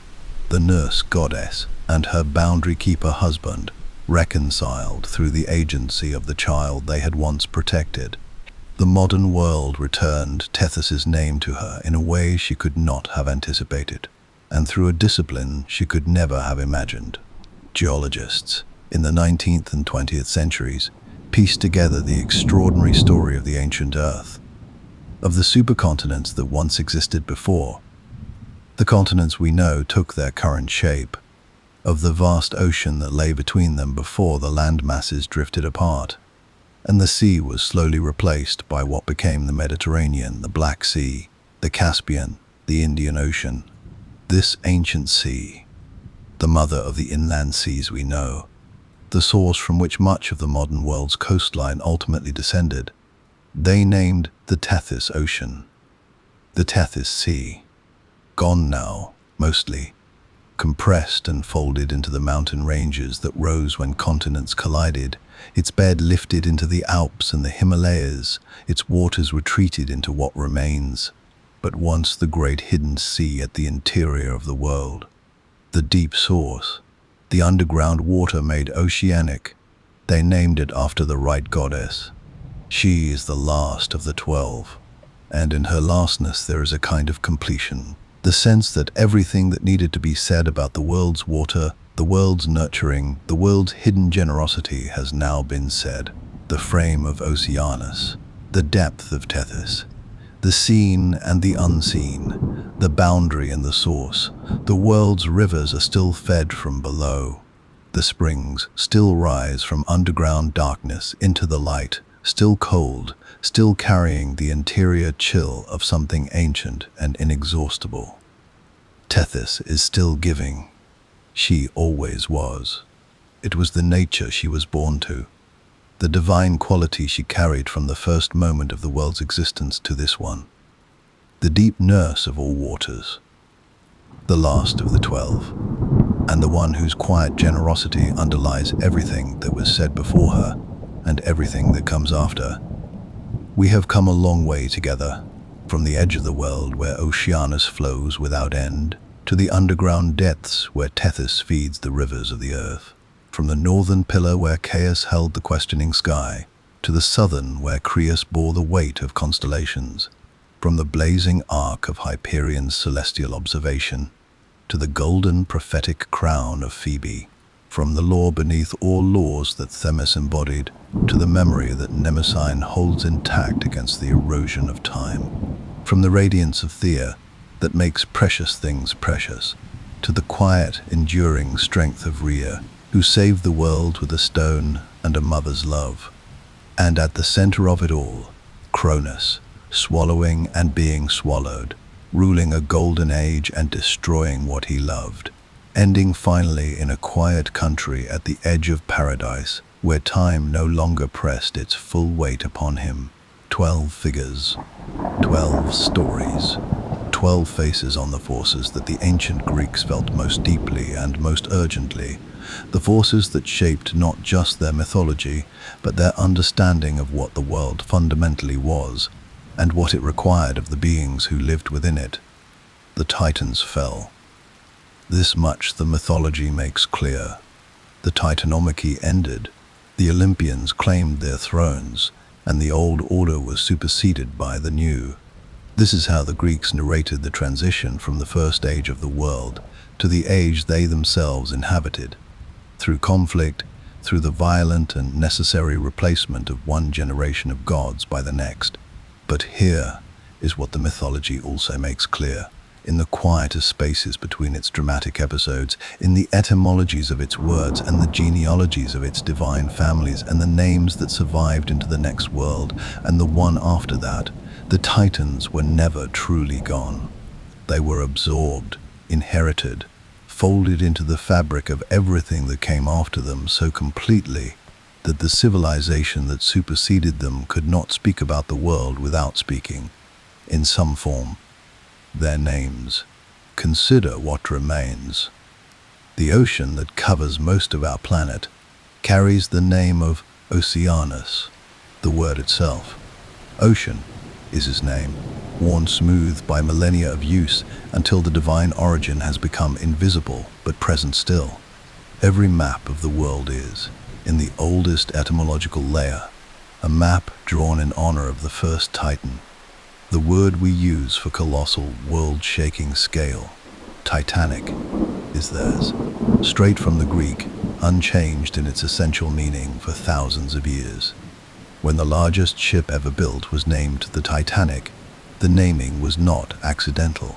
The nurse goddess and her boundary keeper husband reconciled through the agency of the child they had once protected. The modern world returned Tethys's name to her in a way she could not have anticipated, and through a discipline she could never have imagined. Geologists, in the 19th and 20th centuries, pieced together the extraordinary story of the ancient Earth, of the supercontinents that once existed before. The continents we know took their current shape, of the vast ocean that lay between them before the land masses drifted apart, and the sea was slowly replaced by what became the Mediterranean, the Black Sea, the Caspian, the Indian Ocean. This ancient sea, the mother of the inland seas we know, the source from which much of the modern world's coastline ultimately descended, they named the Tethys Ocean, the Tethys Sea. Gone now, mostly, compressed and folded into the mountain ranges that rose when continents collided, its bed lifted into the Alps and the Himalayas, its waters retreated into what remains but once the great hidden sea at the interior of the world. The deep source, the underground water made oceanic, they named it after the right goddess. She is the last of the 12, and in her lastness there is a kind of completion, the sense that everything that needed to be said about the world's water, the world's nurturing, the world's hidden generosity has now been said. The frame of Oceanus, the depth of Tethys, the seen and the unseen, the boundary and the source. The world's rivers are still fed from below. The springs still rise from underground darkness into the light, still cold, still carrying the interior chill of something ancient and inexhaustible. Tethys is still giving. She always was. It was the nature she was born to, the divine quality she carried from the first moment of the world's existence to this one. The deep nurse of all waters, the last of the 12, and the one whose quiet generosity underlies everything that was said before her and everything that comes after. We have come a long way together, from the edge of the world where Oceanus flows without end, to the underground depths where Tethys feeds the rivers of the earth, from the northern pillar where Chaos held the questioning sky, to the southern where Creus bore the weight of constellations, from the blazing arc of Hyperion's celestial observation, to the golden prophetic crown of Phoebe, from the law beneath all laws that Themis embodied, to the memory that Mnemosyne holds intact against the erosion of time, from the radiance of Thea that makes precious things precious, to the quiet, enduring strength of Rhea, who saved the world with a stone and a mother's love. And at the center of it all, Cronus, swallowing and being swallowed, ruling a golden age and destroying what he loved, ending finally in a quiet country at the edge of paradise, where time no longer pressed its full weight upon him. 12 figures, 12 stories, 12 faces on the forces that the ancient Greeks felt most deeply and most urgently, the forces that shaped not just their mythology, but their understanding of what the world fundamentally was, and what it required of the beings who lived within it. The Titans fell. This much the mythology makes clear. The Titanomachy ended, the Olympians claimed their thrones, and the old order was superseded by the new. This is how the Greeks narrated the transition from the first age of the world to the age they themselves inhabited, through conflict, through the violent and necessary replacement of one generation of gods by the next. But here is what the mythology also makes clear. In the quieter spaces between its dramatic episodes, in the etymologies of its words and the genealogies of its divine families and the names that survived into the next world and the one after that, the Titans were never truly gone. They were absorbed, inherited, folded into the fabric of everything that came after them so completely that the civilization that superseded them could not speak about the world without speaking, in some form, their names. Consider what remains. The ocean that covers most of our planet carries the name of Oceanus, the word itself. Ocean is his name, worn smooth by millennia of use until the divine origin has become invisible but present still. Every map of the world is, in the oldest etymological layer, a map drawn in honor of the first Titan. The word we use for colossal, world-shaking scale, titanic, is theirs, straight from the Greek, unchanged in its essential meaning for thousands of years. When the largest ship ever built was named the Titanic, the naming was not accidental.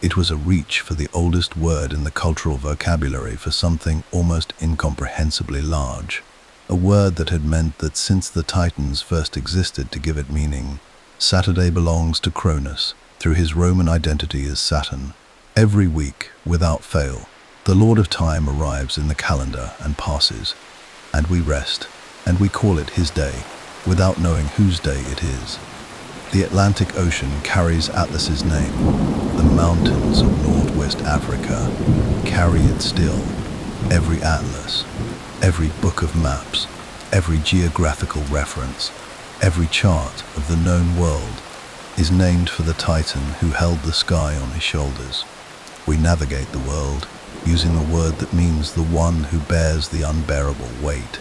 It was a reach for the oldest word in the cultural vocabulary for something almost incomprehensibly large, a word that had meant that since the Titans first existed to give it meaning, Saturday belongs to Cronus through his Roman identity as Saturn. Every week, without fail, the Lord of Time arrives in the calendar and passes, and we rest, and we call it his day, without knowing whose day it is. The Atlantic Ocean carries Atlas's name. The mountains of northwest Africa carry it still. Every atlas, every book of maps, every geographical reference, every chart of the known world is named for the Titan who held the sky on his shoulders. We navigate the world using a word that means the one who bears the unbearable weight.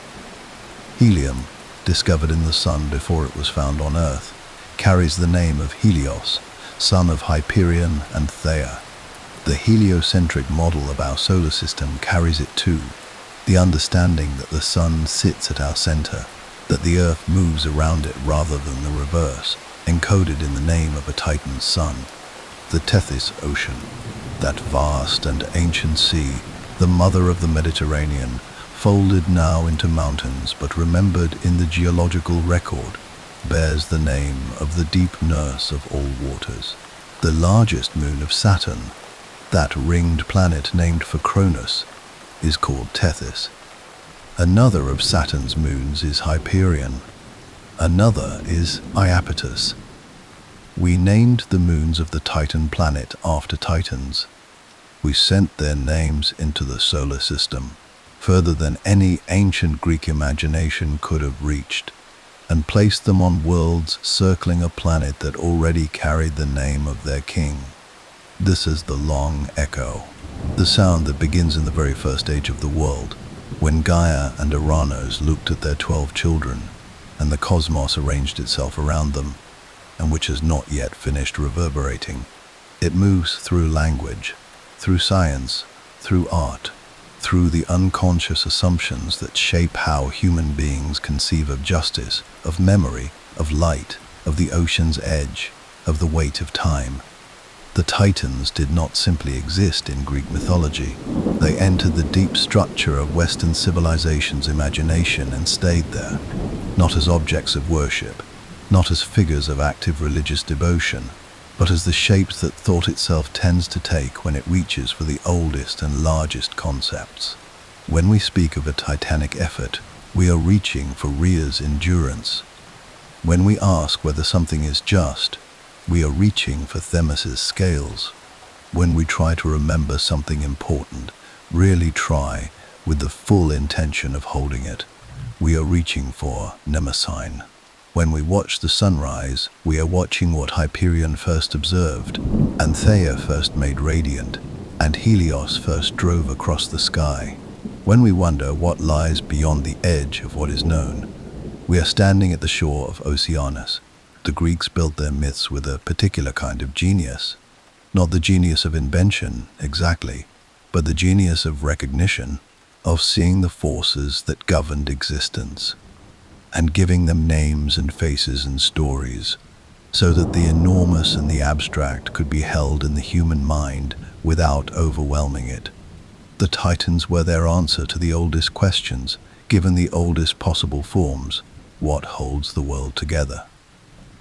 Helium, discovered in the sun before it was found on Earth, carries the name of Helios, son of Hyperion and Thea. The heliocentric model of our solar system carries it too, the understanding that the sun sits at our center, that the Earth moves around it rather than the reverse, encoded in the name of a Titan's son. The Tethys Ocean, that vast and ancient sea, the mother of the Mediterranean, folded now into mountains but remembered in the geological record, bears the name of the deep nurse of all waters. The largest moon of Saturn, that ringed planet named for Cronus, is called Tethys. Another of Saturn's moons is Hyperion. Another is Iapetus. We named the moons of the Titan planet after Titans. We sent their names into the solar system, further than any ancient Greek imagination could have reached, and placed them on worlds circling a planet that already carried the name of their king. This is the long echo, the sound that begins in the very first age of the world, when Gaia and Uranus looked at their 12 children, and the cosmos arranged itself around them, and which has not yet finished reverberating. It moves through language, through science, through art, through the unconscious assumptions that shape how human beings conceive of justice, of memory, of light, of the ocean's edge, of the weight of time. The Titans did not simply exist in Greek mythology. They entered the deep structure of Western civilization's imagination and stayed there, not as objects of worship, not as figures of active religious devotion, but as the shapes that thought itself tends to take when it reaches for the oldest and largest concepts. When we speak of a titanic effort, we are reaching for Rhea's endurance. When we ask whether something is just, we are reaching for Themis's scales. When we try to remember something important, really try, with the full intention of holding it, we are reaching for Mnemosyne. When we watch the sunrise, we are watching what Hyperion first observed, Antheia first made radiant, and Helios first drove across the sky. When we wonder what lies beyond the edge of what is known, we are standing at the shore of Oceanus. The Greeks built their myths with a particular kind of genius. Not the genius of invention, exactly, but the genius of recognition, of seeing the forces that governed existence, and giving them names and faces and stories, so that the enormous and the abstract could be held in the human mind without overwhelming it. The Titans were their answer to the oldest questions, given the oldest possible forms. What holds the world together?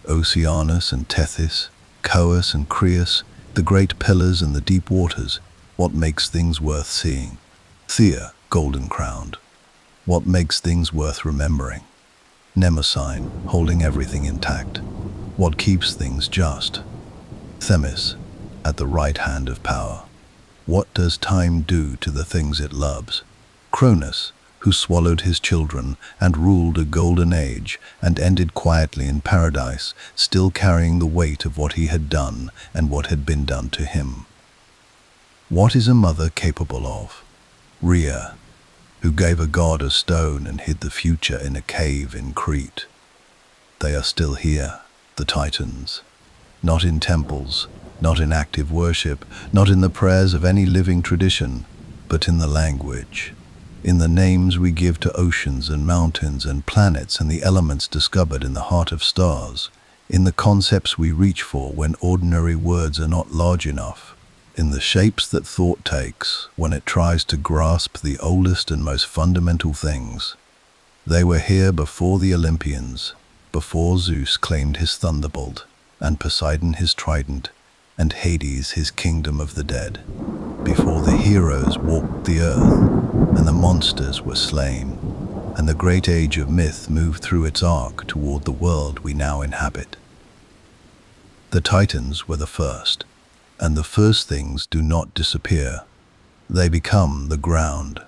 Oceanus and Tethys, Coeus and Creus, the great pillars and the deep waters. What makes things worth seeing? Thea, golden-crowned. What makes things worth remembering? Mnemosyne, holding everything intact. What keeps things just? Themis, at the right hand of power. What does time do to the things it loves? Cronus, who swallowed his children and ruled a golden age and ended quietly in paradise, still carrying the weight of what he had done and what had been done to him. What is a mother capable of? Rhea, who gave a god a stone and hid the future in a cave in Crete. They are still here, the Titans. Not in temples, not in active worship, not in the prayers of any living tradition, but in the language, in the names we give to oceans and mountains and planets and the elements discovered in the heart of stars, in the concepts we reach for when ordinary words are not large enough, in the shapes that thought takes when it tries to grasp the oldest and most fundamental things. They were here before the Olympians, before Zeus claimed his thunderbolt, and Poseidon his trident, and Hades his kingdom of the dead, before the heroes walked the earth, and the monsters were slain, and the great age of myth moved through its arc toward the world we now inhabit. The Titans were the first, and the first things do not disappear. They become the ground,